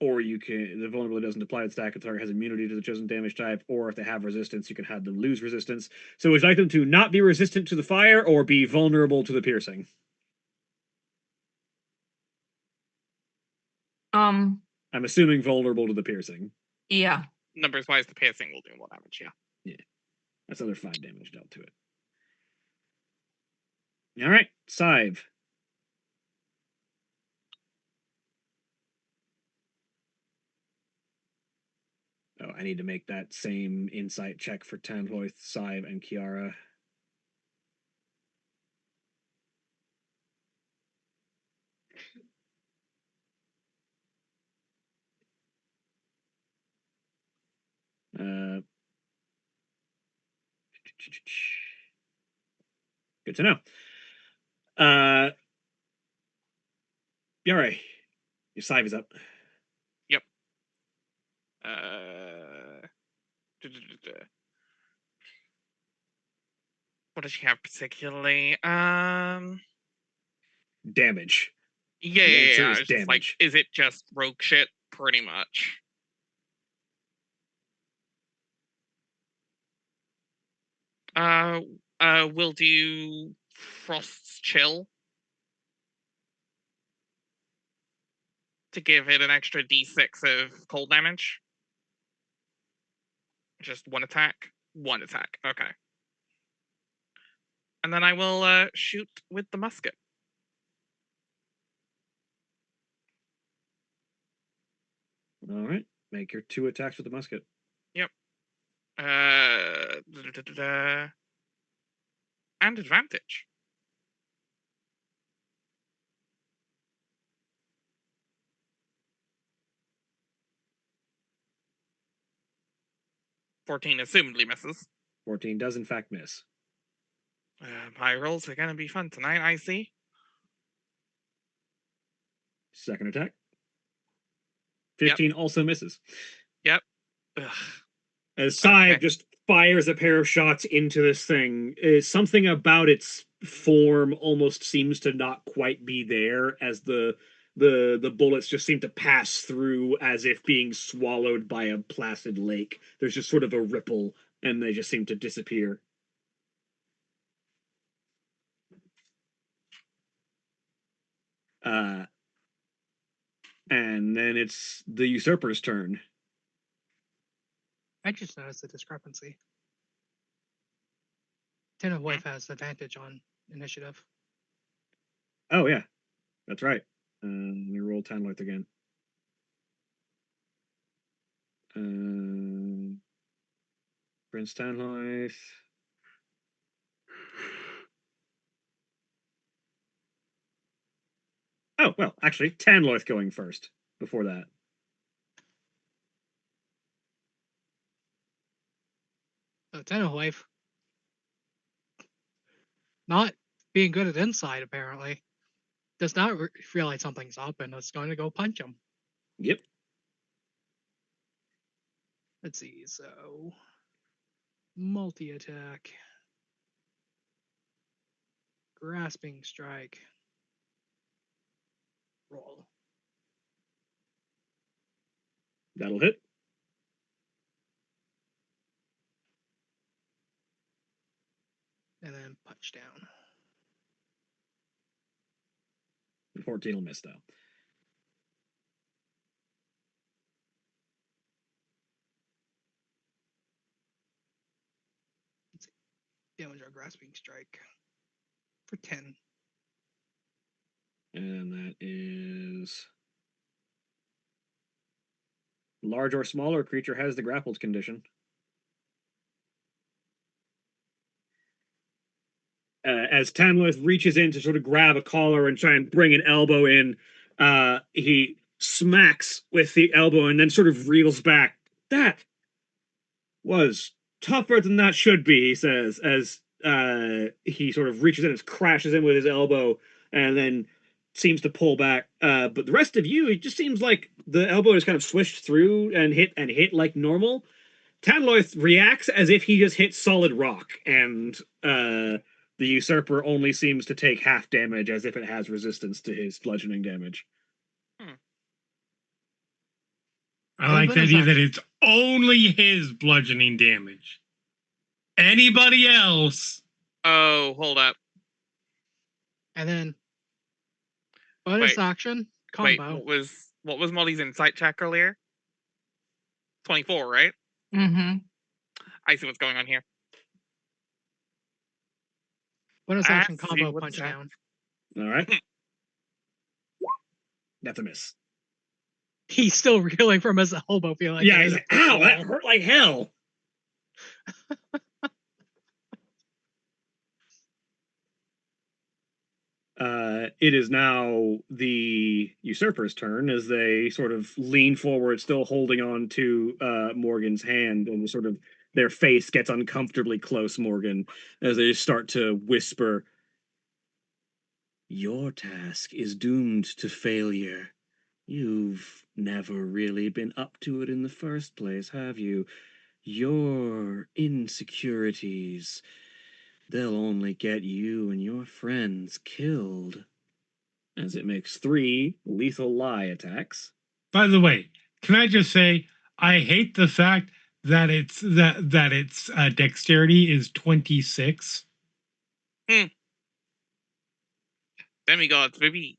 [SPEAKER 2] Or you can, the vulnerability doesn't apply to the attack. The target has immunity to the chosen damage type, or if they have resistance, you can have them lose resistance. So would you like them to not be resistant to the fire or be vulnerable to the piercing? I'm assuming vulnerable to the piercing.
[SPEAKER 4] Yeah.
[SPEAKER 3] Numbers wise, the piercing will do more damage, yeah.
[SPEAKER 2] Yeah. That's another 5 damage dealt to it. Alright, Scythe. Oh, I need to make that same insight check for Tanhoith, Scythe, and Kiara. Good to know. Yare, your scythe is up.
[SPEAKER 3] What does she have particularly?
[SPEAKER 2] Damage.
[SPEAKER 3] Yeah,
[SPEAKER 2] The
[SPEAKER 3] yeah,
[SPEAKER 2] answer
[SPEAKER 3] yeah.
[SPEAKER 2] is
[SPEAKER 3] It's just like,
[SPEAKER 2] damage.
[SPEAKER 3] is it just rogue shit? Pretty much. We'll do Frost's Chill to give it an extra d6 of cold damage. Just one attack? One attack, okay. And then I will shoot with the musket.
[SPEAKER 2] All right. Make your 2 attacks with the musket.
[SPEAKER 3] Yep. And advantage. $14 assumedly misses.
[SPEAKER 2] 14 does in fact miss.
[SPEAKER 3] My rolls are gonna be fun tonight, I see.
[SPEAKER 2] Second attack. 15 also misses.
[SPEAKER 3] Yep. Ugh.
[SPEAKER 2] As Scythe
[SPEAKER 3] Okay.
[SPEAKER 2] just fires a pair of shots into this thing, something about its form almost seems to not quite be there, as the bullets just seem to pass through as if being swallowed by a placid lake. There's just sort of a ripple, and they just seem to disappear. And then it's the Usurper's turn.
[SPEAKER 5] I just noticed the discrepancy. Ten of Wife has advantage on initiative.
[SPEAKER 2] Oh, yeah. That's right. Let me roll Tanloth again. Prince Tanloth. Oh, well, actually, Tanloth going first before that.
[SPEAKER 5] So Ten of Wife, not being good at inside apparently, does not realize something's up and is going to go punch him.
[SPEAKER 2] Yep.
[SPEAKER 5] Let's see. So multi-attack, grasping strike, roll.
[SPEAKER 2] That'll hit.
[SPEAKER 5] And then punch down.
[SPEAKER 2] 14 will miss, though.
[SPEAKER 5] Damage our grasping strike for 10.
[SPEAKER 2] And that is... large or smaller creature has the grappled condition. As Tanloth reaches in to sort of grab a collar and try and bring an elbow in, he smacks with the elbow and then sort of reels back. That was tougher than that should be, he says, as he sort of reaches in and crashes in with his elbow and then seems to pull back. But the rest of you, it just seems like the elbow is kind of swished through and hit like normal. Tanloth reacts as if he just hit solid rock, and the Usurper only seems to take half damage, as if it has resistance to his bludgeoning damage.
[SPEAKER 1] I like the idea that it's only his bludgeoning damage. Anybody else?
[SPEAKER 3] Oh, hold up.
[SPEAKER 5] And then bonus
[SPEAKER 3] Wait.
[SPEAKER 5] action
[SPEAKER 3] Wait,
[SPEAKER 5] combo.
[SPEAKER 3] what was Molly's insight check earlier? 24, right?
[SPEAKER 4] Mm-hmm.
[SPEAKER 3] I see what's going on here.
[SPEAKER 5] Bonus
[SPEAKER 3] I
[SPEAKER 5] action
[SPEAKER 3] see
[SPEAKER 5] combo
[SPEAKER 3] what's
[SPEAKER 5] punch
[SPEAKER 3] that.
[SPEAKER 5] down.
[SPEAKER 2] All right. That's a miss.
[SPEAKER 5] He's still reeling from his elbow, feeling like
[SPEAKER 2] Yeah, he's like, ow, that hurt like hell. It is now the Usurper's turn as they sort of lean forward, still holding on to Morgan's hand, and sort of their face gets uncomfortably close, Morgan, as they start to whisper, your task is doomed to failure. You've never really been up to it in the first place, have you? Your insecurities, they'll only get you and your friends killed. As it makes 3 lethal lie attacks.
[SPEAKER 1] By the way, can I just say I hate the fact that its dexterity is 26.
[SPEAKER 3] Demigods, baby.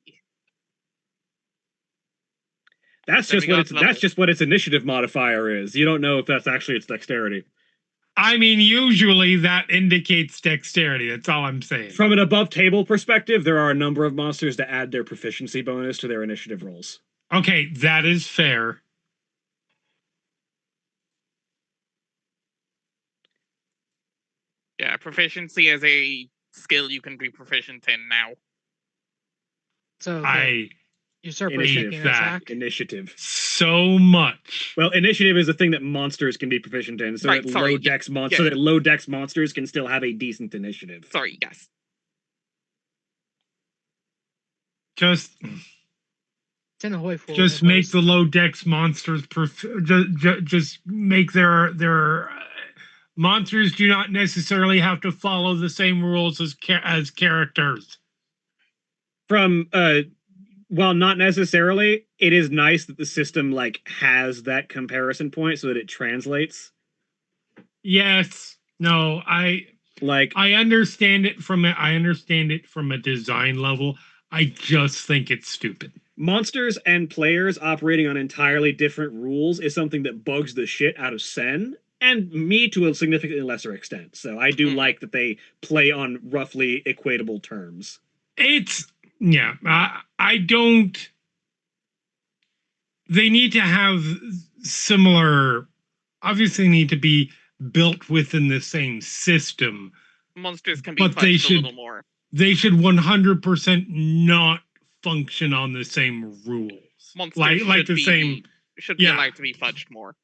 [SPEAKER 2] That's just
[SPEAKER 3] Demigod's level.
[SPEAKER 2] that's just what its initiative modifier is. You don't know if that's actually its dexterity.
[SPEAKER 1] I mean, usually that indicates dexterity. That's all I'm saying.
[SPEAKER 2] From an above table perspective, there are a number of monsters that add their proficiency bonus to their initiative rolls.
[SPEAKER 1] Okay, that is fair.
[SPEAKER 3] Yeah, proficiency is a skill you can be proficient in now.
[SPEAKER 5] So the
[SPEAKER 1] I
[SPEAKER 5] usurper is
[SPEAKER 2] Initiative.
[SPEAKER 5] taking an
[SPEAKER 1] That-
[SPEAKER 5] attack.
[SPEAKER 2] Initiative.
[SPEAKER 1] so much.
[SPEAKER 2] Well, initiative is a thing that monsters can be proficient in, so
[SPEAKER 3] Right,
[SPEAKER 2] that
[SPEAKER 3] sorry,
[SPEAKER 2] low dex
[SPEAKER 3] yeah.
[SPEAKER 2] so that low dex monsters can still have a decent initiative.
[SPEAKER 3] Sorry, yes.
[SPEAKER 1] Just
[SPEAKER 5] Tenohoif will
[SPEAKER 1] just make
[SPEAKER 5] impose-
[SPEAKER 1] the low dex monsters just make their monsters do not necessarily have to follow the same rules as characters.
[SPEAKER 2] From well, not necessarily. It is nice that the system like has that comparison point so that it translates.
[SPEAKER 1] Yes. No, I understand it from a design level. I just think it's stupid.
[SPEAKER 2] Monsters and players operating on entirely different rules is something that bugs the shit out of Sen and me to a significantly lesser extent. So I do like that they play on roughly equatable terms.
[SPEAKER 1] I don't. They need to have similar. Obviously, need to be built within the same system.
[SPEAKER 3] Monsters can be
[SPEAKER 1] But they
[SPEAKER 3] fudged a little more.
[SPEAKER 1] They should 100% not function on the same rules.
[SPEAKER 3] Monsters
[SPEAKER 1] like the same.
[SPEAKER 3] should be
[SPEAKER 1] yeah.
[SPEAKER 3] allowed to be fudged more.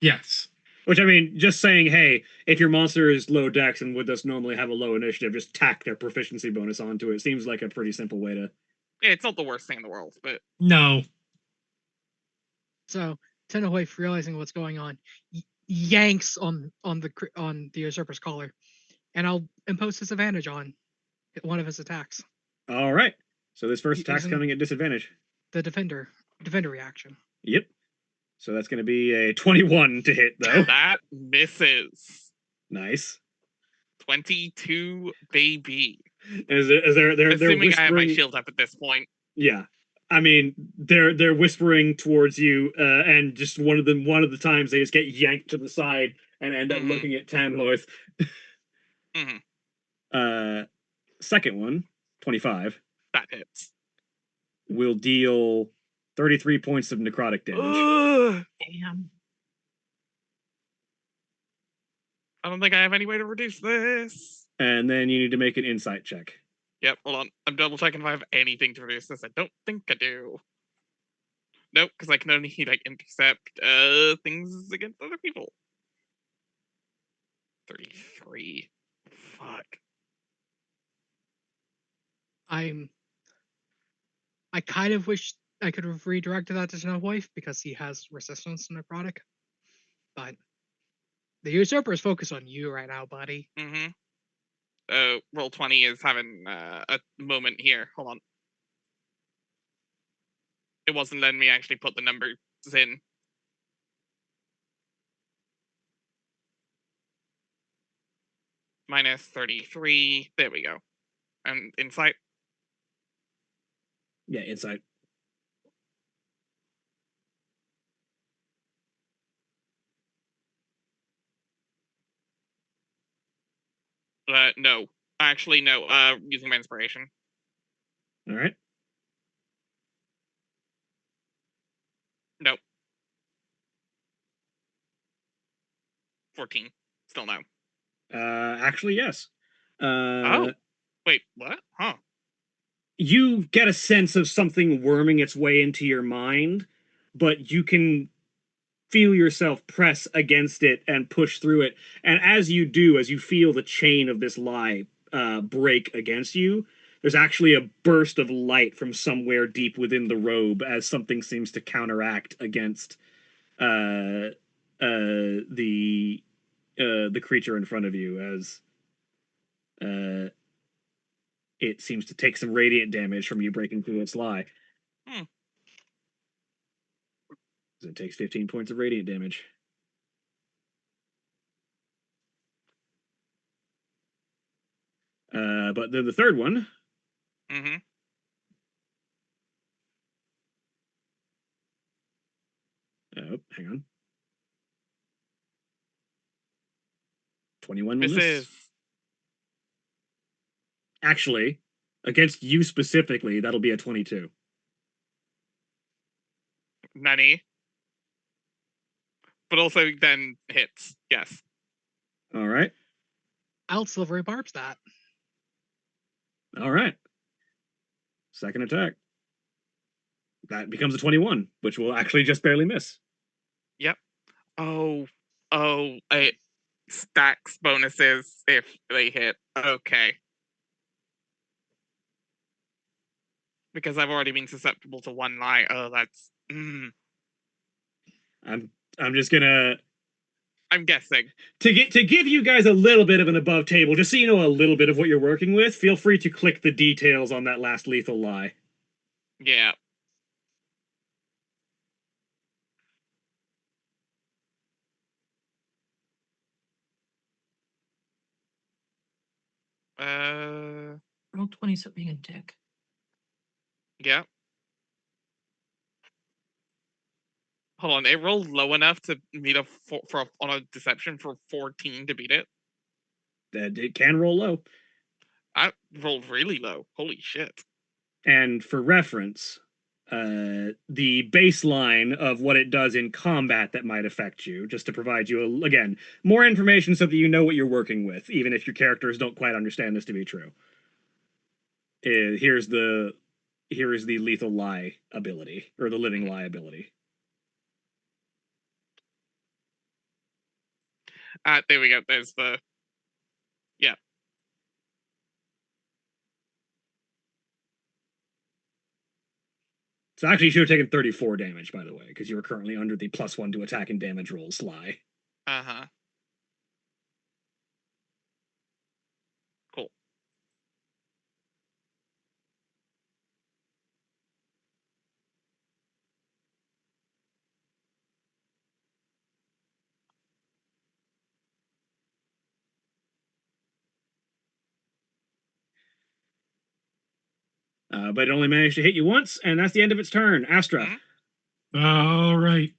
[SPEAKER 1] Yes.
[SPEAKER 2] Which, I mean, just saying, hey, if your monster is low dex and would thus normally have a low initiative, just tack their proficiency bonus onto it. Seems like a pretty simple way to...
[SPEAKER 3] Yeah, it's not the worst thing in the world, but...
[SPEAKER 1] No.
[SPEAKER 5] So Tenohoif, realizing what's going on, yanks on the usurper's collar, and I'll impose disadvantage on one of his attacks.
[SPEAKER 2] All right. So this first attack's
[SPEAKER 5] Using-
[SPEAKER 2] coming at disadvantage.
[SPEAKER 5] The defender reaction.
[SPEAKER 2] Yep. So that's going to be a 21 to hit, though.
[SPEAKER 3] That misses.
[SPEAKER 2] Nice.
[SPEAKER 3] 22, baby.
[SPEAKER 2] As they're
[SPEAKER 3] Assuming I have my
[SPEAKER 2] whispering...
[SPEAKER 3] shield up at this point.
[SPEAKER 2] Yeah. I mean, they're whispering towards you, and just one of the times they just get yanked to the side and end up looking at Tanloith. Second one, 25.
[SPEAKER 3] That hits.
[SPEAKER 2] Will deal 33 points of necrotic damage.
[SPEAKER 3] Damn. I don't think I have any way to reduce this.
[SPEAKER 2] And then you need to make an insight check.
[SPEAKER 3] Yep, hold on. I'm double checking if I have anything to reduce this. I don't think I do. Nope, because I can only like intercept things against other people. 33. Fuck.
[SPEAKER 5] I kind of wish I could have redirected that to Tenohoif because he has resistance to necrotic. But the usurper is focused on you right now, buddy.
[SPEAKER 3] Mm-hmm. Roll 20 is having a moment here. Hold on. It wasn't letting me actually put the numbers in. Minus 33. There we go. And insight.
[SPEAKER 2] Yeah, insight.
[SPEAKER 3] No. Actually, no. Using my inspiration.
[SPEAKER 2] All right.
[SPEAKER 3] Nope. 14. Still no.
[SPEAKER 2] Actually, yes.
[SPEAKER 3] Oh. Wait, what? Huh.
[SPEAKER 2] You get a sense of something worming its way into your mind, but you can feel yourself press against it and push through it. And as you do, as you feel the chain of this lie break against you, there's actually a burst of light from somewhere deep within the robe as something seems to counteract against the creature in front of you as it seems to take some radiant damage from you breaking through its lie. It takes 15 points of radiant damage. But then the third one.
[SPEAKER 3] Mm-hmm.
[SPEAKER 2] Oh, hang on. 21 will
[SPEAKER 3] This
[SPEAKER 2] miss.
[SPEAKER 3] is
[SPEAKER 2] Actually, against you specifically, that'll be a 22.
[SPEAKER 3] Nani. But also then hits. Yes.
[SPEAKER 2] All right.
[SPEAKER 5] I'll silvery barbs that.
[SPEAKER 2] All right. Second attack. That becomes a 21, which will actually just barely miss.
[SPEAKER 3] Yep. Oh, it stacks bonuses if they hit. Okay. Because I've already been susceptible to one lie. Oh, that's.
[SPEAKER 2] I'm just gonna
[SPEAKER 3] I'm guessing.
[SPEAKER 2] to give you guys a little bit of an above table, just so you know a little bit of what you're working with. Feel free to click the details on that last lethal lie.
[SPEAKER 3] Yeah.
[SPEAKER 4] Roll 20, so being a dick.
[SPEAKER 3] Yeah. Hold on, it rolled low enough to meet on a deception for 14 to beat it.
[SPEAKER 2] That it can roll low.
[SPEAKER 3] I rolled really low. Holy shit.
[SPEAKER 2] And for reference, the baseline of what it does in combat that might affect you, just to provide you, again, more information so that you know what you're working with, even if your characters don't quite understand this to be true. Here is the lethal lie ability, or the living lie ability.
[SPEAKER 3] There we go. There's the. Yeah.
[SPEAKER 2] So actually, you should have taken 34 damage, by the way, because you were currently under the +1 to attack and damage rolls lie.
[SPEAKER 3] Uh-huh. Cool.
[SPEAKER 2] But it only managed to hit you once, and that's the end of its turn. Astra.
[SPEAKER 1] All right.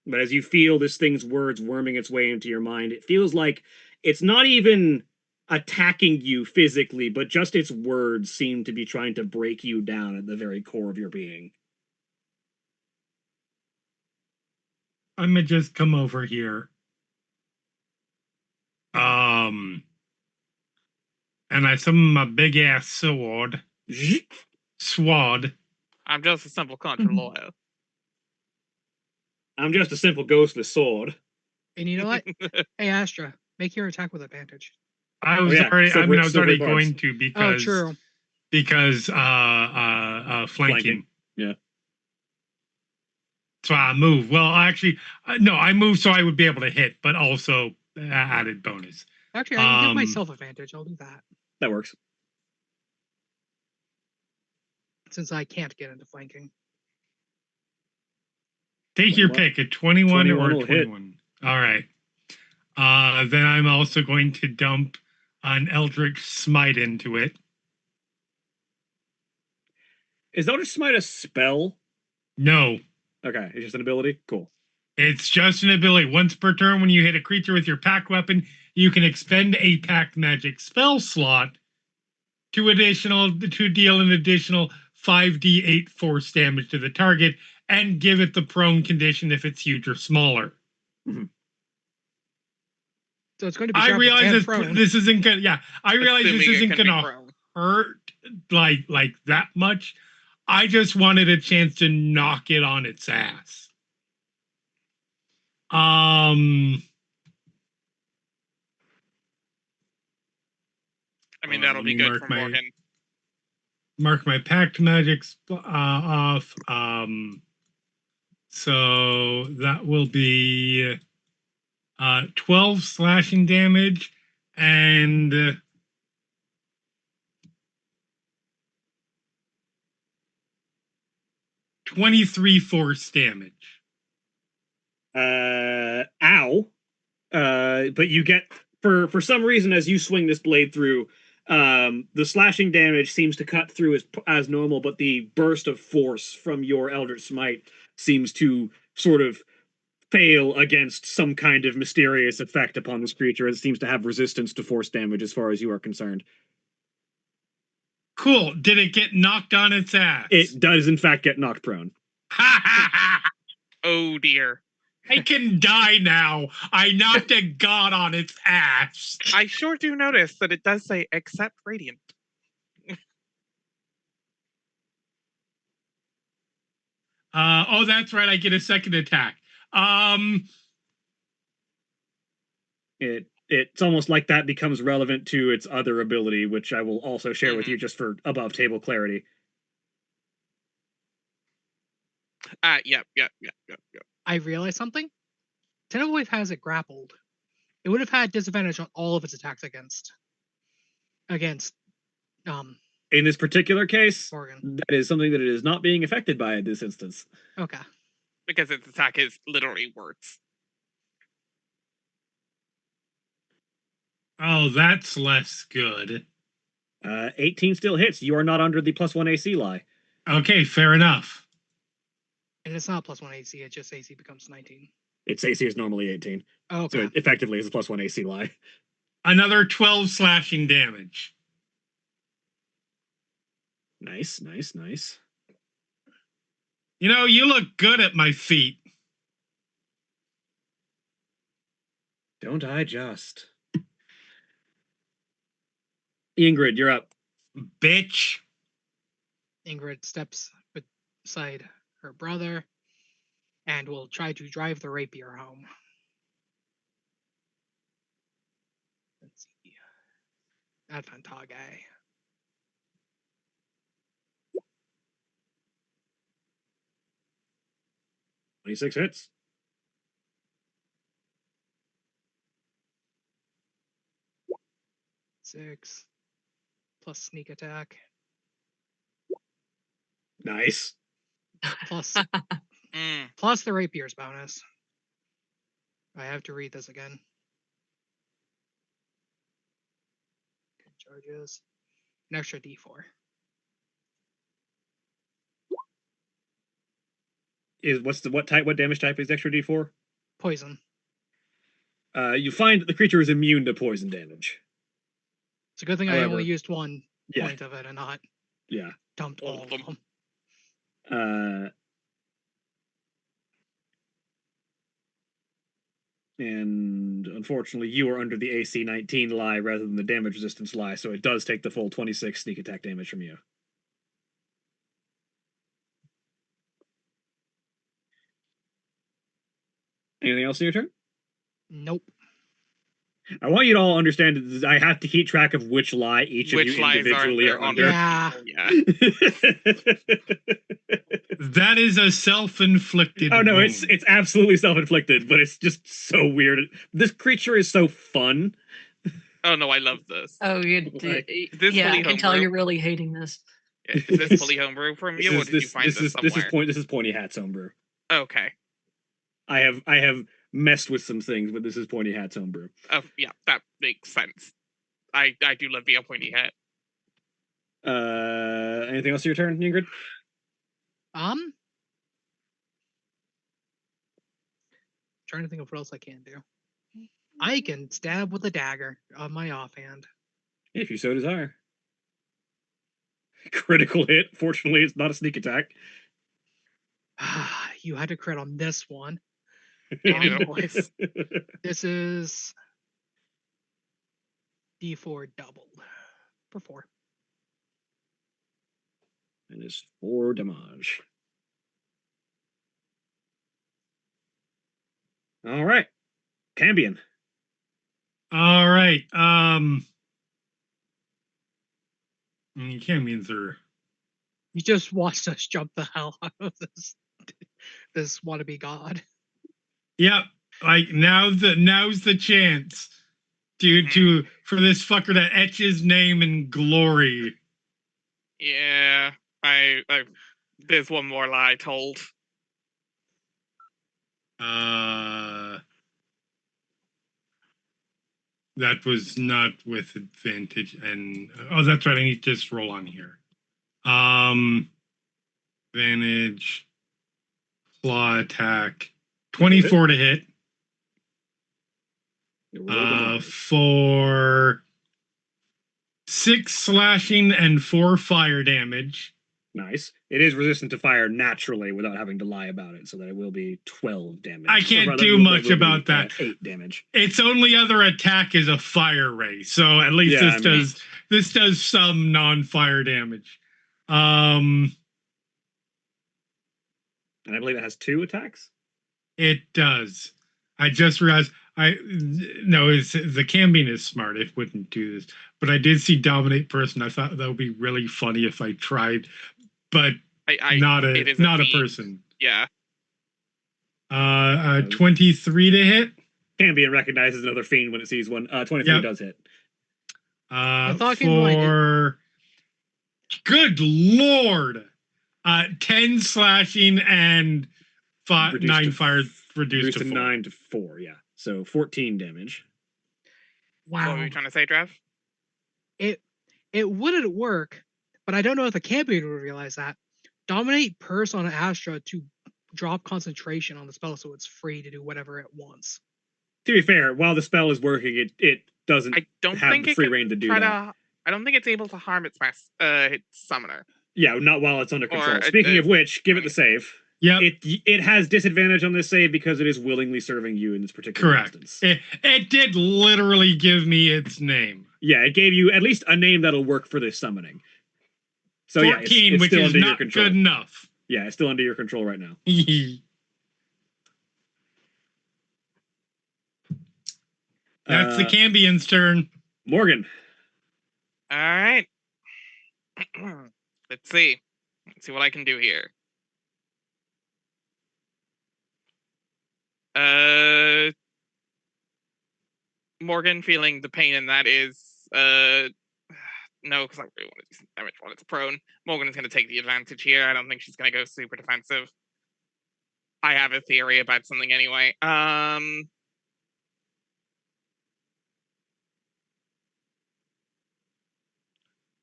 [SPEAKER 2] But as you feel this thing's words worming its way into your mind, it feels like it's not even attacking you physically, but just its words seem to be trying to break you down at the very core of your being.
[SPEAKER 1] I'm gonna just come over here. And I summon my big ass sword. Sword.
[SPEAKER 3] I'm just a simple country lawyer.
[SPEAKER 2] I'm just a simple ghost with a sword.
[SPEAKER 5] And you know what? Hey, Astra, make your attack with advantage.
[SPEAKER 1] I was already. I was already going to because.
[SPEAKER 5] Oh, true.
[SPEAKER 1] Because flanking.
[SPEAKER 2] Yeah.
[SPEAKER 1] So I move. Well, actually, no, I move so I would be able to hit, but also added bonus.
[SPEAKER 5] Actually, I can give myself advantage. I'll do that.
[SPEAKER 2] That works.
[SPEAKER 5] Since I can't get into flanking.
[SPEAKER 1] Take your pick, a 21 or a 21.
[SPEAKER 2] Hit.
[SPEAKER 1] All right. Then I'm also going to dump an Eldritch Smite into it.
[SPEAKER 2] Is Eldritch Smite a spell?
[SPEAKER 1] No.
[SPEAKER 2] Okay, it's just an ability? Cool.
[SPEAKER 1] It's just an ability. Once per turn, when you hit a creature with your pack weapon, you can expend a packed magic spell slot to deal an additional 5d8 force damage to the target and give it the prone condition if it's huge or smaller.
[SPEAKER 2] Mm-hmm.
[SPEAKER 5] So it's going to be.
[SPEAKER 1] I realize this isn't gonna. Yeah, I realize this isn't gonna hurt like that much. I just wanted a chance to knock it on its ass.
[SPEAKER 3] I mean,
[SPEAKER 1] Let
[SPEAKER 3] that'll be
[SPEAKER 1] me
[SPEAKER 3] good
[SPEAKER 1] mark
[SPEAKER 3] for
[SPEAKER 1] my-
[SPEAKER 3] Morgan.
[SPEAKER 1] Mark my pact magics off. So that will be 12 slashing damage and 23 force damage.
[SPEAKER 2] Ow. But you get for some reason as you swing this blade through, the slashing damage seems to cut through as normal, but the burst of force from your Eldritch Smite seems to sort of fail against some kind of mysterious effect upon this creature. It seems to have resistance to force damage as far as you are concerned.
[SPEAKER 1] Cool. Did it get knocked on its ass?
[SPEAKER 2] It does, in fact, get knocked prone.
[SPEAKER 3] Oh dear.
[SPEAKER 1] I can die now. I knocked a god on its ass.
[SPEAKER 3] I sure do notice that it does say except radiant.
[SPEAKER 1] Oh, that's right. I get a second attack.
[SPEAKER 2] It's almost like that becomes relevant to its other ability, which I will also share with you just for above table clarity.
[SPEAKER 3] Yep.
[SPEAKER 5] I realized something. Tenderwave has it grappled. It would have had disadvantage on all of its attacks against
[SPEAKER 2] In this particular case,
[SPEAKER 5] Morgan.
[SPEAKER 2] that is something that it is not being affected by in this instance.
[SPEAKER 5] Okay.
[SPEAKER 3] Because its attack is literally words.
[SPEAKER 1] Oh, that's less good.
[SPEAKER 2] 18 still hits. You are not under the +1 AC lie.
[SPEAKER 1] Okay, fair enough.
[SPEAKER 5] And it's not +1 AC, it just AC becomes 19.
[SPEAKER 2] Its AC is normally 18.
[SPEAKER 5] Oh,
[SPEAKER 2] So
[SPEAKER 5] okay.
[SPEAKER 2] it effectively is a +1 AC lie.
[SPEAKER 1] Another 12 slashing damage.
[SPEAKER 2] Nice.
[SPEAKER 1] You know, you look good at my feet.
[SPEAKER 2] Don't I just? Ingrid, you're up.
[SPEAKER 1] Bitch.
[SPEAKER 5] Ingrid steps beside her brother and will try to drive the rapier home. Let's see. Advantage.
[SPEAKER 2] 26 hits.
[SPEAKER 5] Six plus sneak attack
[SPEAKER 2] Nice.
[SPEAKER 5] plus
[SPEAKER 3] Mm.
[SPEAKER 5] plus the rapier's bonus. I have to read this again. Charges an extra D4.
[SPEAKER 2] What damage type is extra D4?
[SPEAKER 5] Poison.
[SPEAKER 2] You find that the creature is immune to poison damage.
[SPEAKER 5] It's a good thing I
[SPEAKER 2] However,
[SPEAKER 5] only used one
[SPEAKER 2] yeah.
[SPEAKER 5] point of it and not
[SPEAKER 2] Yeah.
[SPEAKER 5] dumped all of them.
[SPEAKER 2] And unfortunately, you are under the AC 19 lie rather than the damage resistance lie, so it does take the full 26 sneak attack damage from you. Anything else in your turn?
[SPEAKER 5] Nope.
[SPEAKER 2] I want you to all understand that I have to keep track of which lie each of
[SPEAKER 3] Which
[SPEAKER 2] you
[SPEAKER 3] lies
[SPEAKER 2] individually are
[SPEAKER 3] on
[SPEAKER 2] under.
[SPEAKER 5] Yeah.
[SPEAKER 3] Yeah.
[SPEAKER 1] That is a self-inflicted
[SPEAKER 2] Oh no,
[SPEAKER 1] wound.
[SPEAKER 2] it's absolutely self-inflicted, but it's just so weird. This creature is so fun.
[SPEAKER 3] Oh no, I love this.
[SPEAKER 4] Oh,
[SPEAKER 2] Like,
[SPEAKER 3] this
[SPEAKER 4] yeah, I
[SPEAKER 3] fully
[SPEAKER 4] can tell
[SPEAKER 3] homebrew?
[SPEAKER 4] you're really hating this.
[SPEAKER 3] Is this fully homebrew from you, or did you find this somewhere?
[SPEAKER 2] This is Pointy Hat's homebrew.
[SPEAKER 3] Okay.
[SPEAKER 2] I have messed with some things, but this is Pointy Hat's homebrew.
[SPEAKER 3] Oh yeah, that makes sense. I do love the pointy hat.
[SPEAKER 2] Anything else to your turn, Ingrid?
[SPEAKER 5] Trying to think of what else I can do. I can stab with a dagger on my offhand.
[SPEAKER 2] If you so desire. Critical hit. Fortunately, it's not a sneak attack.
[SPEAKER 5] You had to crit on this one.
[SPEAKER 3] Yeah.
[SPEAKER 5] Boys. This is D4 doubled for 4.
[SPEAKER 2] And it's 4 damage. All right. Cambion.
[SPEAKER 1] All right. You can't mean they're.
[SPEAKER 5] You just watched us jump the hell out of this wannabe god.
[SPEAKER 1] Yep. Like now's the chance, dude, for this fucker to etch his name in glory.
[SPEAKER 3] Yeah, I there's one more lie told.
[SPEAKER 1] That was not with advantage, and that's right. I need to just roll on here. Advantage, claw attack, 24 to hit. For 6 slashing and 4 fire damage.
[SPEAKER 2] Nice. It is resistant to fire naturally without having to lie about it, so that it will be 12 damage.
[SPEAKER 1] I can't do much about that.
[SPEAKER 2] 8 damage.
[SPEAKER 1] Its only other attack is a fire ray, so at least this does some non-fire damage.
[SPEAKER 2] And I believe it has 2 attacks.
[SPEAKER 1] It does. I just realized the Cambion is smart. It wouldn't do this, but I did see dominate person. I thought that would be really funny if I tried, but not a person.
[SPEAKER 3] Yeah.
[SPEAKER 1] 23 to hit.
[SPEAKER 2] Cambion recognizes another fiend when it sees one. 23 does hit.
[SPEAKER 1] For good lord, 10 slashing and 9 fire reduced to
[SPEAKER 2] 9 to 4. Yeah, so 14 damage.
[SPEAKER 5] Wow.
[SPEAKER 3] What were you trying to say, Trev?
[SPEAKER 5] It wouldn't work, but I don't know if the Cambion would realize that. Dominate Purse on Astra to drop concentration on the spell, so it's free to do whatever it wants.
[SPEAKER 2] To be fair, while the spell is working, it doesn't have the free reign to do that.
[SPEAKER 3] I don't think it's able to harm its summoner.
[SPEAKER 2] Yeah, not while it's under control. Speaking of which, give it the save.
[SPEAKER 1] Yeah,
[SPEAKER 2] it has disadvantage on this save because it is willingly serving you in this particular instance.
[SPEAKER 1] It did literally give me its name.
[SPEAKER 2] Yeah, it gave you at least a name that'll work for this summoning. So
[SPEAKER 1] 14,
[SPEAKER 2] yeah, it's
[SPEAKER 1] which
[SPEAKER 2] still
[SPEAKER 1] is
[SPEAKER 2] under your
[SPEAKER 1] not
[SPEAKER 2] control.
[SPEAKER 1] good enough.
[SPEAKER 2] Yeah, it's still under your control right now.
[SPEAKER 1] That's the Cambion's turn.
[SPEAKER 2] Morgan.
[SPEAKER 3] All right. Let's see what I can do here. Morgan, feeling the pain in that is no, because I really want to do some damage while it's prone. Morgan is going to take the advantage here. I don't think she's going to go super defensive. I have a theory about something anyway. I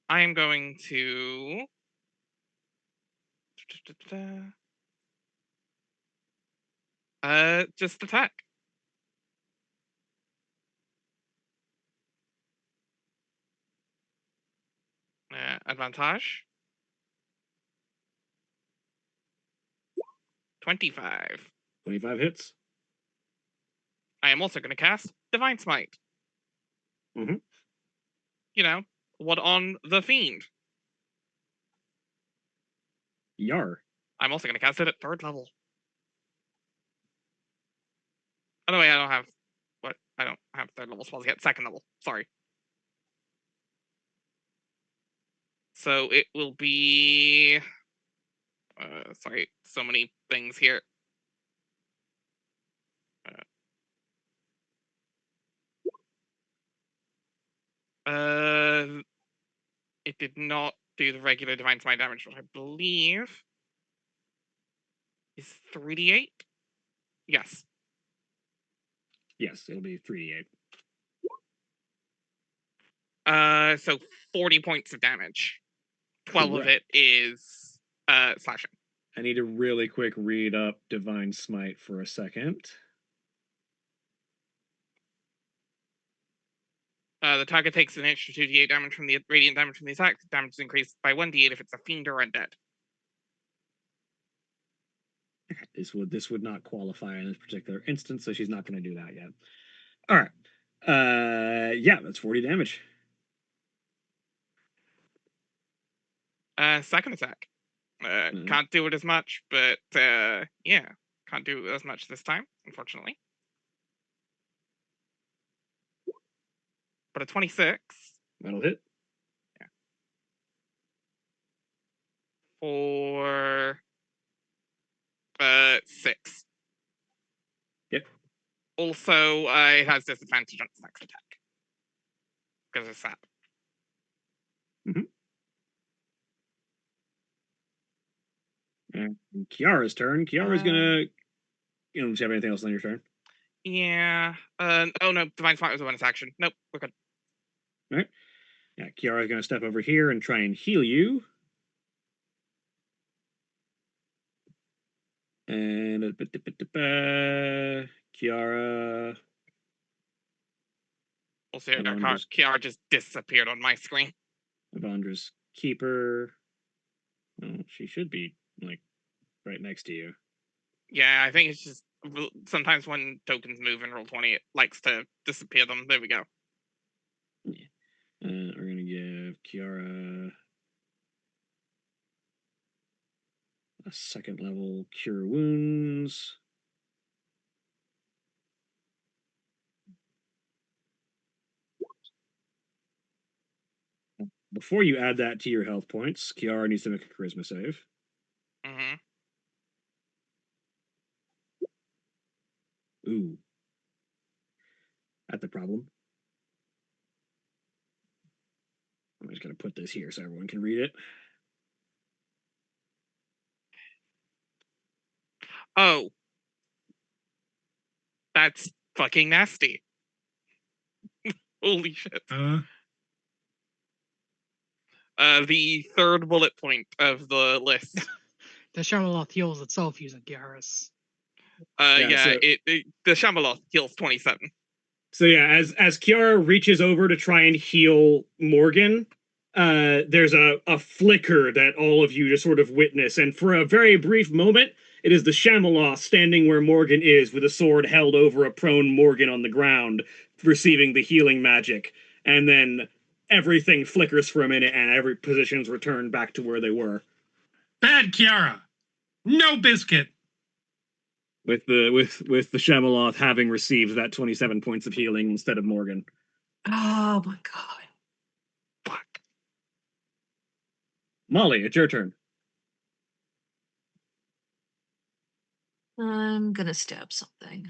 [SPEAKER 3] am going to just attack. Advantage. 25.
[SPEAKER 2] 25 hits.
[SPEAKER 3] I am also going to cast Divine Smite.
[SPEAKER 2] Mm-hmm.
[SPEAKER 3] You know, what on the Fiend?
[SPEAKER 2] Yar.
[SPEAKER 3] I'm also going to cast it at 3rd level. By the way, I don't have 3rd level spells yet. 2nd level. Sorry. So it will be. Sorry, so many things here. It did not do the regular Divine Smite damage, which I believe is 3d8. Yes.
[SPEAKER 2] Yes, it'll be 3d8.
[SPEAKER 3] So 40 points of damage. 12
[SPEAKER 2] Correct.
[SPEAKER 3] of it is slashing.
[SPEAKER 2] I need to really quick read up Divine Smite for a second.
[SPEAKER 3] The target takes an extra 2d8 damage from the radiant damage from the attack. Damage is increased by 1d8 if it's a fiend or undead.
[SPEAKER 2] This would not qualify in this particular instance, so she's not going to do that yet. All right. Yeah, that's 40 damage.
[SPEAKER 3] Second attack. Can't do it as much, but yeah, can't do as much this time, unfortunately. But a 26.
[SPEAKER 2] That'll hit.
[SPEAKER 3] Yeah. for 6.
[SPEAKER 2] Yep.
[SPEAKER 3] Also, it has disadvantage on its next attack because of sap.
[SPEAKER 2] And Kiara's turn. Kiara's gonna. You don't have anything else on your turn.
[SPEAKER 3] Yeah. Oh no, Divine Smite was a bonus action. Nope, we're good.
[SPEAKER 2] All right. Yeah, Kiara's gonna step over here and try and heal you. And Kiara.
[SPEAKER 3] Also, Kiara just disappeared on my screen.
[SPEAKER 2] Evandra's keeper. Oh, she should be like right next to you.
[SPEAKER 3] Yeah, I think it's just sometimes when tokens move in Roll20, it likes to disappear them. There we go.
[SPEAKER 2] Yeah. We're gonna give Kiara a 2nd level Cure Wounds. Before you add that to your health points, Kiara needs to make a charisma save.
[SPEAKER 3] Mm-hmm.
[SPEAKER 2] Ooh. That's the problem. I'm just going to put this here so everyone can read it.
[SPEAKER 3] Oh. That's fucking nasty. Holy shit. The 3rd bullet point of the list.
[SPEAKER 5] The Shamaloth heals itself using Kiara's.
[SPEAKER 3] The Shamaloth heals 27.
[SPEAKER 2] So yeah, as Kiara reaches over to try and heal Morgan, there's a flicker that all of you just sort of witness, and for a very brief moment, it is the Shamaloth standing where Morgan is, with a sword held over a prone Morgan on the ground, receiving the healing magic, and then everything flickers for a minute, and every position's returned back to where they were.
[SPEAKER 1] Bad Kiara. No biscuit.
[SPEAKER 2] With the Shamaloth having received that 27 points of healing instead of Morgan.
[SPEAKER 4] Oh my god.
[SPEAKER 3] Fuck.
[SPEAKER 2] Molly, it's your turn.
[SPEAKER 4] I'm gonna stab something.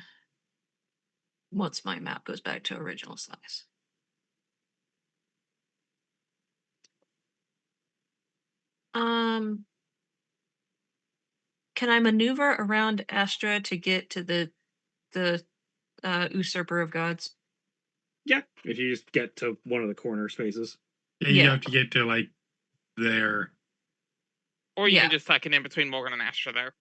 [SPEAKER 4] Once my map goes back to original size. Can I maneuver around Astra to get to the usurper of gods?
[SPEAKER 2] Yeah, if you just get to one of the corner spaces.
[SPEAKER 1] Yeah, you have to get to like there.
[SPEAKER 3] Or you can just tuck it in between Morgan and Astra there.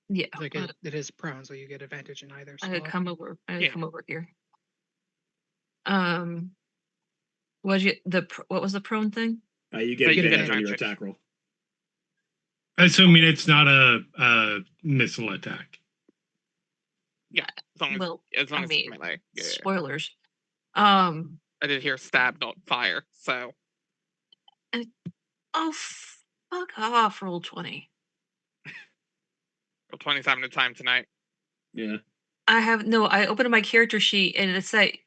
[SPEAKER 4] Yeah.
[SPEAKER 5] Like it is prone, so you get advantage in either spot.
[SPEAKER 4] I come over. Come over here. What was the prone thing?
[SPEAKER 2] You get advantage on your attack roll.
[SPEAKER 1] Assuming it's not a missile attack.
[SPEAKER 3] Yeah, as long as it's melee. Yeah.
[SPEAKER 4] Spoilers.
[SPEAKER 3] I did hear stab, not fire. So.
[SPEAKER 4] Fuck off! Roll 20.
[SPEAKER 3] Roll 27 at a time tonight.
[SPEAKER 2] Yeah.
[SPEAKER 4] I opened my character sheet and it's like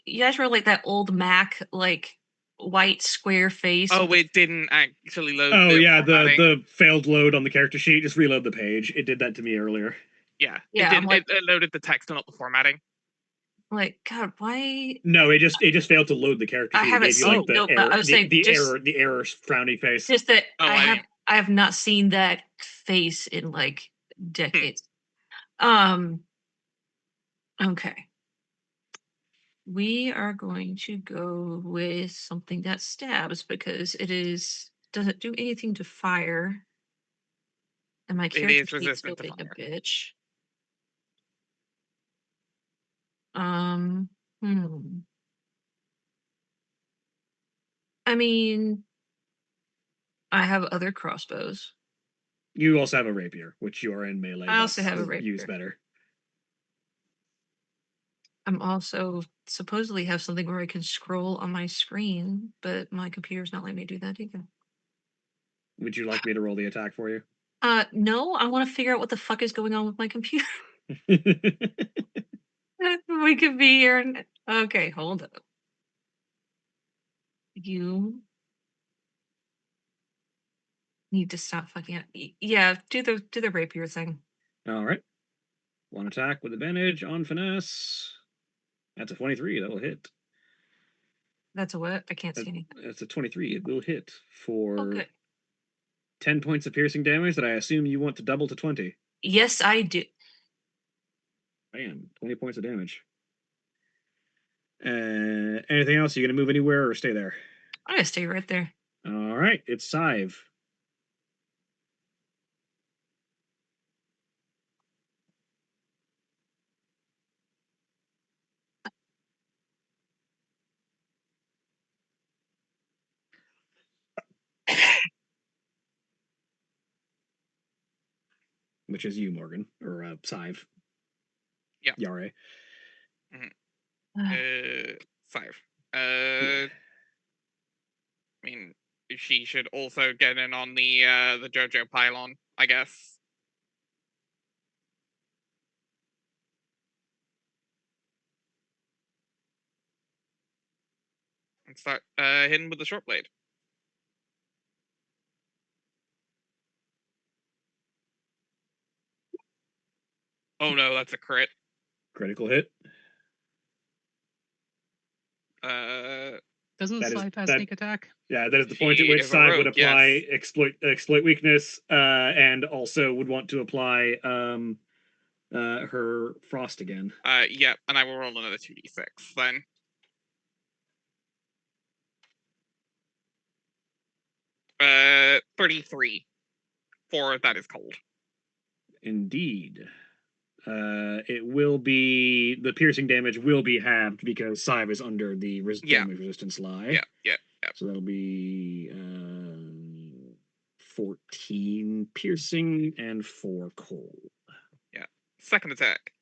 [SPEAKER 4] you guys were like that old Mac like white square face.
[SPEAKER 3] Oh, it didn't actually load.
[SPEAKER 2] Oh yeah, the failed load on the character sheet. Just reload the page. It did that to me earlier.
[SPEAKER 3] Yeah. It loaded the text and not the formatting.
[SPEAKER 4] Like, God, why?
[SPEAKER 2] No, it just failed to load the character sheet.
[SPEAKER 4] I haven't seen
[SPEAKER 2] I was saying the error frowny face.
[SPEAKER 4] Just that I have not seen that face in like decades. Okay. We are going to go with something that stabs because doesn't do anything to fire. And my character is resistant to fire. A bitch. I mean, I have other crossbows.
[SPEAKER 2] You also have a rapier, which you are in melee.
[SPEAKER 4] I also have a rapier.
[SPEAKER 2] Use better.
[SPEAKER 4] I'm also supposedly have something where I can scroll on my screen, but my computer's not letting me do that either.
[SPEAKER 2] Would you like me to roll the attack for you?
[SPEAKER 4] No, I want to figure out what the fuck is going on with my computer. We could be here. Okay, hold up. Need to stop fucking up. Yeah, do the rapier thing.
[SPEAKER 2] All right. One attack with advantage on finesse. That's a 23. That'll hit.
[SPEAKER 4] That's a what? I can't see anything.
[SPEAKER 2] That's a 23. It will hit for
[SPEAKER 4] Oh, good.
[SPEAKER 2] 10 points of piercing damage that I assume you want to double to 20.
[SPEAKER 4] Yes, I do.
[SPEAKER 2] Bam. 20 points of damage. Anything else? You gonna move anywhere or stay there?
[SPEAKER 4] I'm gonna stay right there.
[SPEAKER 2] All right. It's Sive. Which is you, Morgan, or Sive.
[SPEAKER 3] Yeah.
[SPEAKER 2] Yare.
[SPEAKER 3] 5. I mean, she should also get in on the JoJo pylon, I guess. And start hitting with the short blade. Oh no, that's a crit.
[SPEAKER 2] Critical hit.
[SPEAKER 5] Doesn't
[SPEAKER 2] That is-
[SPEAKER 5] Scythe have
[SPEAKER 2] that-
[SPEAKER 5] sneak attack?
[SPEAKER 2] Yeah, that is the point at
[SPEAKER 3] She
[SPEAKER 2] which
[SPEAKER 3] is a
[SPEAKER 2] Sive would
[SPEAKER 3] rogue,
[SPEAKER 2] apply
[SPEAKER 3] yes.
[SPEAKER 2] exploit weakness, and also would want to apply her frost again.
[SPEAKER 3] Yep, and I will roll another 2d6 then. Uh, 33. 4 that is cold.
[SPEAKER 2] Indeed. It will be the piercing damage will be halved because Sive is under the
[SPEAKER 3] Yeah.
[SPEAKER 2] damage resistance lie.
[SPEAKER 3] Yeah.
[SPEAKER 2] So that'll be 14 piercing and 4 cold.
[SPEAKER 3] Second attack.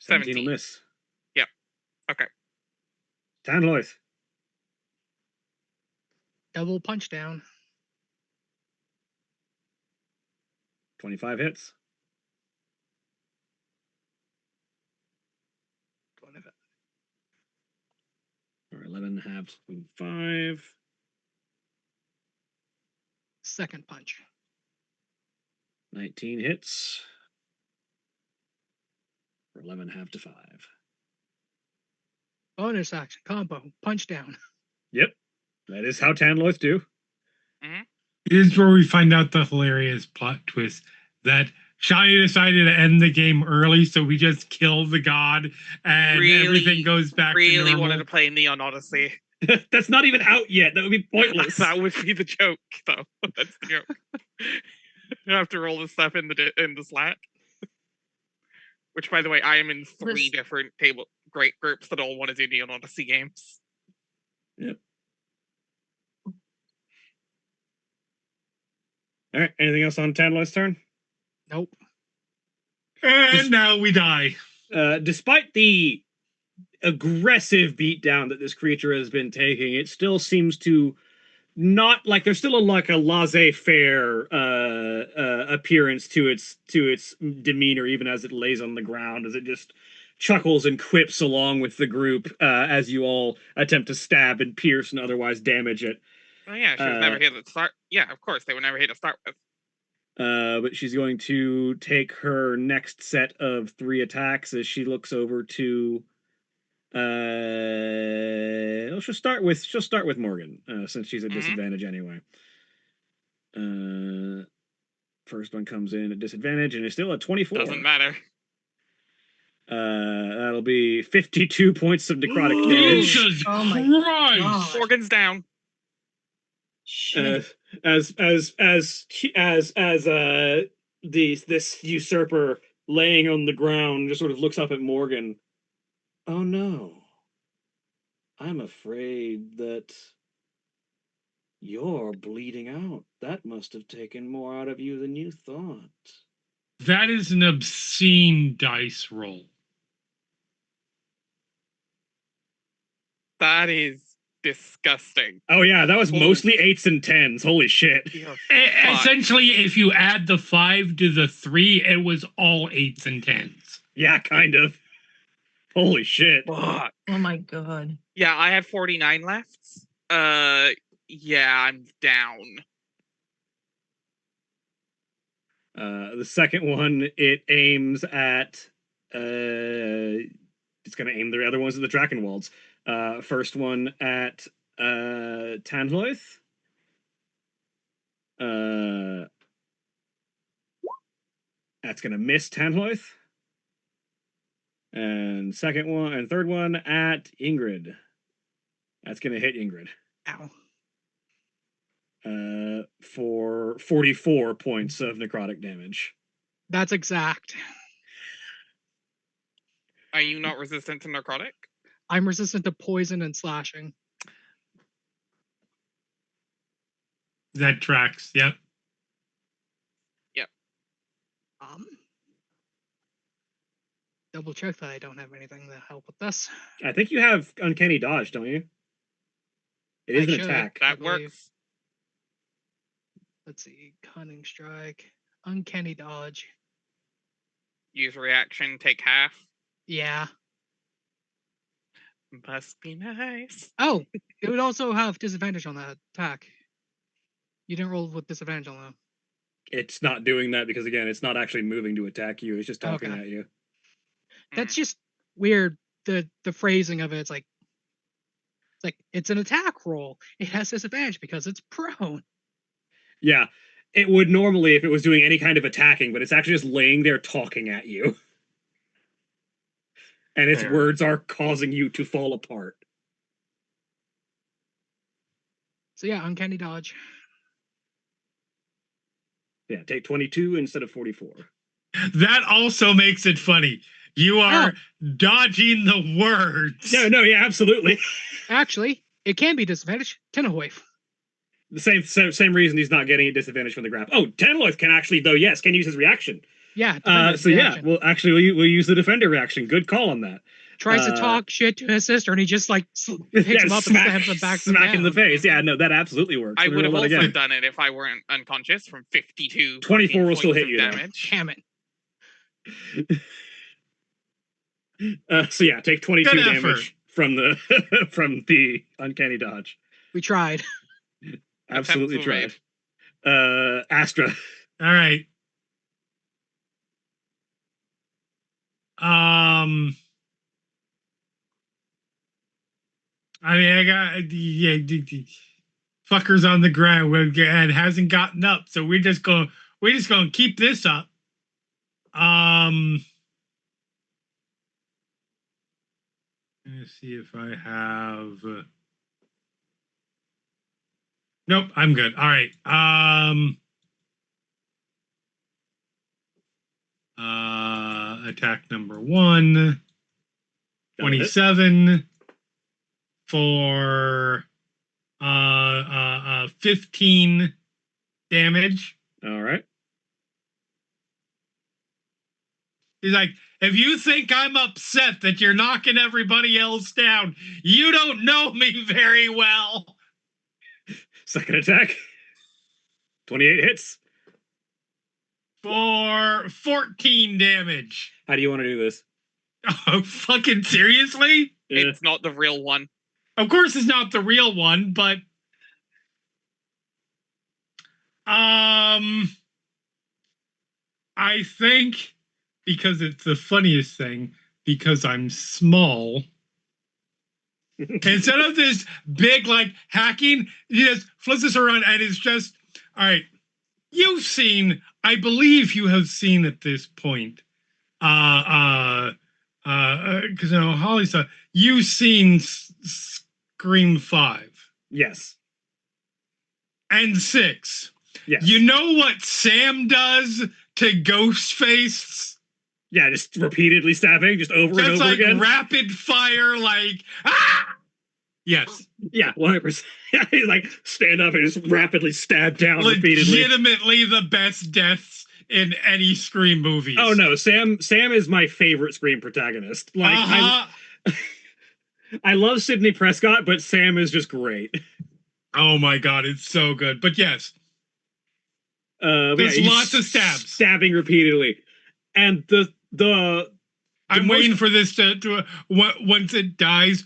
[SPEAKER 2] Seventeen
[SPEAKER 3] 17.
[SPEAKER 2] will miss.
[SPEAKER 3] Yep. Okay.
[SPEAKER 2] Tanloith.
[SPEAKER 5] Double punch down.
[SPEAKER 2] 25 hits. Or 11 halves with 5.
[SPEAKER 5] Second punch.
[SPEAKER 2] 19 hits. For 11 half to 5.
[SPEAKER 5] Bonus action combo. Punch down.
[SPEAKER 2] Yep. That is how Tanloith do.
[SPEAKER 1] Here's where we find out the hilarious plot twist that Shani decided to end the game early, so we just kill the god and everything goes back to
[SPEAKER 3] Really
[SPEAKER 1] normal.
[SPEAKER 3] wanted to play Neon Odyssey.
[SPEAKER 2] That's not even out yet. That would be pointless.
[SPEAKER 3] That would be the joke, though. That's the joke. You have to roll this stuff in the Slack. Which, by the way, I am in 3
[SPEAKER 4] Listen.
[SPEAKER 3] different great groups that all want to do Neon Odyssey games.
[SPEAKER 2] Yep. All right. Anything else on Tanloith's turn?
[SPEAKER 5] Nope.
[SPEAKER 1] And now we die.
[SPEAKER 2] Despite the aggressive beatdown that this creature has been taking, it still seems to not like there's still a laissez-faire appearance to its demeanor, even as it lays on the ground, as it just chuckles and quips along with the group as you all attempt to stab and pierce and otherwise damage it.
[SPEAKER 3] Oh yeah, she was never here to start. Yeah, of course, they were never here to start with.
[SPEAKER 2] But she's going to take her next set of 3 attacks as she looks over to. She'll start with Morgan since she's at disadvantage anyway. First one comes in at disadvantage and it's still a 24.
[SPEAKER 3] Doesn't matter.
[SPEAKER 2] That'll be 52 points of necrotic damage.
[SPEAKER 1] Jesus
[SPEAKER 5] Oh my
[SPEAKER 1] Christ!
[SPEAKER 5] God.
[SPEAKER 3] Morgan's down.
[SPEAKER 5] Shit.
[SPEAKER 2] As this usurper laying on the ground just sort of looks up at Morgan. Oh no. I'm afraid that you're bleeding out. That must have taken more out of you than you thought.
[SPEAKER 1] That is an obscene dice roll.
[SPEAKER 3] That is disgusting.
[SPEAKER 2] Oh yeah, that was
[SPEAKER 3] Oh.
[SPEAKER 2] mostly 8s and 10s. Holy shit.
[SPEAKER 3] You're
[SPEAKER 1] Essentially, if you add the 5 to the 3, it was all 8s and 10s.
[SPEAKER 2] Yeah, kind of. Holy shit.
[SPEAKER 3] Fuck.
[SPEAKER 4] Oh my god.
[SPEAKER 3] Yeah, I have 49 left. Yeah, I'm down.
[SPEAKER 2] The second one, it aims at it's gonna aim the other ones at the Drakenwalds. First one at Tanloith. That's gonna miss Tanloith. And second one and third one at Ingrid. That's gonna hit Ingrid.
[SPEAKER 5] Ow.
[SPEAKER 2] For 44 points of necrotic damage.
[SPEAKER 5] That's exact.
[SPEAKER 3] Are you not resistant to necrotic?
[SPEAKER 5] I'm resistant to poison and slashing.
[SPEAKER 1] That tracks. Yep.
[SPEAKER 5] Double check that I don't have anything to help with this.
[SPEAKER 2] I think you have uncanny dodge, don't you? It is
[SPEAKER 5] I
[SPEAKER 2] an
[SPEAKER 5] should.
[SPEAKER 2] attack.
[SPEAKER 3] That
[SPEAKER 5] believe.
[SPEAKER 3] works.
[SPEAKER 5] Let's see. Cunning strike. Uncanny dodge.
[SPEAKER 3] Use reaction, take half.
[SPEAKER 5] Yeah.
[SPEAKER 3] Must be nice.
[SPEAKER 5] Oh, it would also have disadvantage on that attack. You didn't roll with disadvantage on that.
[SPEAKER 2] It's not doing that because, again, it's not actually moving to attack you. It's just talking
[SPEAKER 5] Okay.
[SPEAKER 2] at you.
[SPEAKER 5] That's just weird. The phrasing of it's like it's an attack roll. It has disadvantage because it's prone.
[SPEAKER 2] Yeah. It would normally if it was doing any kind of attacking, but it's actually just laying there talking at you. And its
[SPEAKER 3] Fair.
[SPEAKER 2] words are causing you to fall apart.
[SPEAKER 5] So yeah, uncanny dodge.
[SPEAKER 2] Yeah, take 22 instead of 44.
[SPEAKER 1] That also makes it funny. You are dodging the words.
[SPEAKER 2] No, yeah, absolutely.
[SPEAKER 5] Actually, it can be disadvantage. Tenawave.
[SPEAKER 2] The same reason he's not getting a disadvantage from the graph. Oh, Tenloith can actually, though, yes, can use his reaction.
[SPEAKER 5] Yeah.
[SPEAKER 2] So yeah, well, actually, we'll use the defender reaction. Good call on that.
[SPEAKER 5] Tries to talk shit to his sister, and he just like picks him up and slams him back.
[SPEAKER 2] Smack in the face. Yeah, no, that absolutely works.
[SPEAKER 3] I
[SPEAKER 2] Let me
[SPEAKER 3] would have
[SPEAKER 2] roll that
[SPEAKER 3] also
[SPEAKER 2] again.
[SPEAKER 3] done it if I weren't unconscious from 52.
[SPEAKER 2] 24 will still
[SPEAKER 3] points
[SPEAKER 2] hit
[SPEAKER 3] of
[SPEAKER 2] you, though.
[SPEAKER 3] damage.
[SPEAKER 5] Damn it.
[SPEAKER 2] So yeah, take 22
[SPEAKER 1] Good
[SPEAKER 2] damage
[SPEAKER 1] effort.
[SPEAKER 2] from the from the uncanny dodge.
[SPEAKER 5] We tried.
[SPEAKER 2] Absolutely
[SPEAKER 3] Attempts
[SPEAKER 2] tried.
[SPEAKER 3] were
[SPEAKER 2] Astra.
[SPEAKER 1] All right. I mean, I got the fuckers on the ground and hasn't gotten up, so we're just gonna keep this up. Let's see if I have. Nope, I'm good. All right. Attack number 1. 27 for 15 damage.
[SPEAKER 2] All right.
[SPEAKER 1] He's like, if you think I'm upset that you're knocking everybody else down, you don't know me very well.
[SPEAKER 2] Second attack. 28 hits.
[SPEAKER 1] For 14 damage.
[SPEAKER 2] How do you want to do this?
[SPEAKER 1] Oh, fucking seriously?
[SPEAKER 2] Yeah.
[SPEAKER 3] It's not the real one.
[SPEAKER 1] Of course it's not the real one, but I think because it's the funniest thing, because I'm small, instead of this big like hacking, he just flips this around and it's just, all right, you've seen, I believe you have seen at this point, because Holly said you've seen Scream 5.
[SPEAKER 2] Yes.
[SPEAKER 1] And 6.
[SPEAKER 2] Yes.
[SPEAKER 1] You know what Sam does to Ghostface?
[SPEAKER 2] Yeah, just repeatedly stabbing, just over and
[SPEAKER 1] That's
[SPEAKER 2] over
[SPEAKER 1] like
[SPEAKER 2] again.
[SPEAKER 1] rapid fire, like, ah! Yes.
[SPEAKER 2] Yeah, 100%. He's like, stand up and just rapidly stab down repeatedly.
[SPEAKER 1] Legitimately the best deaths in any Scream movies.
[SPEAKER 2] Oh no, Sam is my favorite Scream protagonist. Like, I love Sidney Prescott, but Sam is just great.
[SPEAKER 1] Oh my god, it's so good. But yes.
[SPEAKER 2] There's
[SPEAKER 1] lots of stabs.
[SPEAKER 2] Stabbing repeatedly. And the
[SPEAKER 1] I'm waiting for this to once it dies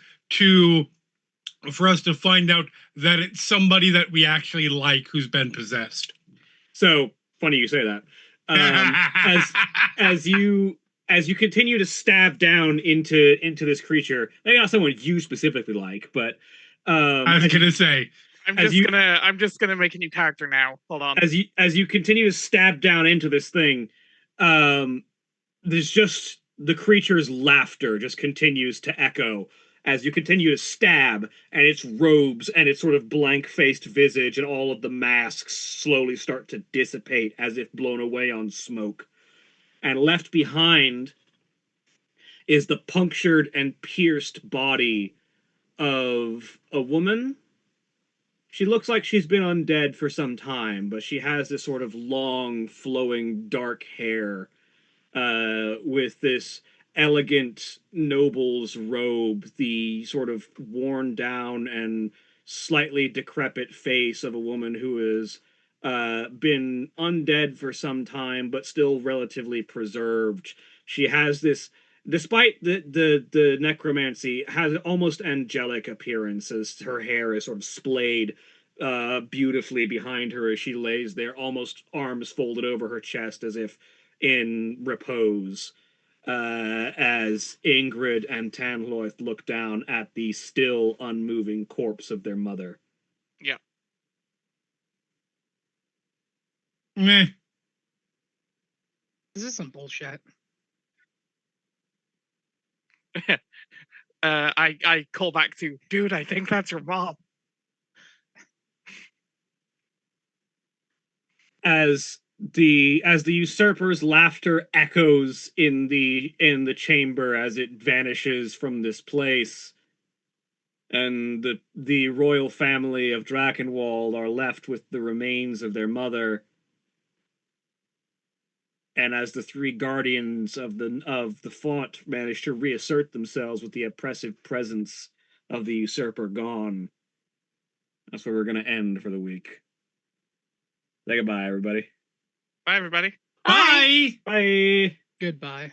[SPEAKER 1] for us to find out that it's somebody that we actually like who's been possessed.
[SPEAKER 2] So funny you say that. As you continue to stab down into this creature, maybe not someone you specifically like, but
[SPEAKER 1] I was gonna say,
[SPEAKER 3] I'm just gonna make a new character now. Hold on.
[SPEAKER 2] As you continue to stab down into this thing, there's just the creature's laughter just continues to echo as you continue to stab, and its robes and its sort of blank-faced visage and all of the masks slowly start to dissipate as if blown away on smoke. And left behind is the punctured and pierced body of a woman. She looks like she's been undead for some time, but she has this sort of long, flowing, dark hair with this elegant noble's robe, the sort of worn down and slightly decrepit face of a woman who has been undead for some time, but still relatively preserved. She has this, despite the necromancy, has almost angelic appearance as her hair is sort of splayed beautifully behind her as she lays there, almost arms folded over her chest as if in repose, as Ingrid and Tanloith look down at the still unmoving corpse of their mother.
[SPEAKER 3] Yeah.
[SPEAKER 1] meh.
[SPEAKER 5] This is some bullshit.
[SPEAKER 3] I call back to, dude, I think that's your mom.
[SPEAKER 2] As the usurper's laughter echoes in the chamber as it vanishes from this place, and the royal family of Drakenwald are left with the remains of their mother. And as the three guardians of the font manage to reassert themselves with the oppressive presence of the usurper gone, that's where we're going to end for the week. Say goodbye, everybody.
[SPEAKER 3] Bye, everybody.
[SPEAKER 1] Bye.
[SPEAKER 2] Bye.
[SPEAKER 5] Goodbye.